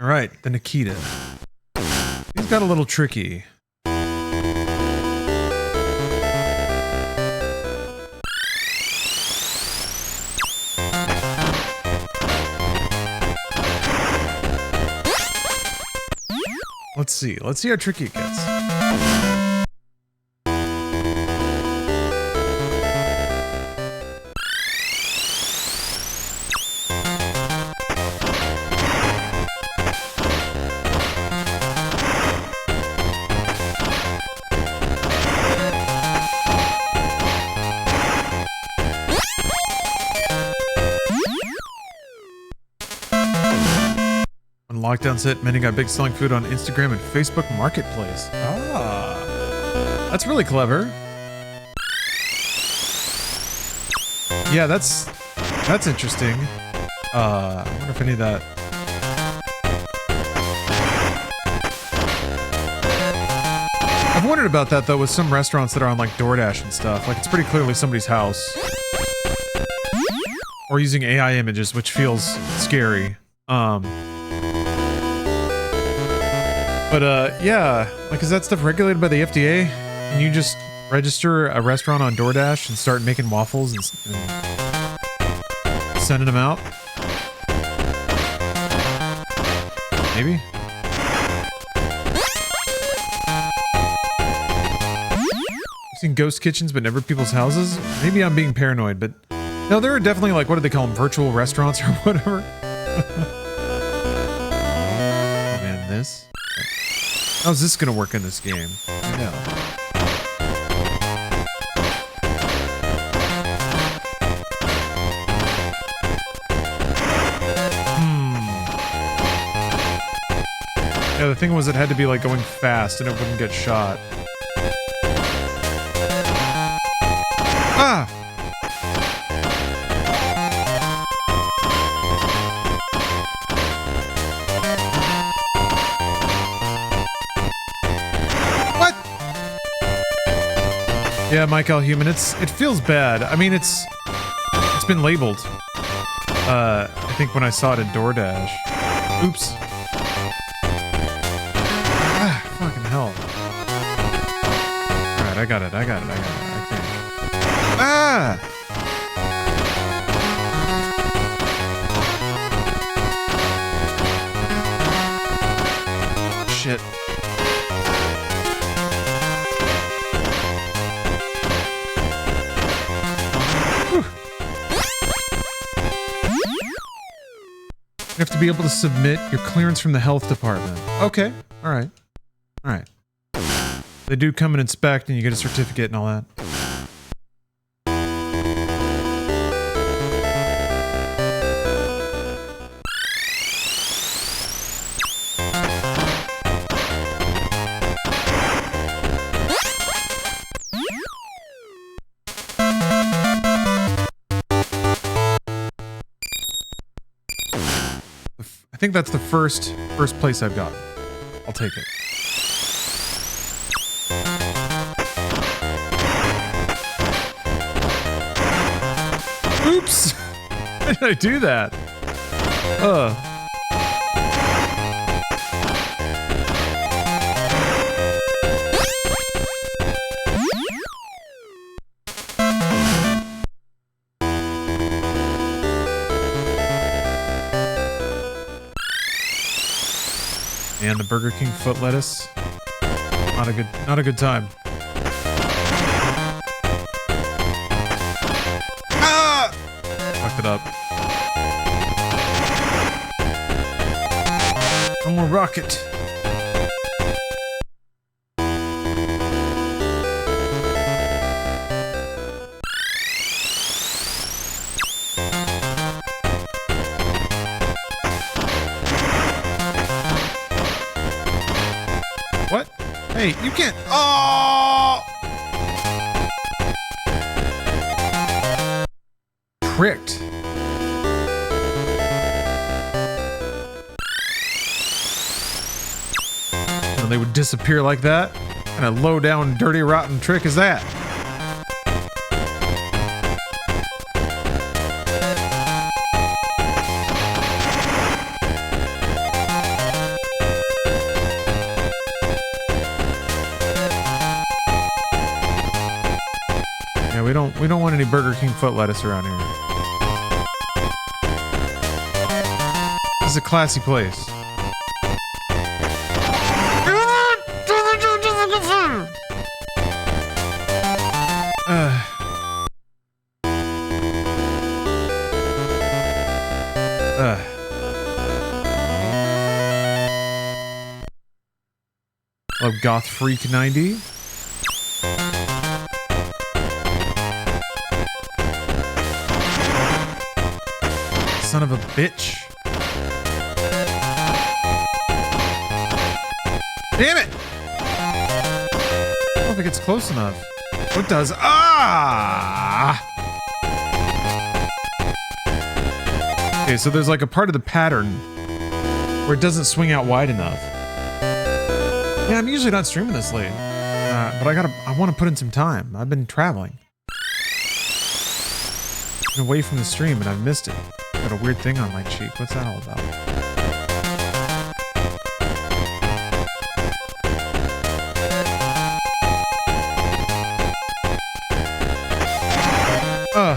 Alright, the Nikita. He's got a little tricky. Let's see how tricky it gets. Lockdown's hit, many got big selling food on Instagram and Facebook Marketplace. Ah, that's really clever. Yeah, that's interesting. I wonder if any of that. I've wondered about that though with some restaurants that are on like DoorDash and stuff. Like it's pretty clearly somebody's house, or using AI images, which feels scary. But yeah, like, is that stuff regulated by the FDA? Can you just register a restaurant on DoorDash and start making waffles and sending them out? Maybe? I've seen ghost kitchens, but never people's houses? Maybe I'm being paranoid, but no, there are definitely, like, what do they call them? Virtual restaurants or whatever? Oh man, this? How's this gonna work in this game? I know. Yeah, the thing was it had to be like going fast and it wouldn't get shot. Ah! Yeah, Michael Human, it feels bad. I mean, it's been labeled. I think when I saw it in DoorDash. Oops. Ah, fucking hell. Alright, I got it, I think. Ah! Shit. to be able to submit your clearance from the health department. Okay. All right. All right. They do come and inspect and you get a certificate and all that. I think that's the first place I've got. I'll take it. Oops! Why did I do that? And the Burger King foot lettuce. Not a good time. Ah! Fucked it up. One more rocket. What? Hey, you can't. Oh! Pricked. And they would disappear like that? What kind of low down, dirty, rotten trick is that? We don't want any Burger King foot lettuce around here. This is a classy place. Love Goth Freak 90. Son of a bitch. Damn it! I don't think it's close enough. What does? Ah! Okay, so there's like a part of the pattern where it doesn't swing out wide enough. Yeah, I'm usually not streaming this late. But I want to put in some time. I've been traveling. Been away from the stream and I've missed it. Got a weird thing on my cheek. What's that all about? I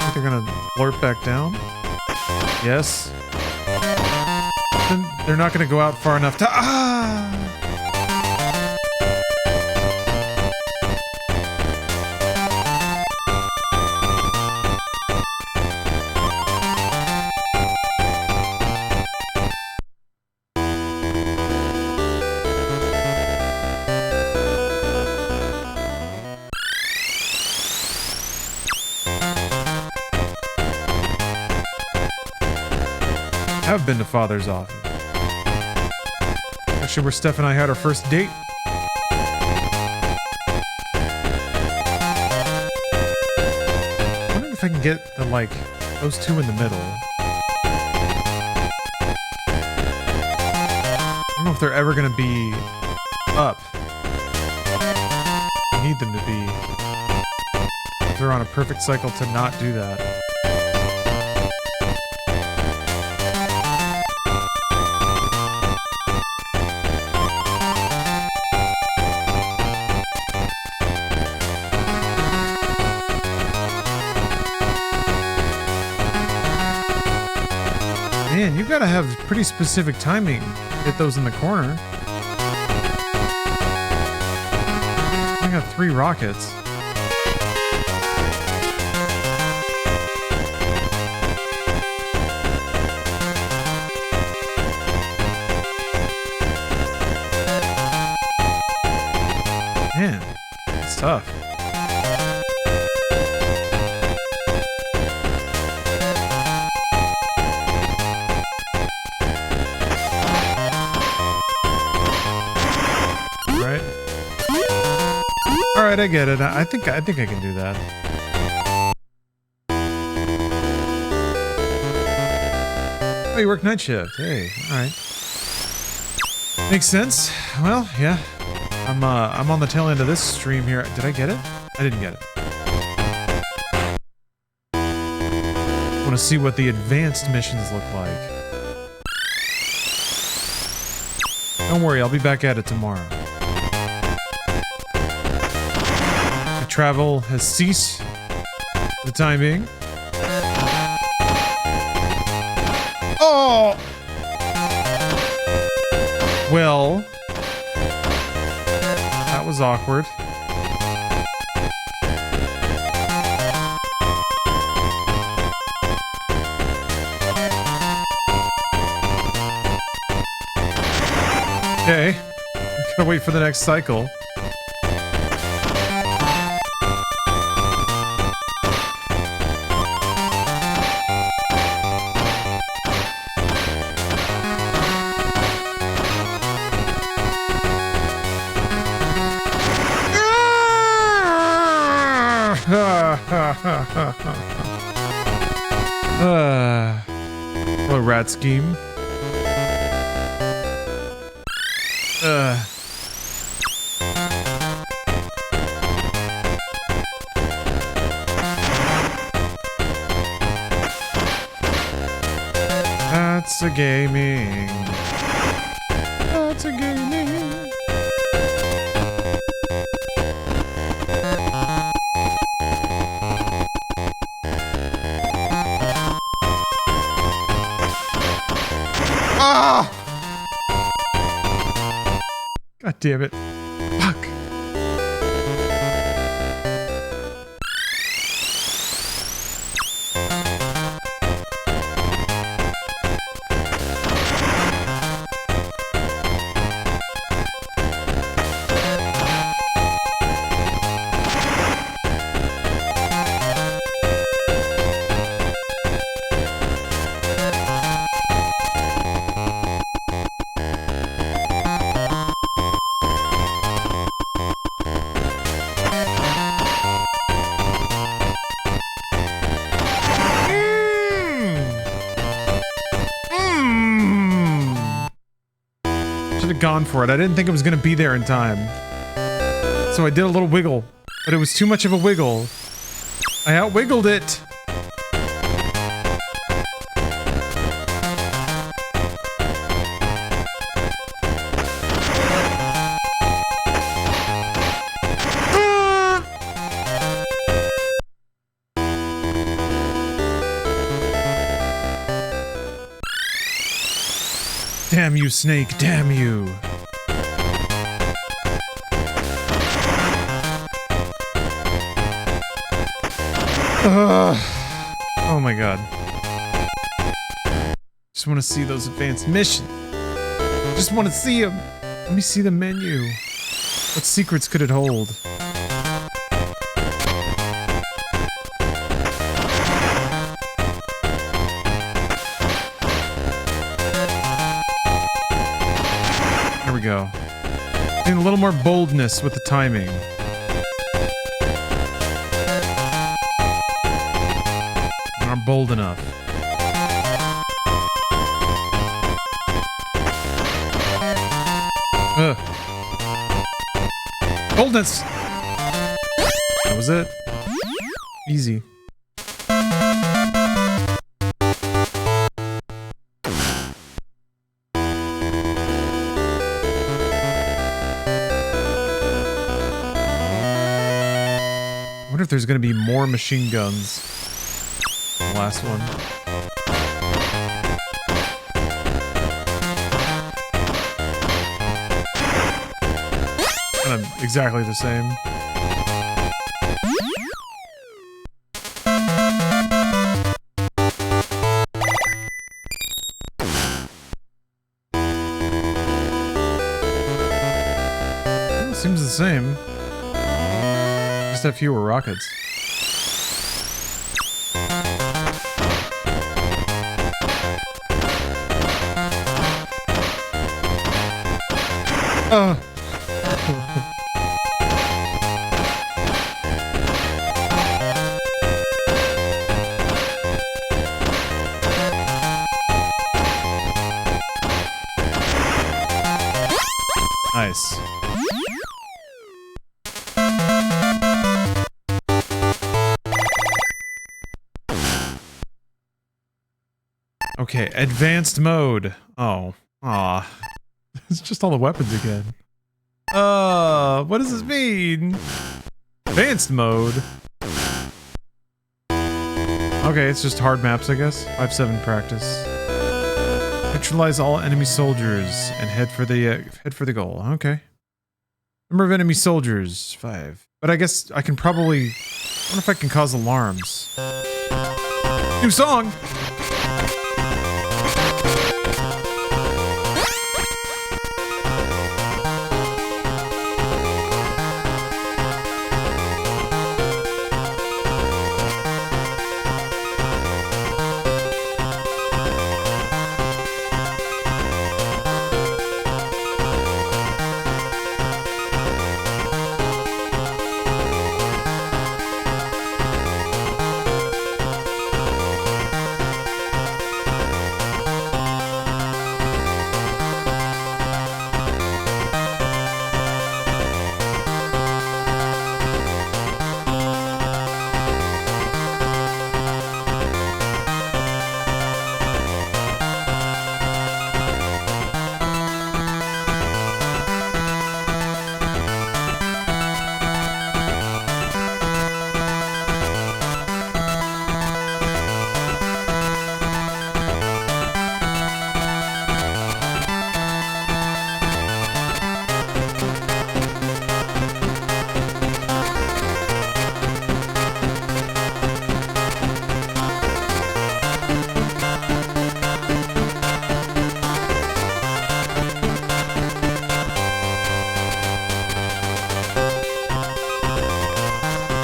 think they're gonna blurp back down. Yes. Then they're not gonna go out far enough to. I've been to Father's office. Actually, where Steph and I had our first date. I wonder if I can get the, like, those two in the middle. I don't know if they're ever gonna be up. I need them to be. They're on a perfect cycle to not do that. Man, you gotta have pretty specific timing to get those in the corner. I got 3 rockets. tough. Right? Alright, I get it. I think I can do that. Oh, you work night shift. Hey, alright. Makes sense. Well, yeah. I'm on the tail end of this stream here. Did I get it? I didn't get it. I want to see what the advanced missions look like. Don't worry, I'll be back at it tomorrow. The travel has ceased for the time being. Oh! Well, that was awkward. Okay, I gotta wait for the next cycle. Hello, rat scheme. That's a gaming. That's a gaming. Ah! God damn it. Fuck. Gone for it. I didn't think it was gonna be there in time. So I did a little wiggle, but it was too much of a wiggle. I outwiggled it. Damn you, snake, damn you. Oh my god. Just want to see those advanced missions. Just want to see them. Let me see the menu. What secrets could it hold? There we go. Need a little more boldness with the timing. Aren't bold enough. Ugh. Boldness! That was it. Easy. I wonder if there's gonna be more machine guns. The last one. Kind of exactly the same. Well, seems the same. just have fewer rockets. Nice. Okay, advanced mode. Oh. Aw. It's just all the weapons again. What does this mean? Advanced mode. Okay, it's just hard maps, I guess. 5-7 practice. Neutralize all enemy soldiers and head for the goal. Okay. Number of enemy soldiers, 5. But I guess I can probably... I wonder if I can cause alarms. New song!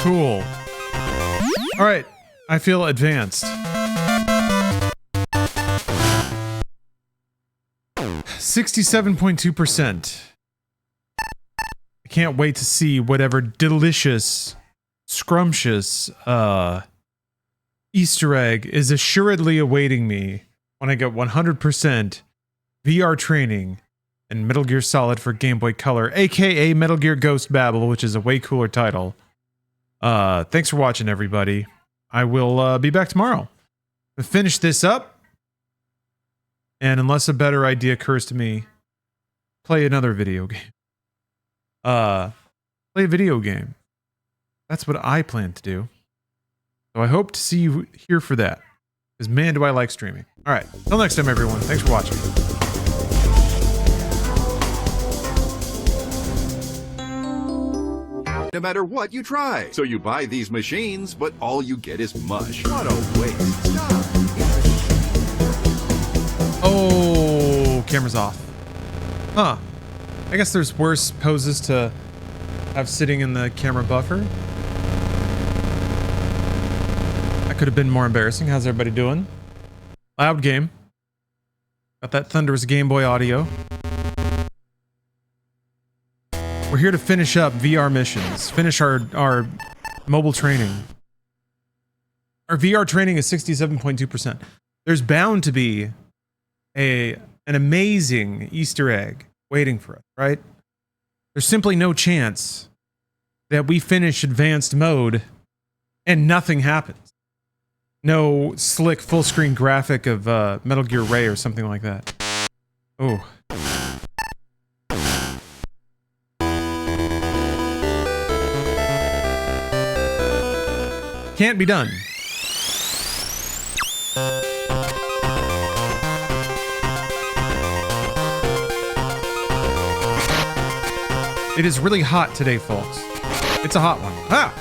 Cool. All right, I feel advanced. 67.2%. I can't wait to see whatever delicious, scrumptious, Easter egg is assuredly awaiting me when I get 100% VR training in Metal Gear Solid for Game Boy Color, aka Metal Gear Ghost Babel, which is a way cooler title. Thanks for watching, everybody. I will be back tomorrow to finish this up. And unless a better idea occurs to me, play another video game. Play a video game. That's what I plan to do. So I hope to see you here for that. Because man, do I like streaming. All right, till next time, everyone. Thanks for watching. No matter what you try. So you buy these machines, but all you get is mush. What a waste. Stop. Oh, camera's off. Huh. I guess there's worse poses to have sitting in the camera buffer. That could have been more embarrassing. How's everybody doing? Loud game. Got that thunderous Game Boy audio. We're here to finish up VR missions. Finish our mobile training. Our VR training is 67.2%. There's bound to be an amazing Easter egg waiting for us, right? There's simply no chance that we finish advanced mode and nothing happens. No slick full screen graphic of Metal Gear Ray or something like that. Oh. Can't be done. It is really hot today, folks. It's a hot one. Ah!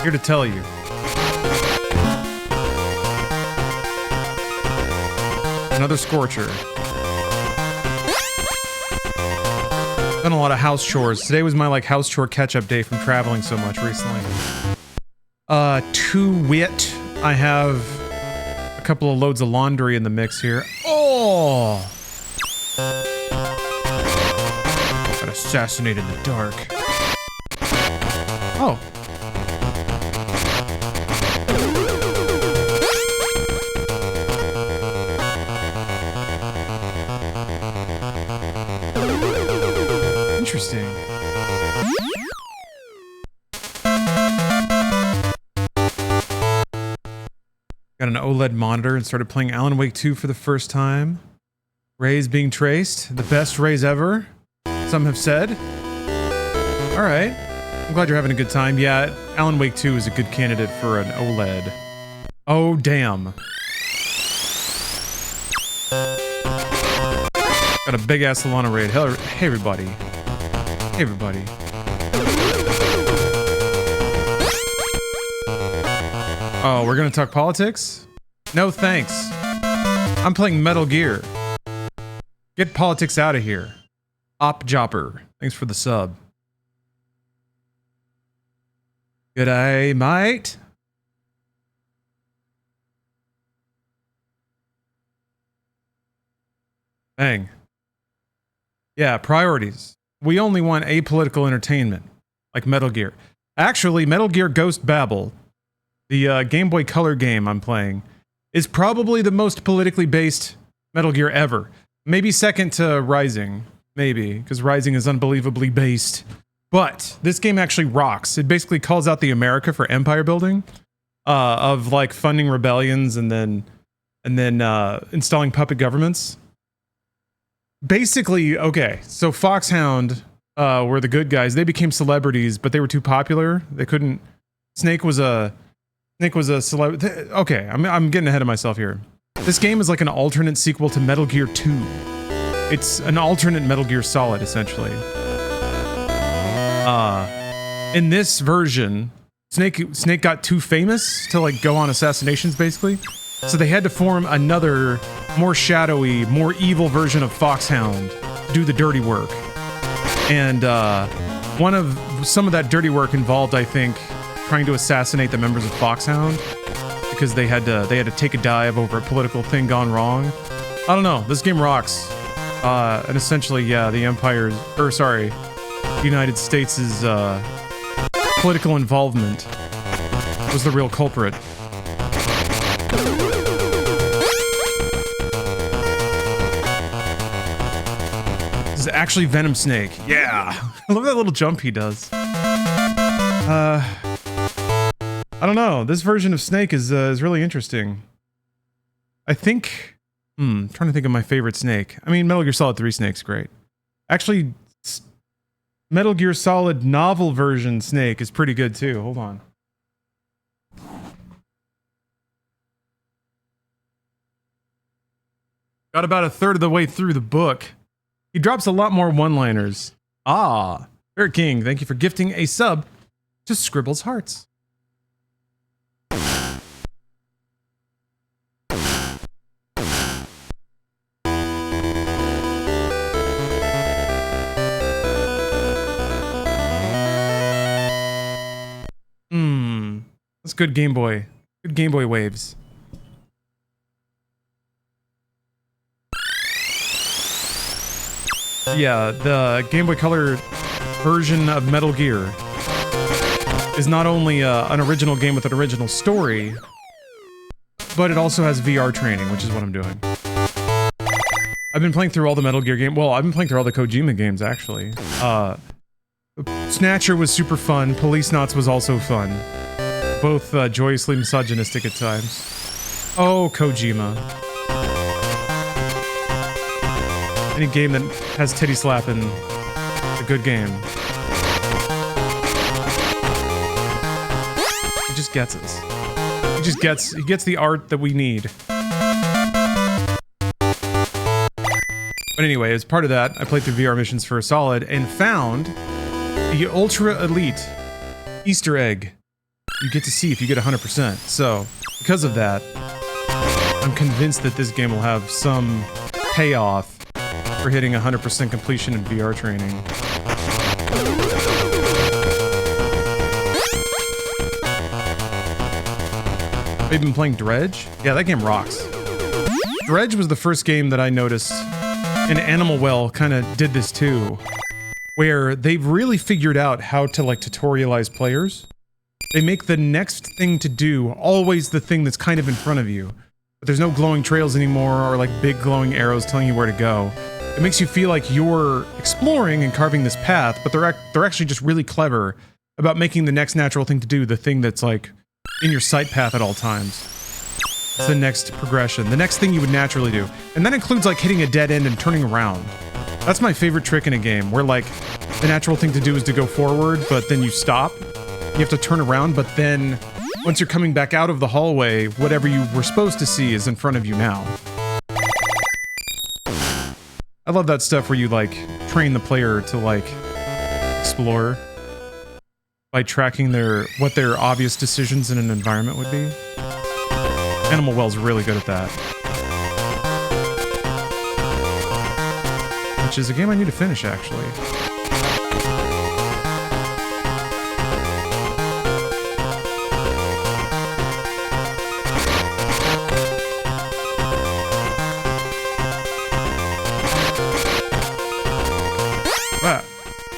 Here to tell you. Another scorcher. Done a lot of house chores. Today was my like house chore catch-up day from traveling so much recently. To wit, I have a couple of loads of laundry in the mix here. Oh! Got assassinated in the dark. Oh. Interesting. Got an OLED monitor and started playing Alan Wake 2 for the first time. Rays being traced. The best rays ever, some have said. Alright. I'm glad you're having a good time. Yeah, Alan Wake 2 is a good candidate for an OLED. Oh, damn. Got a big-ass Solana raid. Hey, everybody. Hey, everybody. Oh, we're gonna talk politics? No thanks. I'm playing Metal Gear. Get politics out of here. Op Jopper. Thanks for the sub. G'day, mate. Bang. Yeah, priorities. We only want apolitical entertainment, like Metal Gear. Actually, Metal Gear Ghost Babel, the Game Boy Color game I'm playing, is probably the most politically based Metal Gear ever. Maybe second to Rising. Maybe, because Rising is unbelievably based. But this game actually rocks. It basically calls out the America for empire building, of like funding rebellions and then installing puppet governments. Basically, okay, so Foxhound were the good guys. They became celebrities, but they were too popular. They couldn't. Snake was a celebrity. Okay, I'm getting ahead of myself here. This game is like an alternate sequel to Metal Gear 2. It's an alternate Metal Gear Solid, essentially. In this version, Snake got too famous to like go on assassinations, basically. So they had to form another, more shadowy, more evil version of Foxhound to do the dirty work. And some of that dirty work involved, I think, trying to assassinate the members of Foxhound because they had to take a dive over a political thing gone wrong. I don't know. This game rocks. And essentially, yeah, the United States' political involvement was the real culprit. This is actually Venom Snake. Yeah. I love that little jump he does. I don't know. This version of Snake is really interesting. I think... trying to think of my favorite Snake. I mean, Metal Gear Solid 3 Snake's great. Actually, Metal Gear Solid novel version Snake is pretty good too. Hold on. Got about a third of the way through the book. He drops a lot more one-liners. Ah, Bear King, thank you for gifting a sub to Scribble's Hearts. That's good Game Boy. Good Game Boy waves. Yeah, the Game Boy Color version of Metal Gear is not only an original game with an original story, but it also has VR training, which is what I'm doing. I've been playing through all the Metal Gear games. Well, I've been playing through all the Kojima games, actually. Snatcher was super fun. Police Knots was also fun. Both joyously misogynistic at times. Oh, Kojima. Any game that has titty slapping is a good game. He just gets us. He gets the art that we need. But anyway, as part of that, I played through VR missions for a Solid and found the Ultra Elite Easter egg you get to see if you get 100%. So, because of that, I'm convinced that this game will have some payoff for hitting 100% completion in VR training. Have you been playing Dredge? Yeah, that game rocks. Dredge was the first game that I noticed, and Animal Well kind of did this too, where they've really figured out how to like tutorialize players. They make the next thing to do always the thing that's kind of in front of you. But there's no glowing trails anymore or like big glowing arrows telling you where to go. It makes you feel like you're exploring and carving this path, but they're actually just really clever about making the next natural thing to do the thing that's like in your sight path at all times. It's the next progression, the next thing you would naturally do. And that includes like hitting a dead end and turning around. That's my favorite trick in a game, where like the natural thing to do is to go forward, but then you stop. You have to turn around, but then once you're coming back out of the hallway, whatever you were supposed to see is in front of you now. I love that stuff where you like train the player to like explore by tracking what their obvious decisions in an environment would be. Animal Well's really good at that. Which is a game I need to finish, actually.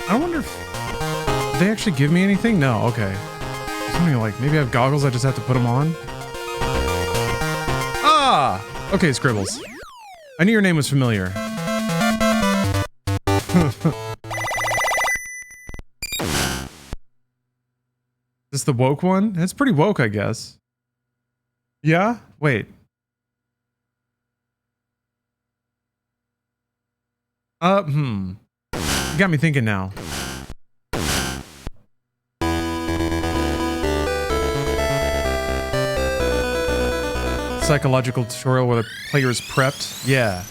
I wonder if they actually give me anything? No, okay. Something like, maybe I have goggles, I just have to put them on? Ah! Okay, Scribbles. I knew your name was familiar. Is this the woke one? It's pretty woke, I guess. Yeah? Wait. You got me thinking now. Psychological tutorial where the player is prepped. Yeah.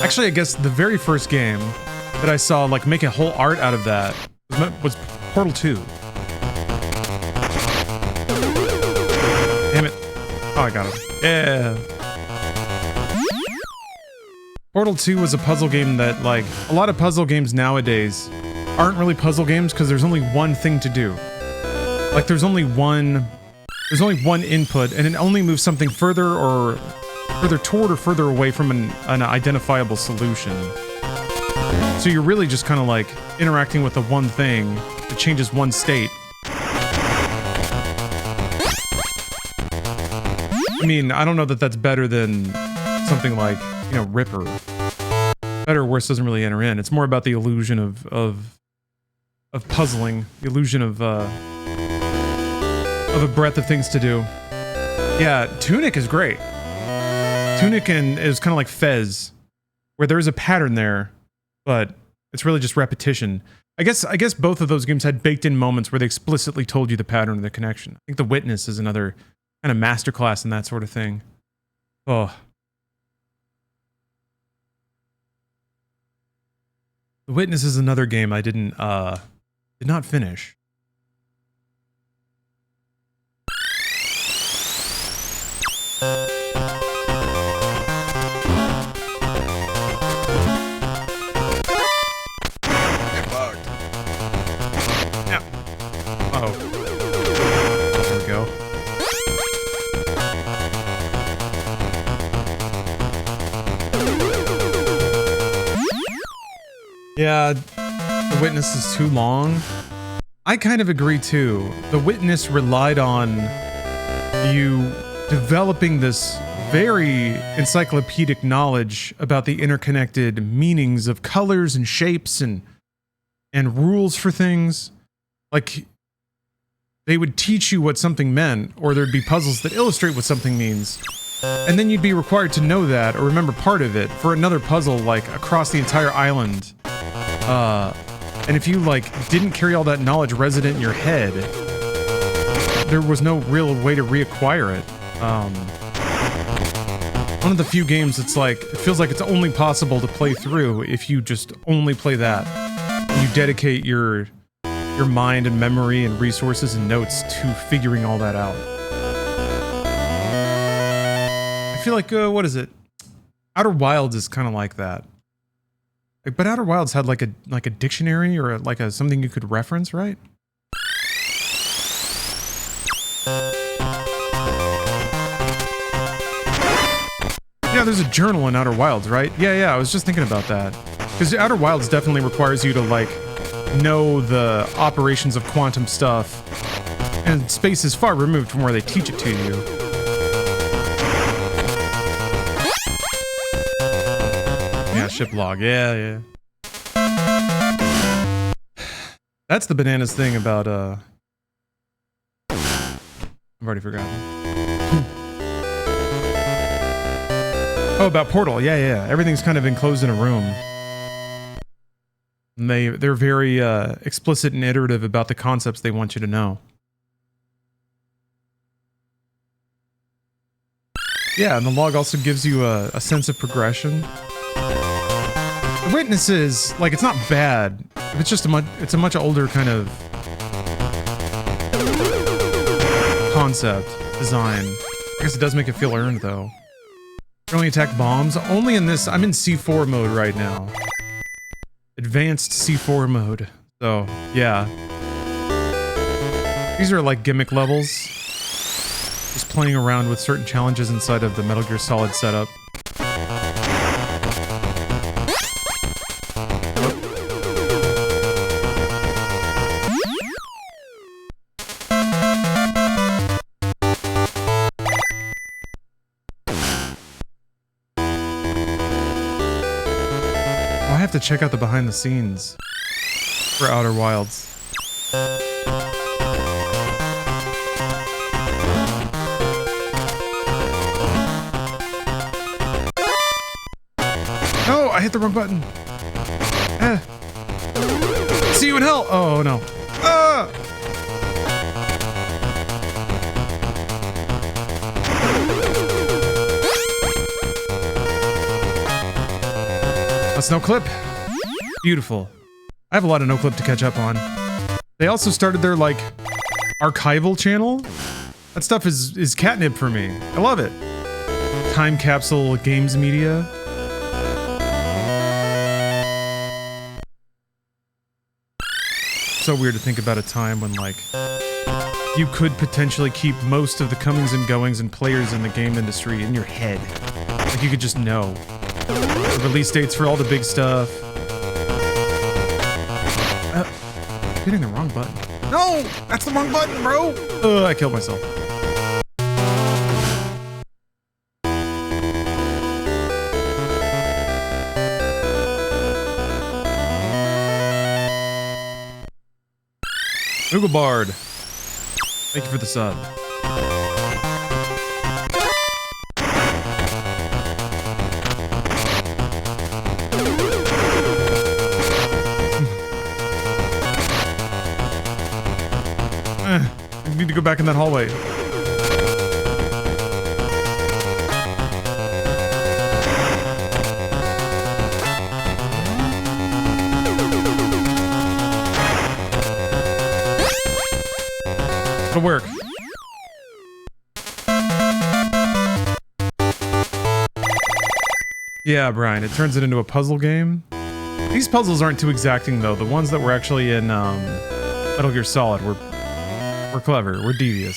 Actually, I guess the very first game that I saw like make a whole art out of that was Portal 2. Damn it. Oh, I got him. Yeah. Portal 2 was a puzzle game that, like, a lot of puzzle games nowadays aren't really puzzle games because there's only one thing to do. Like, there's only one input, and it only moves something further toward or further away from an identifiable solution. So you're really just kind of like interacting with the one thing that changes one state. I mean, I don't know that that's better than something like, you know, Ripper. Better or worse doesn't really enter in. It's more about the illusion of puzzling, the illusion of a breadth of things to do. Yeah, Tunic is great. Tunic is kind of like Fez, where there is a pattern there, but it's really just repetition. I guess both of those games had baked-in moments where they explicitly told you the pattern of the connection. I think The Witness is another kind of masterclass in that sort of thing. Oh. The Witness is another game I did not finish. Yeah. Uh-oh. There we go. Yeah, The Witness is too long. I kind of agree too. The Witness relied on you developing this very encyclopedic knowledge about the interconnected meanings of colors and shapes and rules for things. Like, they would teach you what something meant, or there'd be puzzles that illustrate what something means. And then you'd be required to know that, or remember part of it, for another puzzle, like, across the entire island. And if you, like, didn't carry all that knowledge resident in your head, there was no real way to reacquire it. One of the few games that's like, it feels like it's only possible to play through if you just only play that. You dedicate your mind and memory and resources and notes to figuring all that out. I feel like, what is it? Outer Wilds is kind of like that. But Outer Wilds had like a dictionary or like a something you could reference, right? Yeah, there's a journal in Outer Wilds, right? Yeah, I was just thinking about that. Because Outer Wilds definitely requires you to, like, know the operations of quantum stuff. And space is far removed from where they teach it to you. Yeah, ship log. Yeah. That's the bananas thing about, I've already forgotten. Oh, about Portal. Yeah. Everything's kind of enclosed in a room. And they're very explicit and iterative about the concepts they want you to know. Yeah, and the log also gives you a sense of progression. The Witnesses, like, it's not bad. It's just it's a much older kind of concept, design. I guess it does make it feel earned, though. You can only attack bombs. Only in this. I'm in C4 mode right now. Advanced C4 mode. So, yeah. These are like gimmick levels. Just playing around with certain challenges inside of the Metal Gear Solid setup. I have to check out the behind the scenes for Outer Wilds. No, I hit the wrong button. See you in hell. Oh no. Ah! That's no clip. Beautiful. I have a lot of no clip to catch up on. They also started their, like, archival channel. That stuff is catnip for me. I love it. Time capsule games media. So weird to think about a time when, like, you could potentially keep most of the comings and goings and players in the game industry in your head. Like, you could just know. The release dates for all the big stuff. Hitting the wrong button. No! That's the wrong button, bro! I killed myself. Google Bard. Thank you for the sub. I need to go back in that hallway. It'll work. Yeah, Brian, it turns it into a puzzle game. These puzzles aren't too exacting, though. The ones that were actually in Metal Gear Solid were clever. We're devious.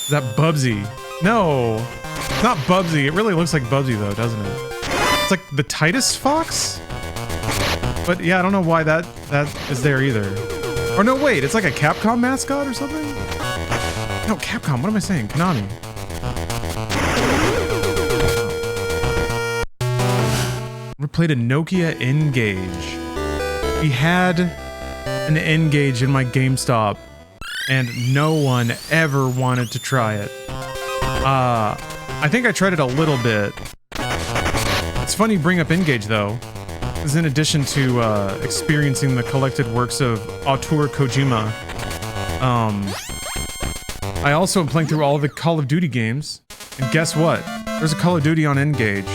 Is that Bubsy? No, it's not Bubsy. It really looks like Bubsy, though, doesn't it? It's like the Titus Fox? But yeah, I don't know why that is there either. Or no, wait, it's like a Capcom mascot or something? No, Capcom, what am I saying? Konami. We played a Nokia N-Gage. We had an N-Gage in my GameStop, and no one ever wanted to try it. I think I tried it a little bit. It's funny you bring up N-Gage, though, because in addition to experiencing the collected works of auteur Kojima, I also am playing through all of the Call of Duty games, and guess what? There's a Call of Duty on N-Gage.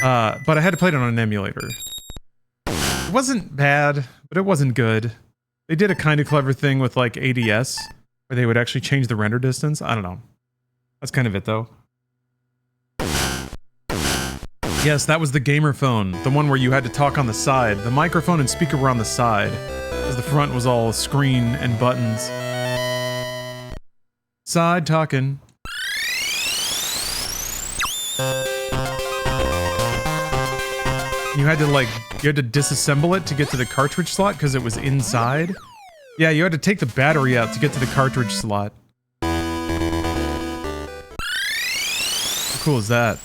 But I had to play it on an emulator. It wasn't bad, but it wasn't good. They did a kind of clever thing with, like, ADS, where they would actually change the render distance. I don't know. That's kind of it, though. Yes, that was the gamer phone. The one where you had to talk on the side. The microphone and speaker were on the side. Because the front was all screen and buttons. Side talking. You had to disassemble it to get to the cartridge slot because it was inside. Yeah, you had to take the battery out to get to the cartridge slot. How cool is that?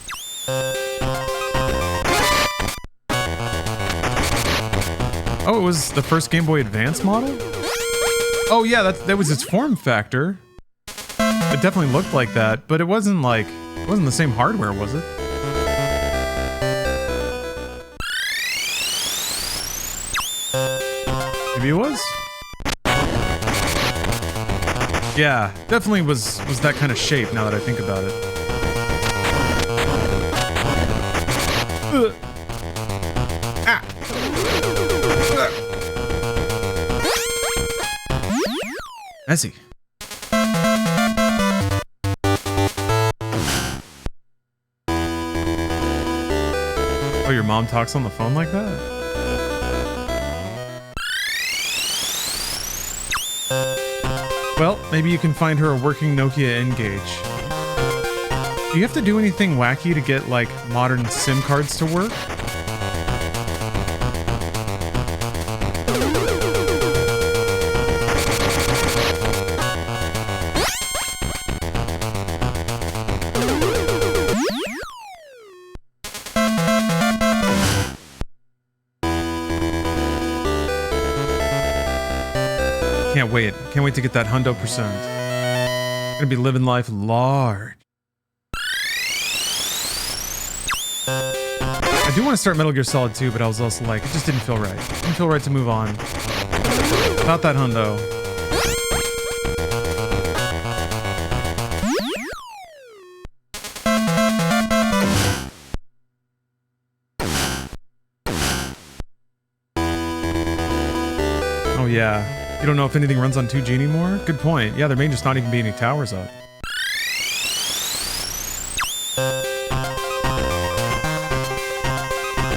Oh, it was the first Game Boy Advance model? Oh yeah, that was its form factor. It definitely looked like that, but it wasn't the same hardware, was it? Maybe it was? Yeah, definitely was that kind of shape now that I think about it. Ah! Messy. Oh, your mom talks on the phone like that? Well, maybe you can find her a working Nokia N-Gage. Do you have to do anything wacky to get, like, modern SIM cards to work? Can't wait to get that hundo percent. Gonna be living life large. I do want to start Metal Gear Solid 2, but I was also like, it just didn't feel right. It didn't feel right to move on. Without that hundo. Oh yeah. You don't know if anything runs on 2G anymore? Good point. Yeah, there may just not even be any towers up.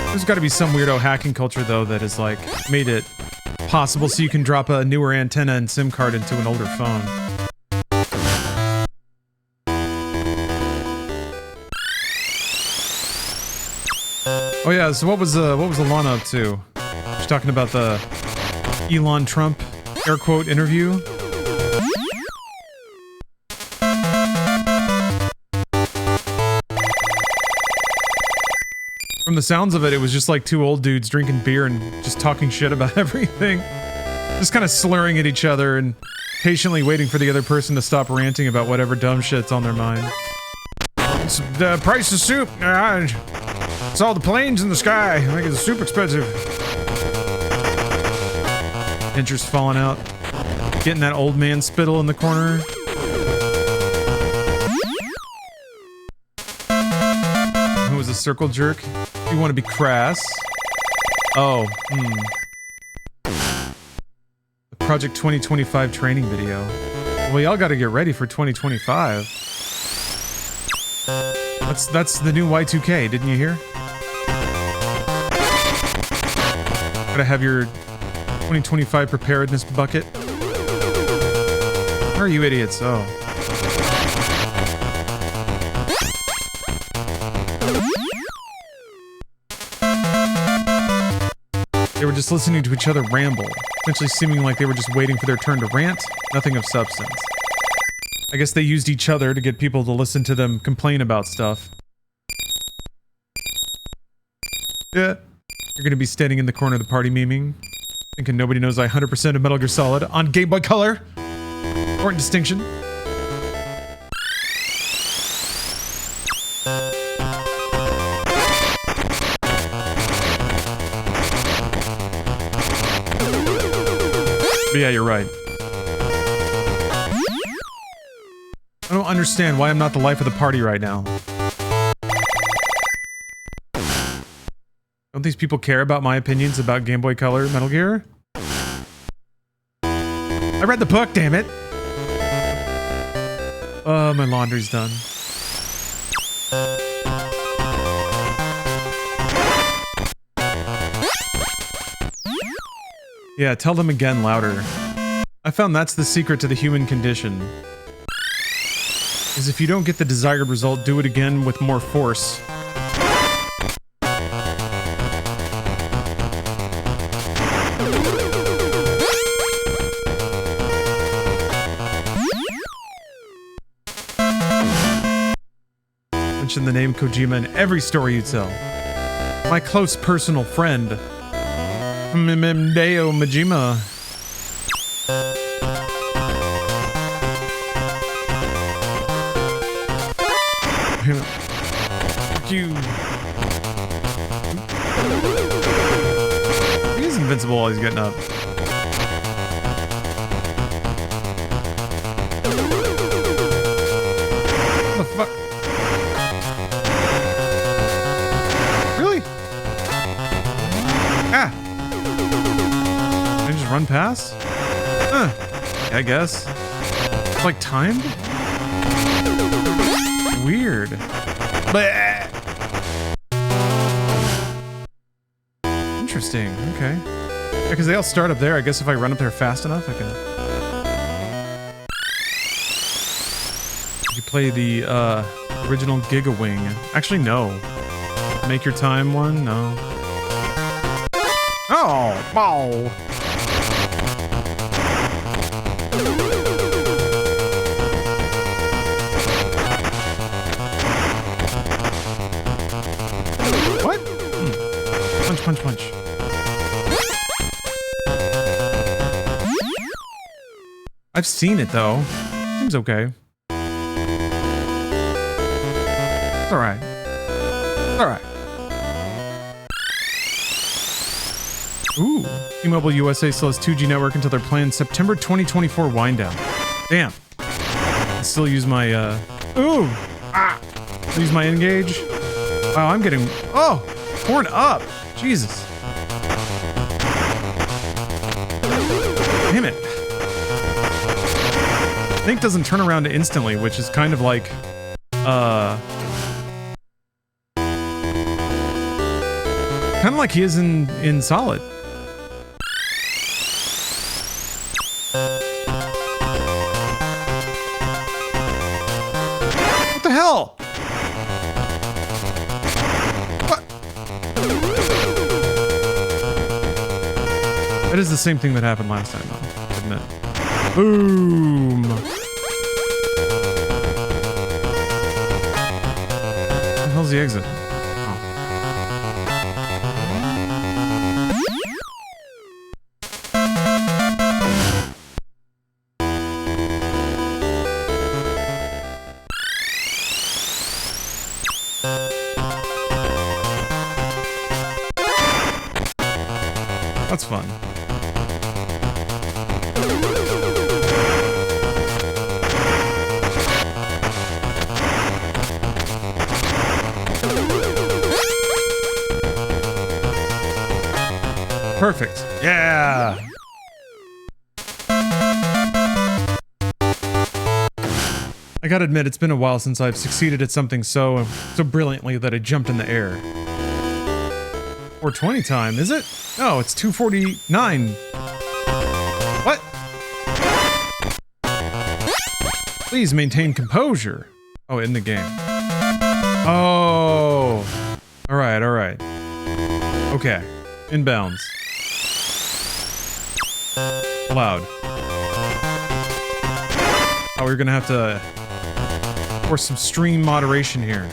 There's got to be some weirdo hacking culture, though, that has, like, made it possible so you can drop a newer antenna and SIM card into an older phone. Oh yeah, so what was Alana up to? She's talking about the Elon Trump air quote interview. From the sounds of it, it was just like two old dudes drinking beer and just talking shit about everything. Just kind of slurring at each other and patiently waiting for the other person to stop ranting about whatever dumb shit's on their mind. It's the price of soup. It's all the planes in the sky. Making the soup expensive. Interest falling out. Getting that old man spittle in the corner. Who was a circle jerk? You want to be crass? Oh, The Project 2025 training video. Well, y'all got to get ready for 2025. That's the new Y2K, didn't you hear? Gotta have your 2025 preparedness bucket. Where are you idiots? Oh. They were just listening to each other ramble, essentially seeming like they were just waiting for their turn to rant, nothing of substance. I guess they used each other to get people to listen to them complain about stuff. Yeah. You're gonna be standing in the corner of the party memeing, thinking nobody knows I 100% of Metal Gear Solid on Game Boy Color. Important distinction. But yeah, you're right. I don't understand why I'm not the life of the party right now. Don't these people care about my opinions about Game Boy Color Metal Gear? I read the book, damn it! Oh, my laundry's done. Yeah, tell them again louder. I found that's the secret to the human condition. Is if you don't get the desired result, do it again with more force. Mention the name Kojima in every story you tell. My close personal friend, Hideo Majima. You. He's invincible while he's getting up. What the fuck? Really? Ah! Can I just run past? Huh. I guess. It's like timed? Weird. Bleh. Interesting. Okay. Yeah, because they all start up there. I guess if I run up there fast enough, I can. You play the original Giga Wing. Actually, no. Make your time one? No. Oh! Wow! What? Punch, punch, punch. I've seen it, though. Seems okay. It's alright. It's alright. Ooh. T-Mobile USA still has 2G network until their planned September 2024 wind down. Damn. I still use my, Ooh! Ah! I use my N-Gauge. Wow, I'm getting... Oh! Torn up! Jesus. Damn it. Think doesn't turn around instantly, which is kind of like... Kind of like he is in Solid. What the hell? That is the same thing that happened last time, though, isn't it? Boom! Where the hell's the exit? Oh. That's fun. Perfect. Yeah. I gotta admit, it's been a while since I've succeeded at something so brilliantly that I jumped in the air. 420 time, is it? No, it's 2:49. What? Please maintain composure. Oh, in the game. Oh. All right, all right. Okay. Inbounds. Allowed. Oh, we're gonna have to force some stream moderation here.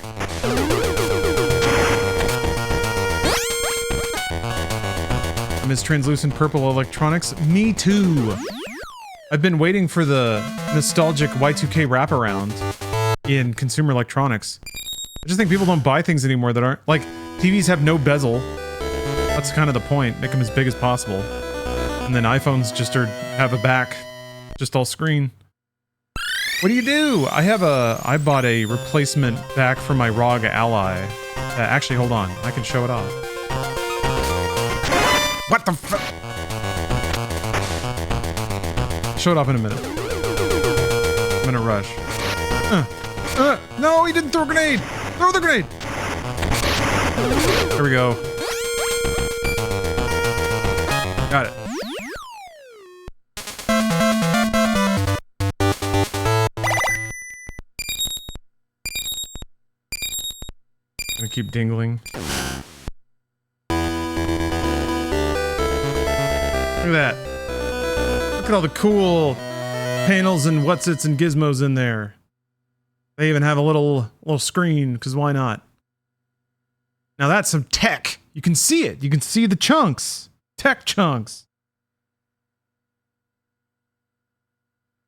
I miss translucent purple electronics. Me too. I've been waiting for the nostalgic Y2K wraparound in consumer electronics. I just think people don't buy things anymore that aren't... Like, TVs have no bezel. That's kind of the point. Make them as big as possible. And then iPhones just have a back. Just all screen. What do? I bought a replacement back for my ROG Ally. Actually, hold on. I can show it off. What the fuck? Show it off in a minute. I'm in a rush. No, he didn't throw a grenade! Throw the grenade! There we go. Got it. Gonna keep dingling. Look at that. Look at all the cool panels and what's-its and gizmos in there. They even have a little screen, because why not? Now that's some tech. You can see it. You can see the chunks. Tech chunks.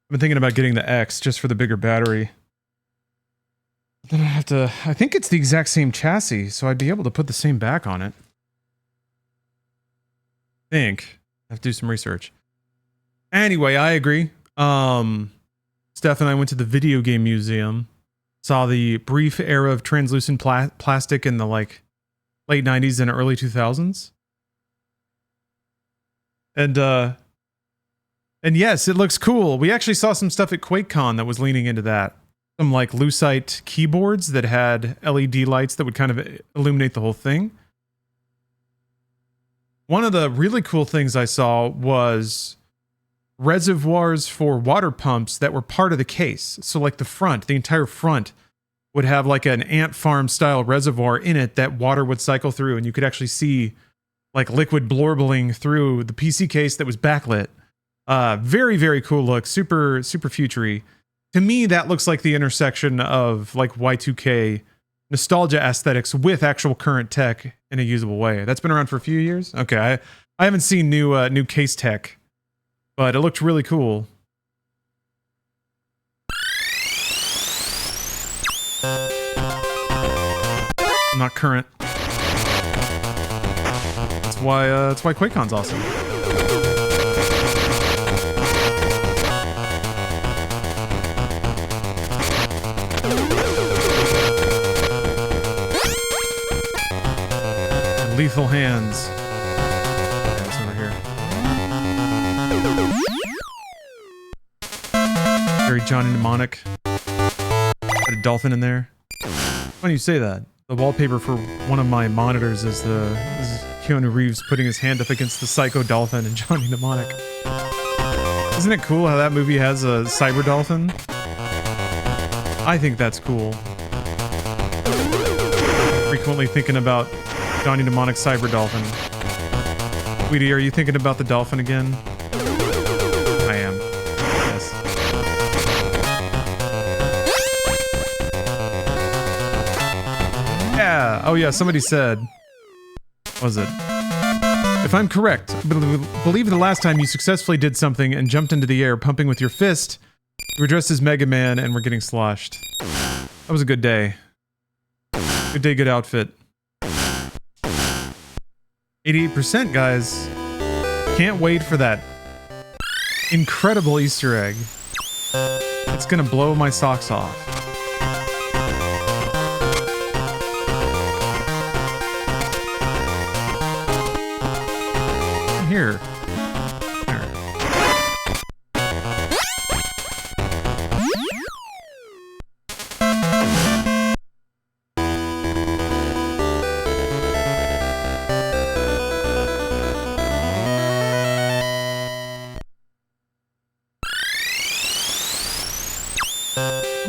I've been thinking about getting the X just for the bigger battery. Then I have to... I think it's the exact same chassis, so I'd be able to put the same back on it. I have to do some research. Anyway, I agree. Steph and I went to the video game museum. Saw the brief era of translucent plastic in the late 90s and early 2000s. And yes, it looks cool. We actually saw some stuff at QuakeCon that was leaning into that. Some Lucite keyboards that had LED lights that would kind of illuminate the whole thing. One of the really cool things I saw was reservoirs for water pumps that were part of the case. So the entire front would have an ant farm style reservoir in it that water would cycle through, and you could actually see liquid blorbling through the PC case that was backlit. Very, very cool look. Super, super futury. To me, that looks like the intersection of Y2K nostalgia aesthetics with actual current tech in a usable way. That's been around for a few years. Okay, I haven't seen new case tech, but it looked really cool. Not current. That's why QuakeCon's awesome. Lethal hands. Yeah, it's over here. Very Johnny Mnemonic. Got a dolphin in there. Funny you say that. The wallpaper for one of my monitors is Keanu Reeves putting his hand up against the Psycho Dolphin and Johnny Mnemonic. Isn't it cool how that movie has a cyber dolphin? I think that's cool. Frequently thinking about Johnny Mnemonic Cyber Dolphin. Sweetie, are you thinking about the dolphin again? I am. Yes. Yeah. Oh yeah, somebody said... What was it? If I'm correct, believe the last time you successfully did something and jumped into the air pumping with your fist, you were dressed as Mega Man and were getting sloshed. That was a good day. Good day, good outfit. 88%, guys. Can't wait for that incredible Easter egg. It's gonna blow my socks off. Here.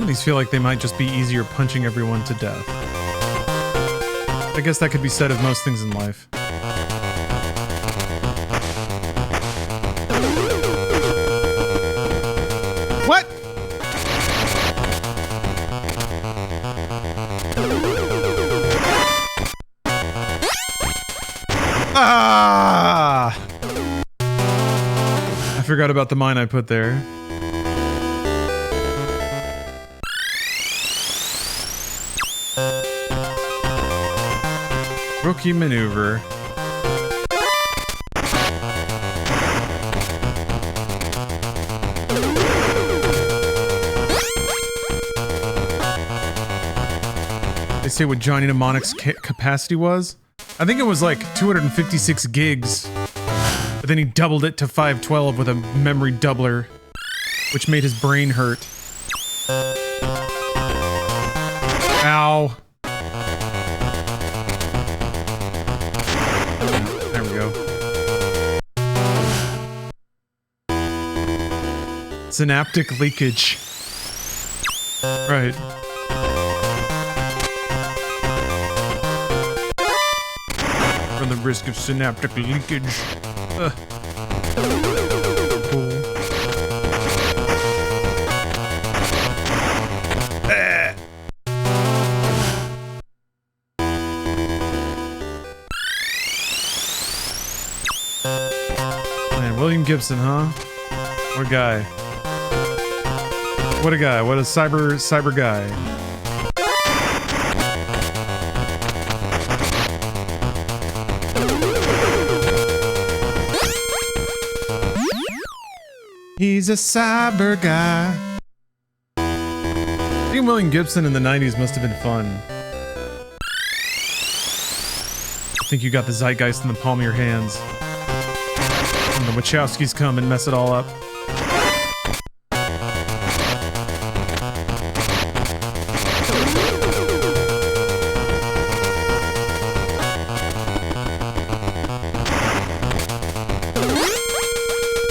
These feel like they might just be easier punching everyone to death. I guess that could be said of most things in life. What? Ah! I forgot about the mine I put there. Rookie maneuver. They say what Johnny Mnemonic's capacity was? I think it was 256 gigs. But then he doubled it to 512 with a memory doubler, which made his brain hurt. Ow. Synaptic leakage. run the risk of synaptic leakage. Cool. Man, William Gibson, huh? What a guy. What a guy. What a cyber guy. He's a cyber guy. Being William Gibson in the 90s must have been fun. I think you got the zeitgeist in the palm of your hands. And the Wachowskis come and mess it all up.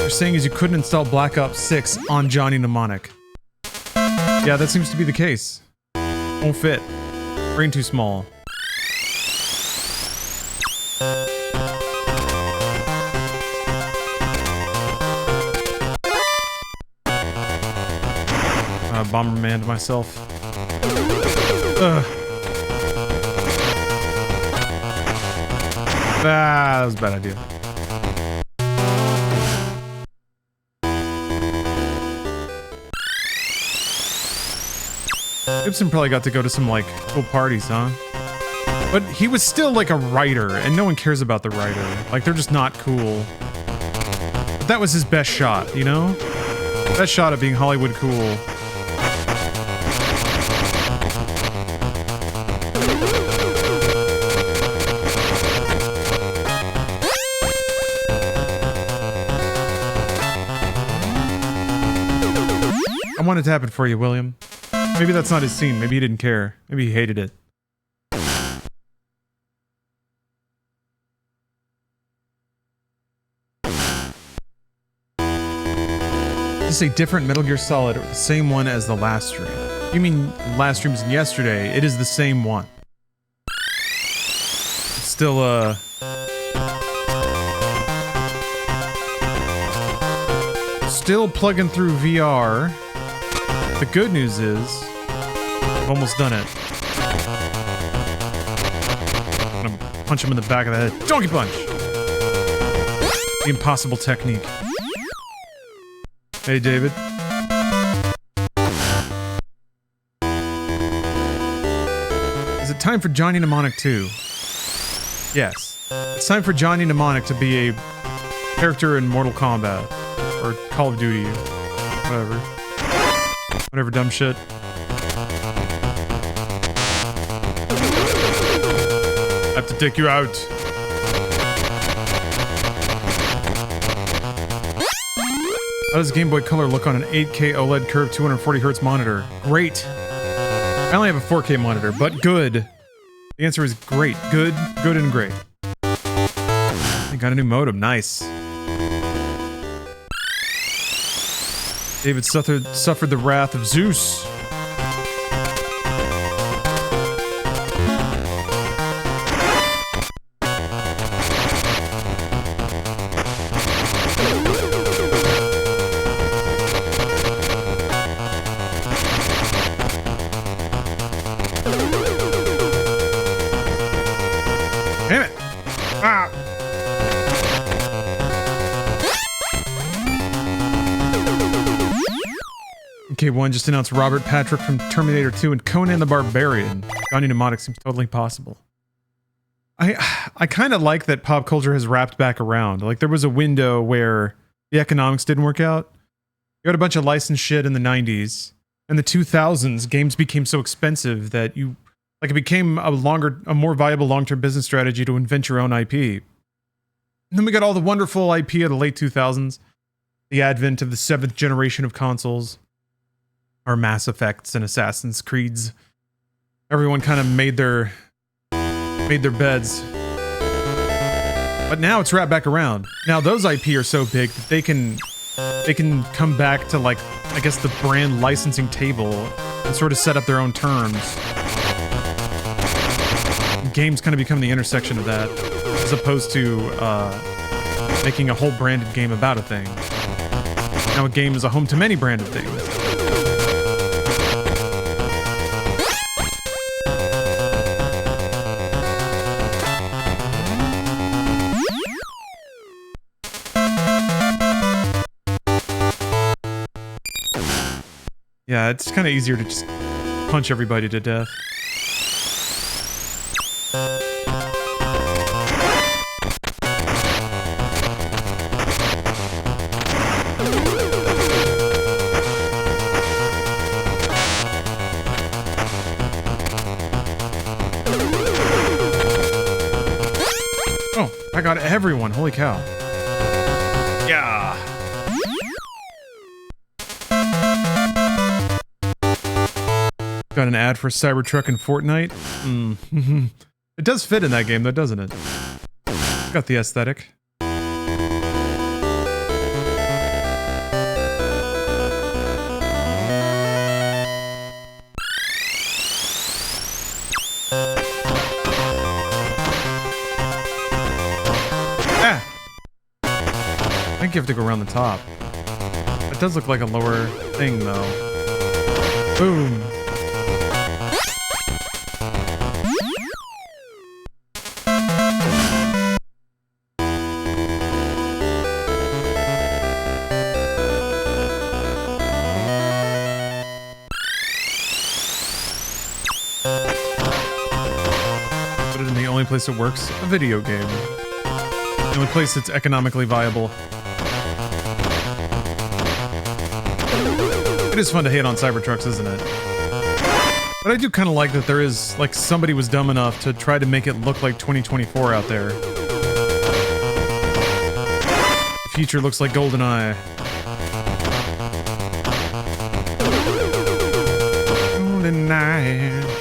Saying is you couldn't install Black Ops 6 on Johnny Mnemonic. Yeah, that seems to be the case. Won't fit. Brain too small. Bomberman to myself. Ugh. That was a bad idea. Gibson probably got to go to some, like, cool parties, huh? But he was still, like, a writer, and no one cares about the writer. Like, they're just not cool. But that was his best shot, you know? Best shot at being Hollywood cool. I wanted to happen for you, William. Maybe that's not his scene. Maybe he didn't care. Maybe he hated it. This is a different Metal Gear Solid, or the same one as the last stream. You mean last stream's yesterday? It is the same one. It's still, still plugging through VR. The good news is, I've almost done it. I'm gonna punch him in the back of the head. Donkey punch! The impossible technique. Hey, David. Is it time for Johnny Mnemonic 2? Yes. It's time for Johnny Mnemonic to be a character in Mortal Kombat. Or Call of Duty. Whatever. Whatever dumb shit. I have to take you out. How does Game Boy Color look on an 8K OLED curved 240Hz monitor? Great. I only have a 4K monitor, but good. The answer is great. Good, good, and great. I got a new modem. Nice. David suffered the wrath of Zeus. Damn it! Ah! MK1 just announced Robert Patrick from Terminator 2 and Conan the Barbarian. Johnny Mnemonic seems totally possible. I kind of like that pop culture has wrapped back around. Like, there was a window where the economics didn't work out. You had a bunch of licensed shit in the 90s. In the 2000s, games became so expensive that it became a more viable long-term business strategy to invent your own IP. And then we got all the wonderful IP of the late 2000s. The advent of the 7th generation of consoles. Our Mass Effects and Assassin's Creeds. Everyone kind of made their beds. But now it's wrapped back around. Now those IP are so big that they can come back to, like, I guess the brand licensing table and sort of set up their own terms. Games kind of become the intersection of that. as opposed to making a whole branded game about a thing. Now a game is a home to many branded things. Yeah, it's kind of easier to just punch everybody to death. Oh, I got everyone. Holy cow. Yeah. Got an ad for Cybertruck and Fortnite. It does fit in that game though, doesn't it? Got the aesthetic. Ah! I think you have to go around the top. It does look like a lower thing though. Boom! Place it works, a video game. The only place that's economically viable. It is fun to hate on Cybertrucks, isn't it? But I do kind of like that there is, like, somebody was dumb enough to try to make it look like 2024 out there. The future looks like GoldenEye. GoldenEye.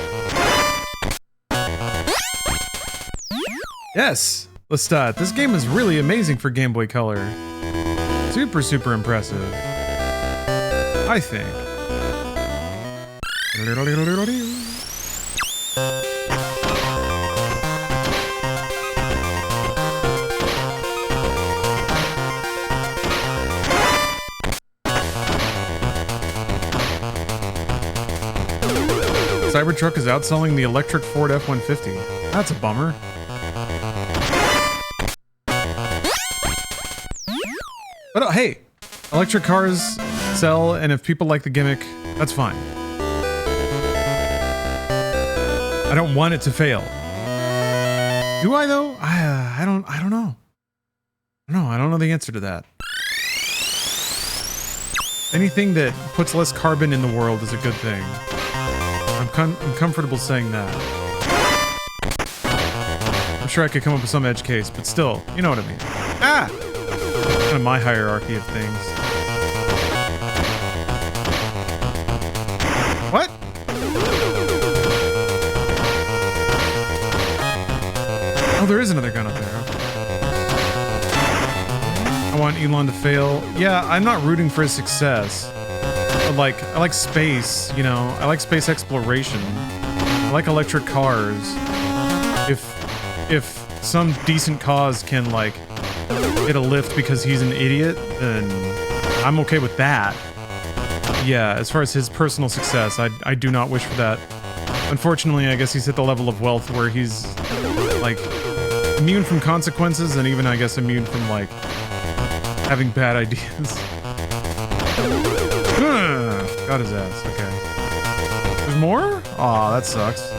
Yes! Lestat, this game is really amazing for Game Boy Color. Super, super impressive. I think. Cybertruck is outselling the electric Ford F-150. That's a bummer. But hey, electric cars sell, and if people like the gimmick, that's fine. I don't want it to fail. Do I though? I don't know. No, I don't know the answer to that. Anything that puts less carbon in the world is a good thing. I'm comfortable saying that. I'm sure I could come up with some edge case, but still, you know what I mean. Ah! Kind of my hierarchy of things. What? Oh, there is another gun up there. Okay. I want Elon to fail. Yeah, I'm not rooting for his success. But I like space, you know. I like space exploration. I like electric cars. If some decent cause can, like, get a lift because he's an idiot, then I'm okay with that. Yeah, as far as his personal success, I do not wish for that. Unfortunately, I guess he's hit the level of wealth where he's, like, immune from consequences and even, I guess, immune from, like, having bad ideas. Got his ass, okay. There's more? Aw, that sucks.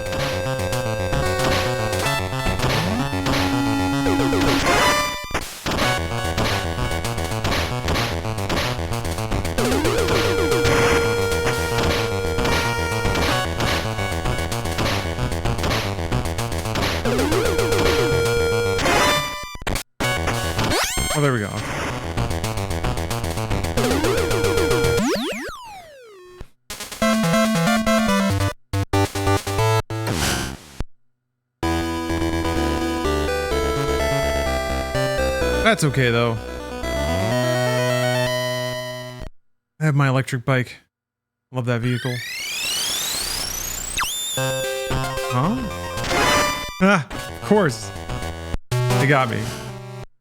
Oh, there we go. That's okay, though. I have my electric bike. Love that vehicle. Huh? Ah, of course. They got me.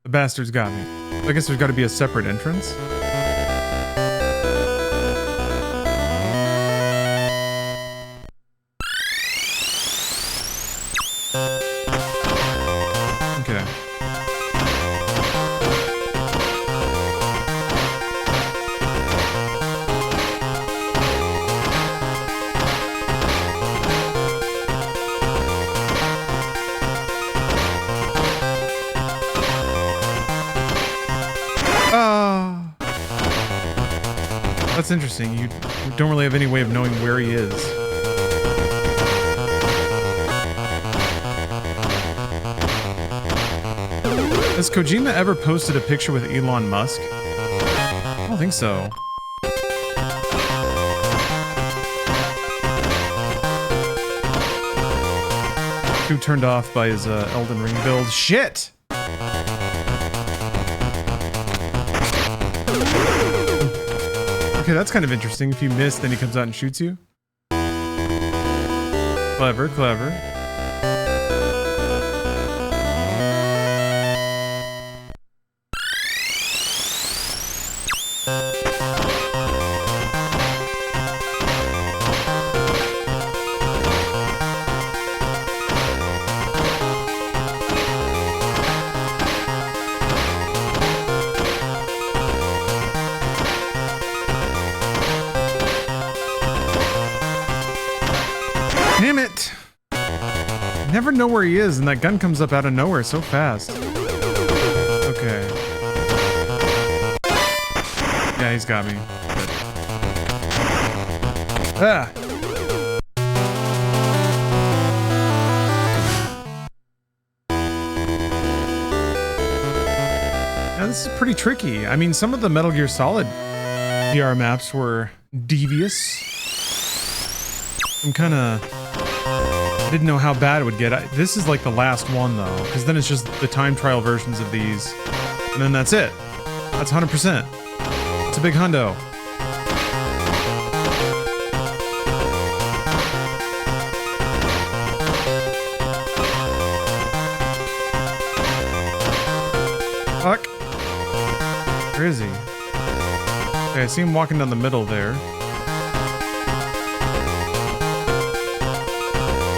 The bastards got me. I guess there's got to be a separate entrance. Okay. That's interesting. You don't really have any way of knowing where he is. Has Kojima ever posted a picture with Elon Musk? I don't think so. Too turned off by his Elden Ring build. Shit! Okay, that's kind of interesting. If you miss, then he comes out and shoots you. Clever, clever. Damn it! I never know where he is, and that gun comes up out of nowhere so fast. Okay. Yeah, he's got me. Ah! Now, this is pretty tricky. I mean, some of the Metal Gear Solid VR maps were devious. I'm kinda... I didn't know how bad it would get. This is like the last one though, because then it's just the time trial versions of these, and then that's it. That's 100%. It's a big hundo. Fuck. Where is he? Okay, I see him walking down the middle there.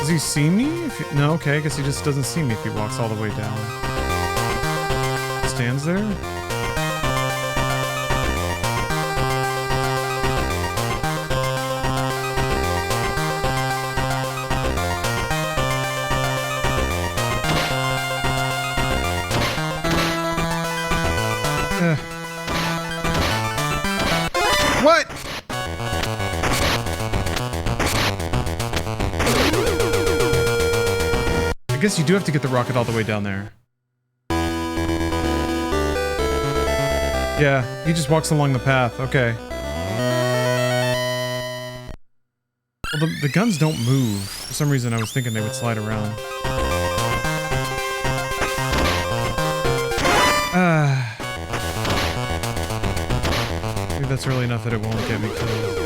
Does he see me? No, okay, I guess he just doesn't see me if he walks all the way down. Stands there? What? I guess you do have to get the rocket all the way down there. Yeah, he just walks along the path. Okay. Well, the guns don't move. For some reason, I was thinking they would slide around. Maybe that's early enough that it won't get me killed.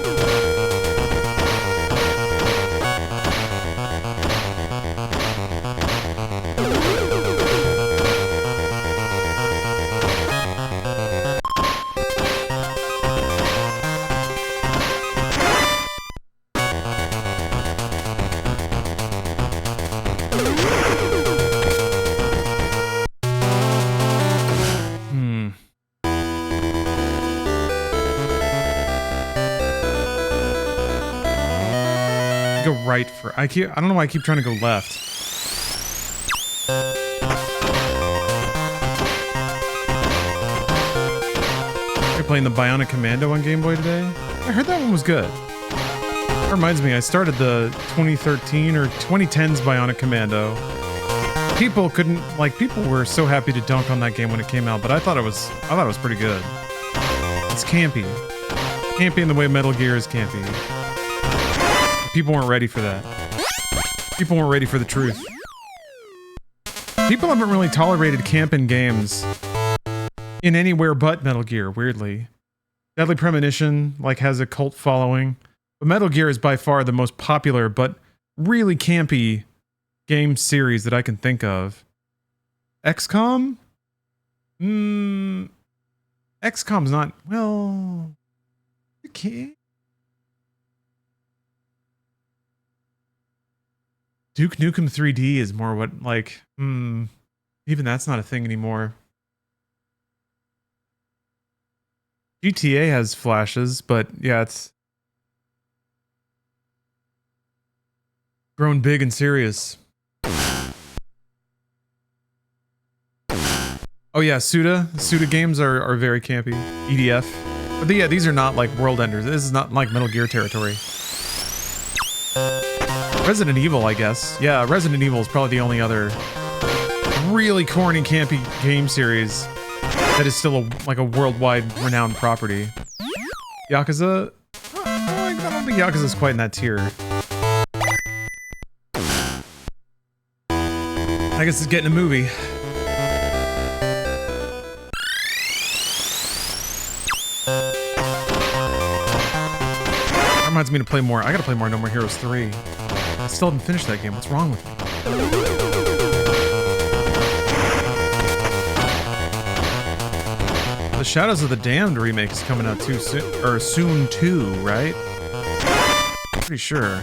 Go right for I don't know why I keep trying to go left. You're playing the Bionic Commando on Game Boy today? I heard that one was good. That reminds me, I started the 2013 or 2010's Bionic Commando. People were so happy to dunk on that game when it came out, but I thought it was pretty good. It's campy. Campy in the way Metal Gear is campy. People weren't ready for that. People weren't ready for the truth. People haven't really tolerated camp in games in anywhere but Metal Gear, weirdly. Deadly Premonition, has a cult following. But Metal Gear is by far the most popular, but really campy game series that I can think of. XCOM? XCOM's not, well, okay. Duke Nukem 3D is more what, like, even that's not a thing anymore. GTA has flashes, but yeah, it's grown big and serious. Oh yeah, Suda games are very campy. EDF. But yeah, these are not like world enders. This is not like Metal Gear territory. Resident Evil, I guess. Yeah, Resident Evil is probably the only other really corny, campy game series that is still like a worldwide renowned property. Yakuza? I don't think Yakuza's quite in that tier. I guess it's getting a movie. That reminds me to play more. I gotta play more No More Heroes 3. I still haven't finished that game. What's wrong with me? The Shadows of the Damned remake is coming out too soon, or soon too, right? Pretty sure.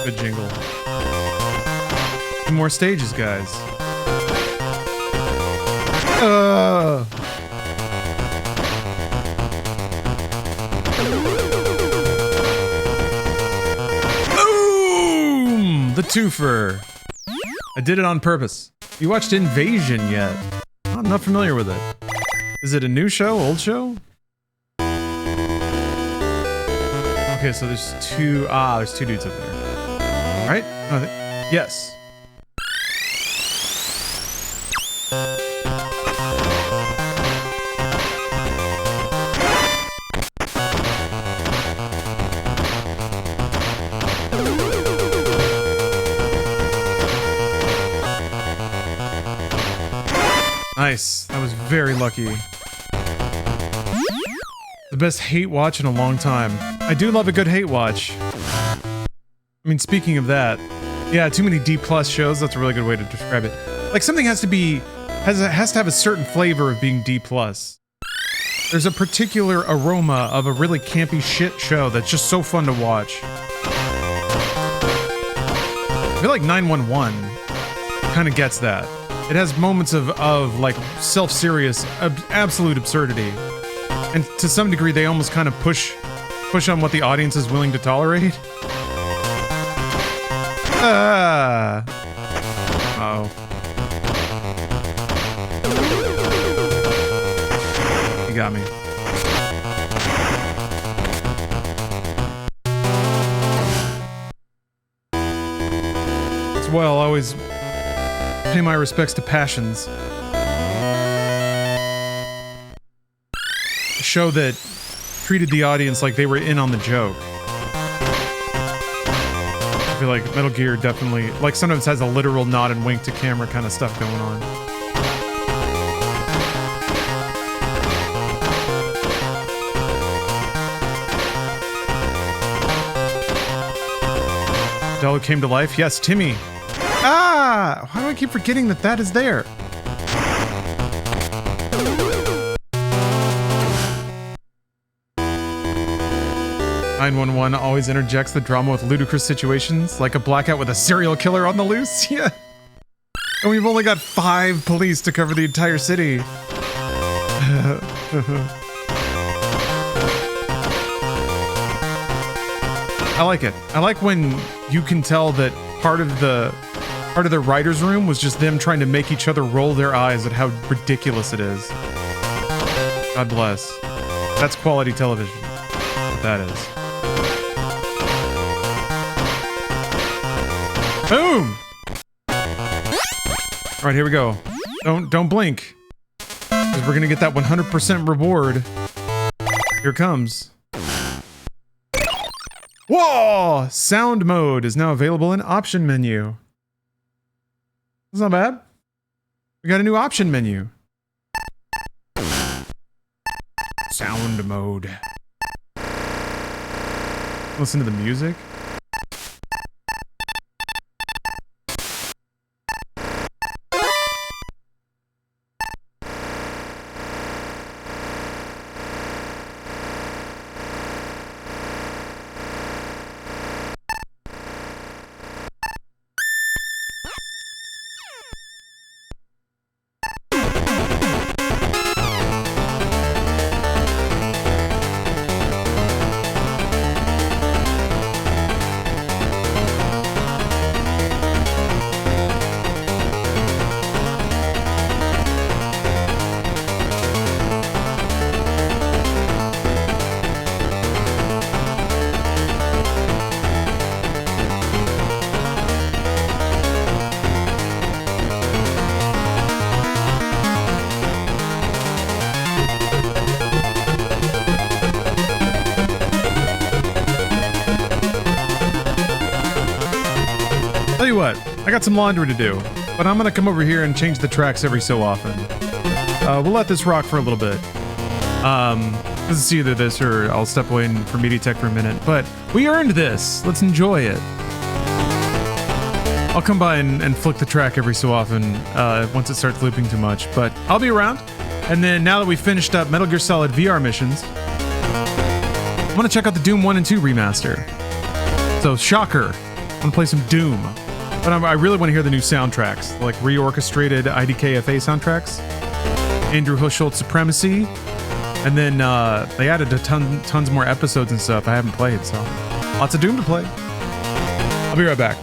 Good jingle. 2 more stages, guys. Boom! The twofer. I did it on purpose. You watched Invasion yet? I'm not familiar with it. Is it a new show? Old show? Okay, so there's two. There's 2 dudes up there. Right? Oh, yes. Nice. That was very lucky. The best hate watch in a long time. I do love a good hate watch. I mean, speaking of that, yeah, too many D+ shows, that's a really good way to describe it. Like, something has to be, has to have a certain flavor of being D+. There's a particular aroma of a really campy shit show that's just so fun to watch. I feel like 911 kind of gets that. It has moments of like, self-serious, absolute absurdity. And to some degree, they almost kind of push on what the audience is willing to tolerate. Uh-oh. You got me. As well, always pay my respects to Passions. A show that treated the audience like they were in on the joke. I feel like Metal Gear definitely, like, sometimes has a literal nod and wink to camera kind of stuff going on. Dello came to life? Yes, Timmy. Why do I keep forgetting that that is there? 911 always interjects the drama with ludicrous situations, like a blackout with a serial killer on the loose. Yeah. And we've only got 5 police to cover the entire city. I like it. I like when you can tell that part of the writer's room was just them trying to make each other roll their eyes at how ridiculous it is. God bless. That's quality television. What that is. Boom! Alright, here we go. Don't blink. Because we're going to get that 100% reward. Here it comes. Whoa! Sound mode is now available in option menu. That's not bad. We got a new option menu. Sound mode. Listen to the music. Tell you what, I got some laundry to do, but I'm gonna come over here and change the tracks every so often. We'll let this rock for a little bit. This is either this or I'll step away for MediaTek for a minute, but we earned this. Let's enjoy it. I'll come by and flick the track every so often once it starts looping too much, but I'll be around. And then now that we've finished up Metal Gear Solid VR missions, I'm gonna check out the Doom 1 and 2 remaster. So, shocker, I'm gonna play some Doom. But I really want to hear the new soundtracks, like reorchestrated IDKFA soundtracks, Andrew Hushholt's Supremacy, and then they added tons more episodes and stuff I haven't played, so lots of Doom to play. I'll be right back.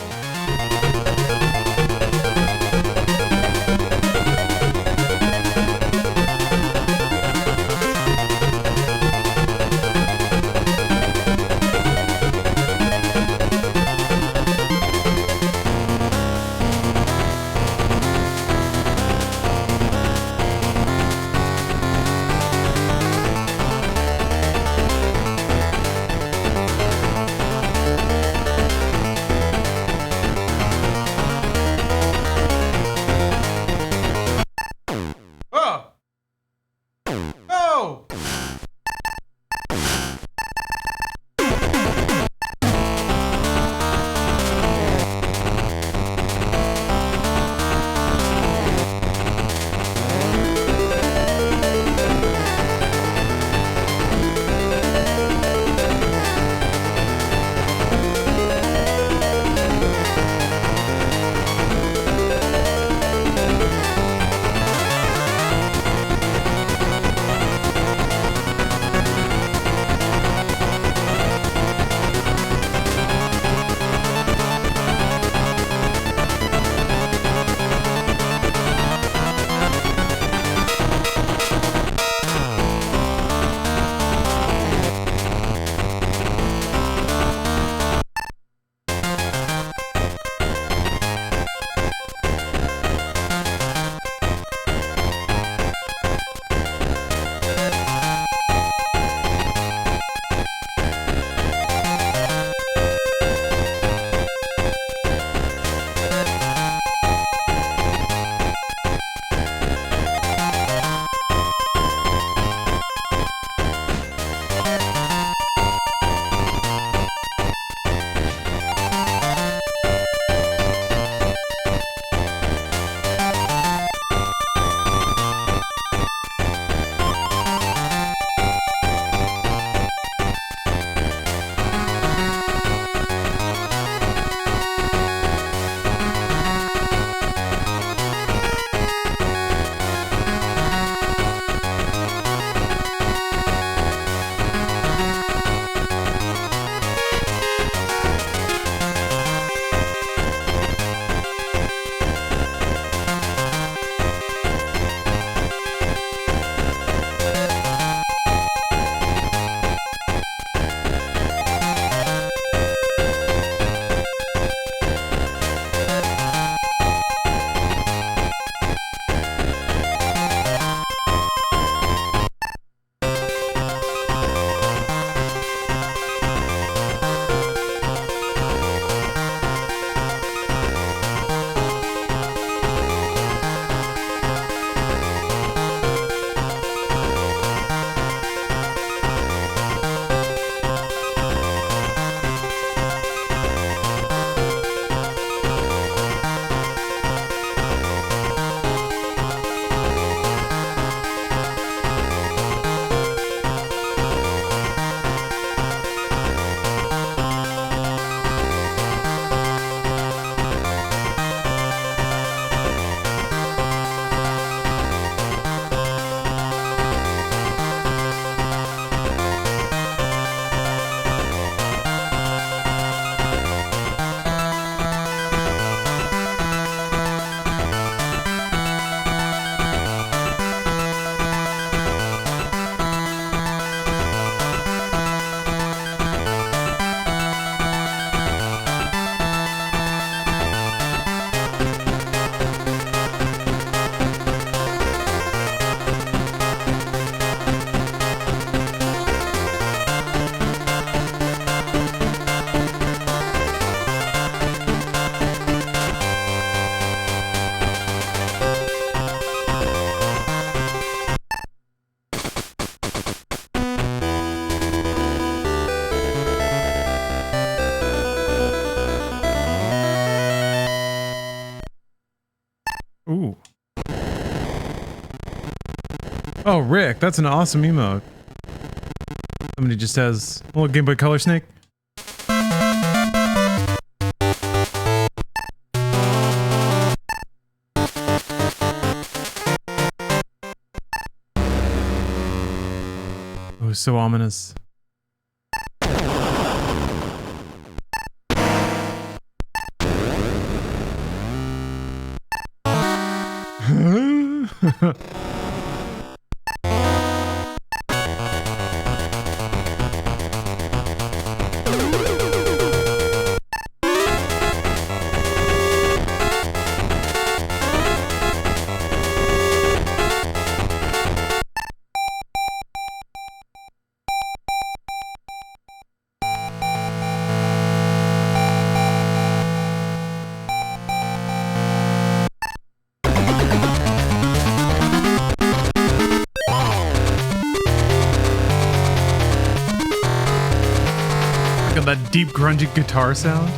Oh, Rick, that's an awesome emote. Somebody just has a little Game Boy Color snake. Oh, so ominous. That deep grungy guitar sound.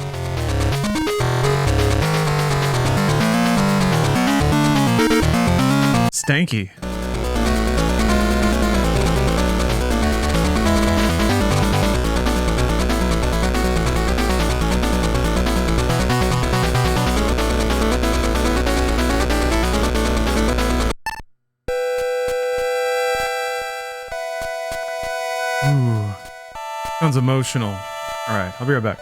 Stanky. Ooh. Sounds emotional. All right, I'll be right back.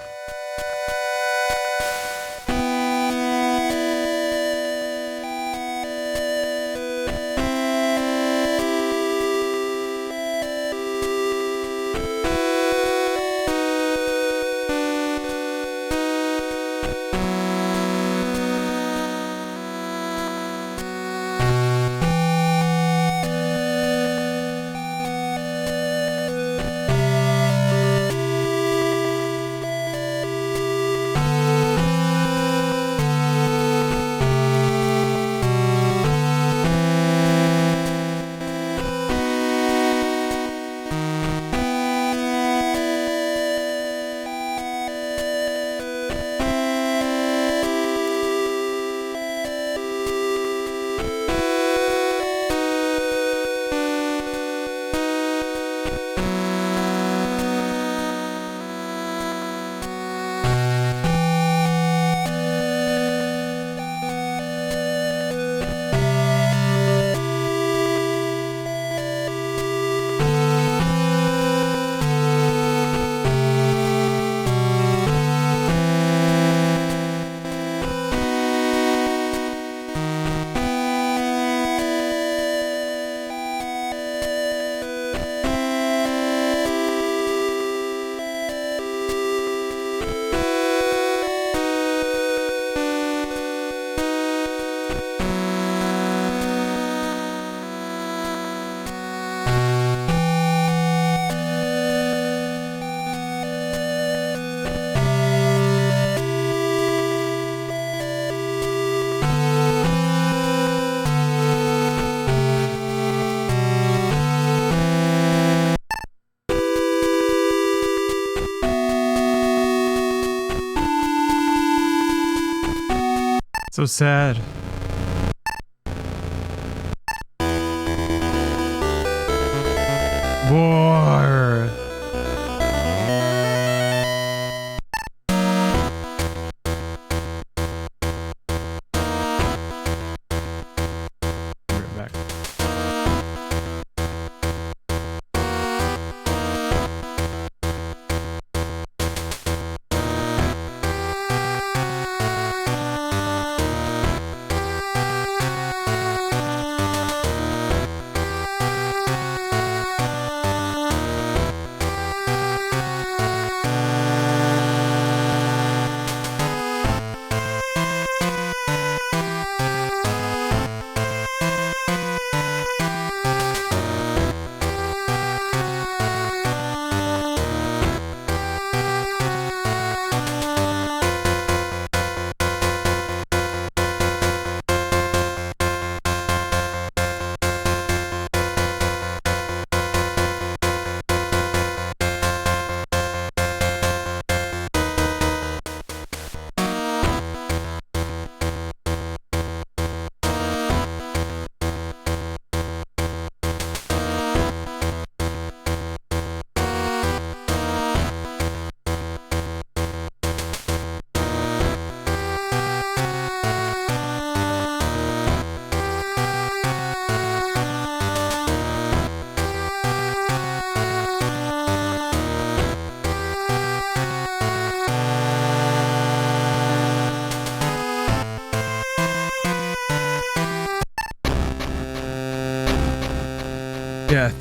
So sad. War. Right back.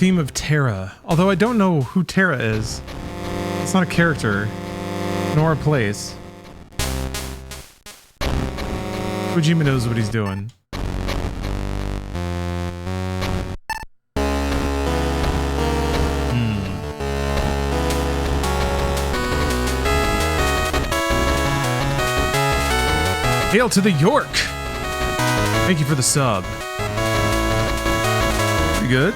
theme of Terra, although I don't know who Terra is. It's not a character, nor a place. Kojima knows what he's doing. Hail to the York! Thank you for the sub. You good?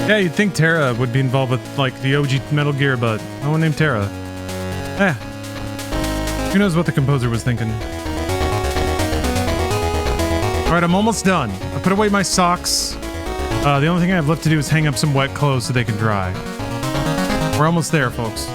Yeah, you'd think Terra would be involved with, like, the OG Metal Gear, but no one named Terra. Eh. Who knows what the composer was thinking. Alright, I'm almost done. I put away my socks. The only thing I have left to do is hang up some wet clothes so they can dry. We're almost there, folks.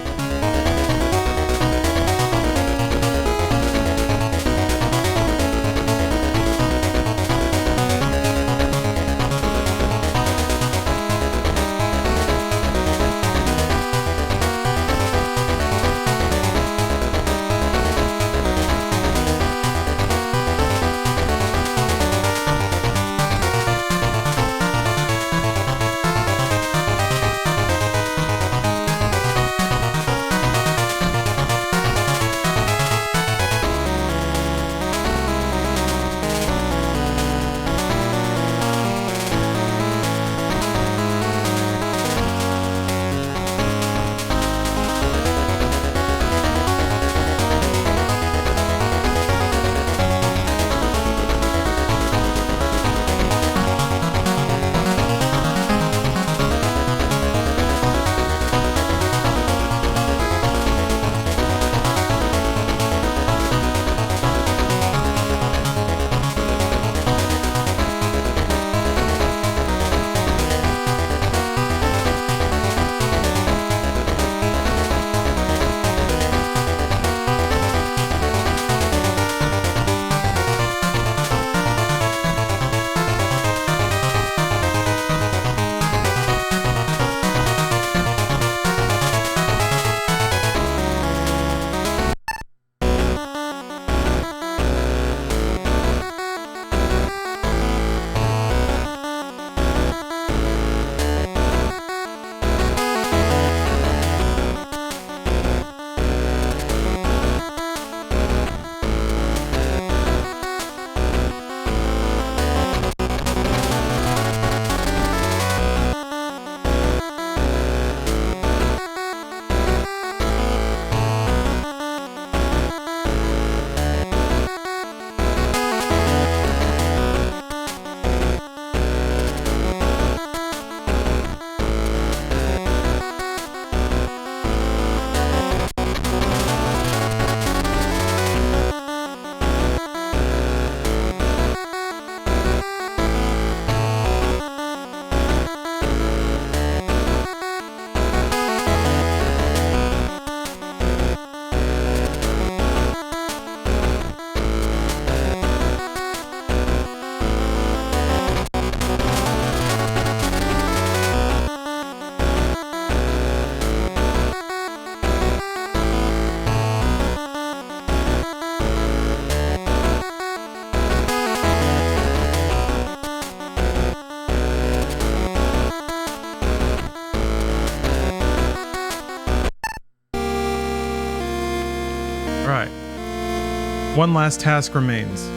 One last task remains.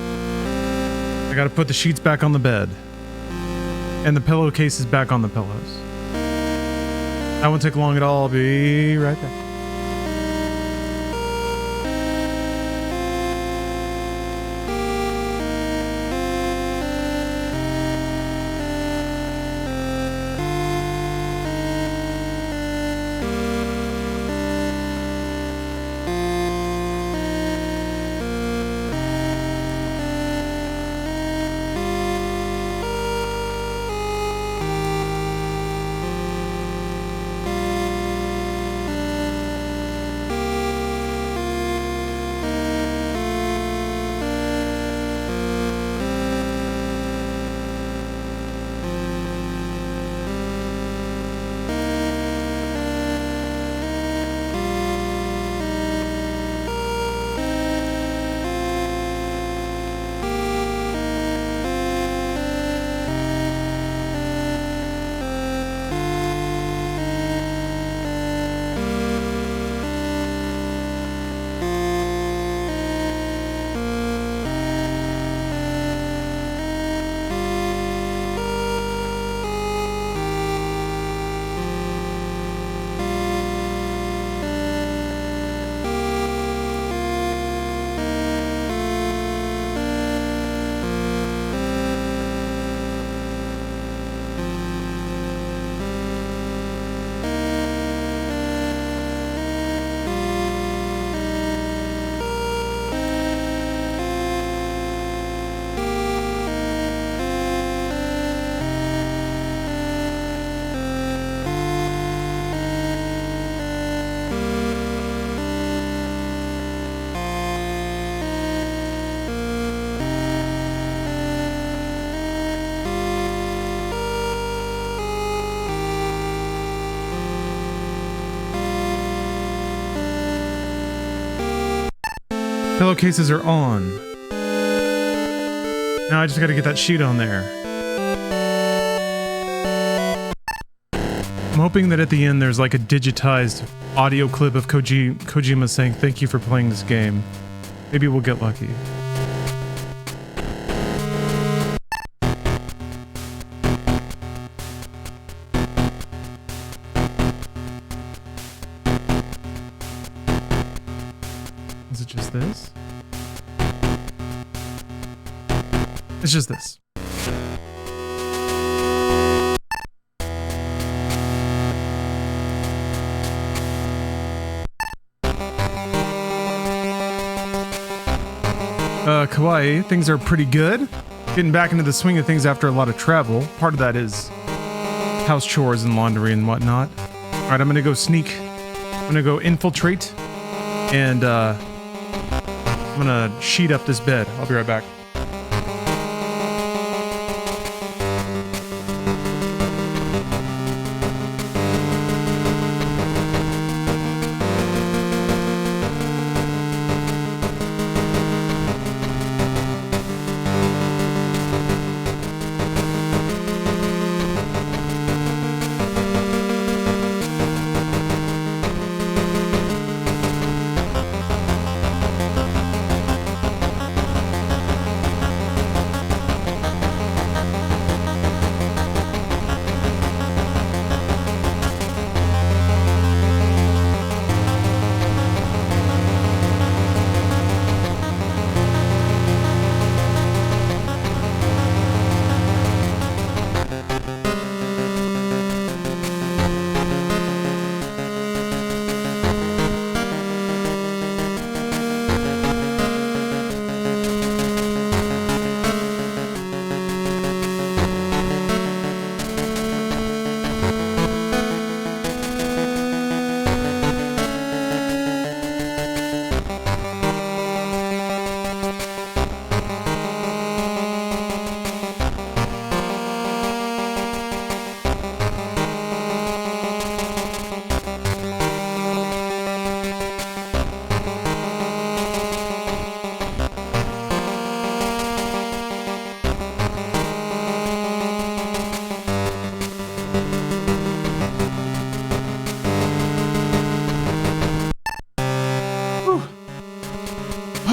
I gotta put the sheets back on the bed. And the pillowcases back on the pillows. That won't take long at all. I'll be right back. Pillowcases are on. Now I just gotta get that sheet on there. I'm hoping that at the end there's like a digitized audio clip of Kojima saying thank you for playing this game. Maybe we'll get lucky. Is it just this? It's just this. Kauai, things are pretty good. Getting back into the swing of things after a lot of travel. Part of that is house chores and laundry and whatnot. Alright, I'm gonna go sneak. I'm gonna go infiltrate. And, I'm gonna sheet up this bed. I'll be right back.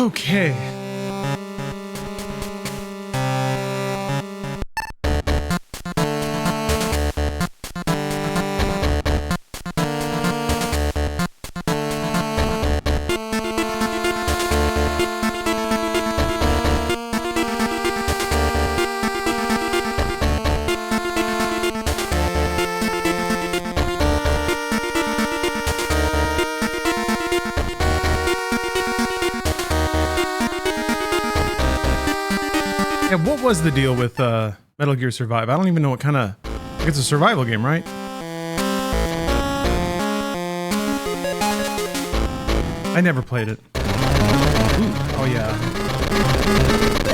Okay. what was the deal with Metal Gear Survive? I don't even know what kind of... It's a survival game, right? I never played it. Ooh, oh yeah.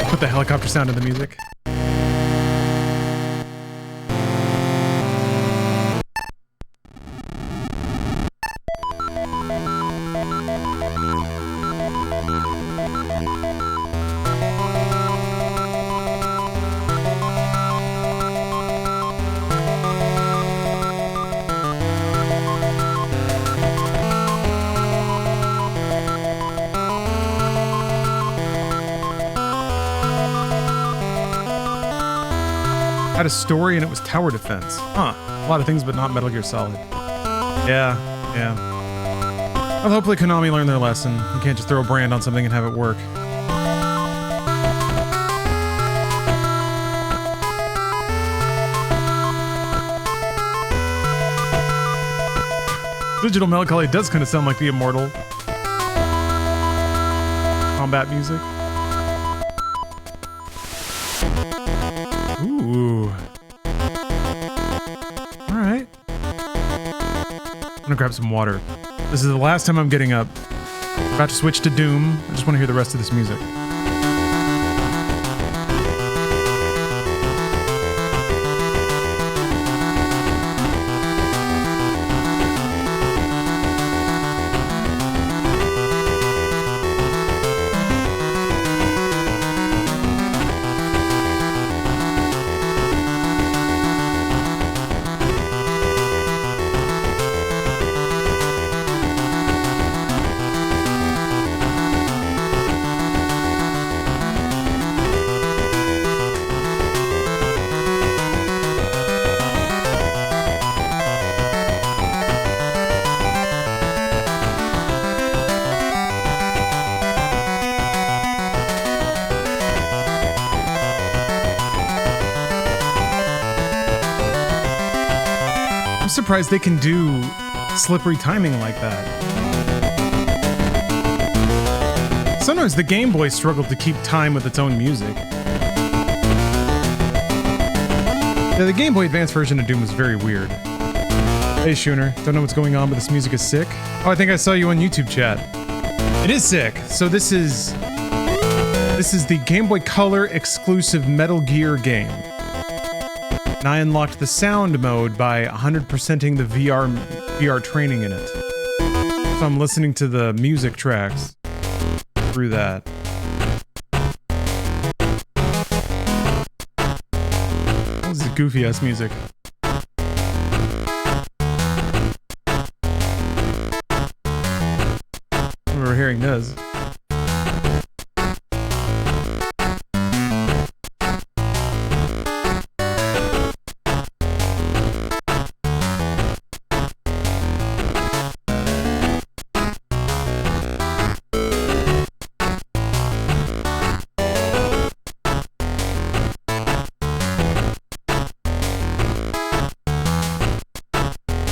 Put the helicopter sound in the music. Had a story and it was tower defense. Huh. A lot of things, but not Metal Gear Solid. Yeah, yeah. Well, hopefully Konami learned their lesson. You can't just throw a brand on something and have it work. Digital Melancholy does kind of sound like the Immortal combat music. Ooh. Alright. I'm gonna grab some water. This is the last time I'm getting up. About to switch to Doom. I just want to hear the rest of this music. I'm surprised they can do slippery timing like that. Sometimes the Game Boy struggled to keep time with its own music. Yeah, the Game Boy Advance version of Doom was very weird. Hey Schooner, don't know what's going on, but this music is sick. Oh, I think I saw you on YouTube chat. It is sick. So this is the Game Boy Color exclusive Metal Gear game. And I unlocked the sound mode by 100%ing the VR training in it. So I'm listening to the music tracks through that. This is goofy ass music. I remember hearing this.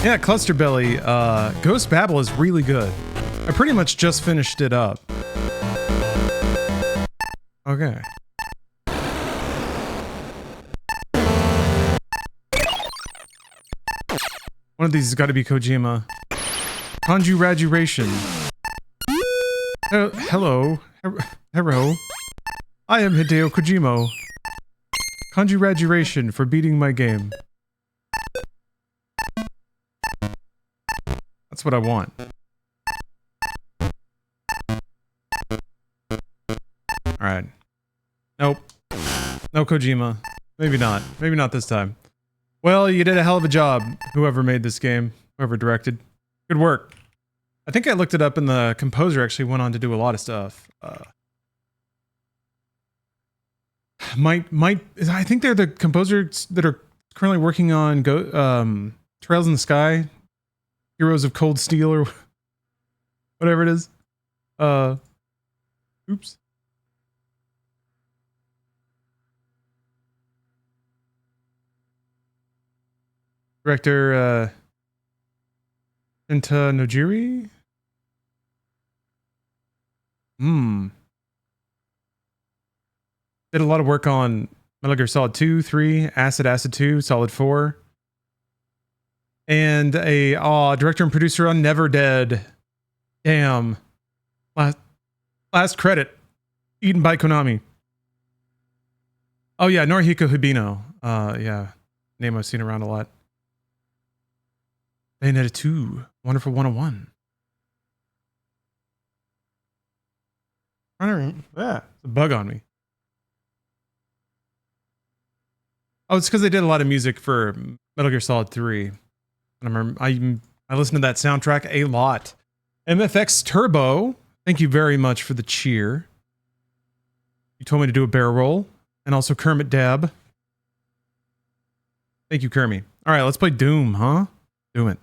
Yeah, Cluster Belly, Ghost Babel is really good. I pretty much just finished it up. Okay. One of these has got to be Kojima. Conjuration. Hello. Hello. I am Hideo Kojima. Conjuration for beating my game. That's what I want. Alright. Nope. No Kojima. Maybe not. Maybe not this time. Well, you did a hell of a job, whoever made this game. Whoever directed. Good work. I think I looked it up and the composer actually went on to do a lot of stuff. I think they're the composers that are currently working on Trails in the Sky. Heroes of Cold Steel or whatever it is. Oops. Director, Shenta Nojiri? Did a lot of work on Metal Gear Solid 2, 3, Acid 2, Solid 4. And a director and producer on Never Dead. Damn. Last credit. Eaten by Konami. Oh yeah, Norihiko Hibino. Yeah. Name I've seen around a lot. Bayonetta 2. Wonderful 101. Yeah, it's a bug on me. Oh, it's because they did a lot of music for Metal Gear Solid 3. And I listened to that soundtrack a lot. MFX Turbo, thank you very much for the cheer. You told me to do a barrel roll. And also Kermit Dab. Thank you, Kermit. All right, let's play Doom, huh? Do it.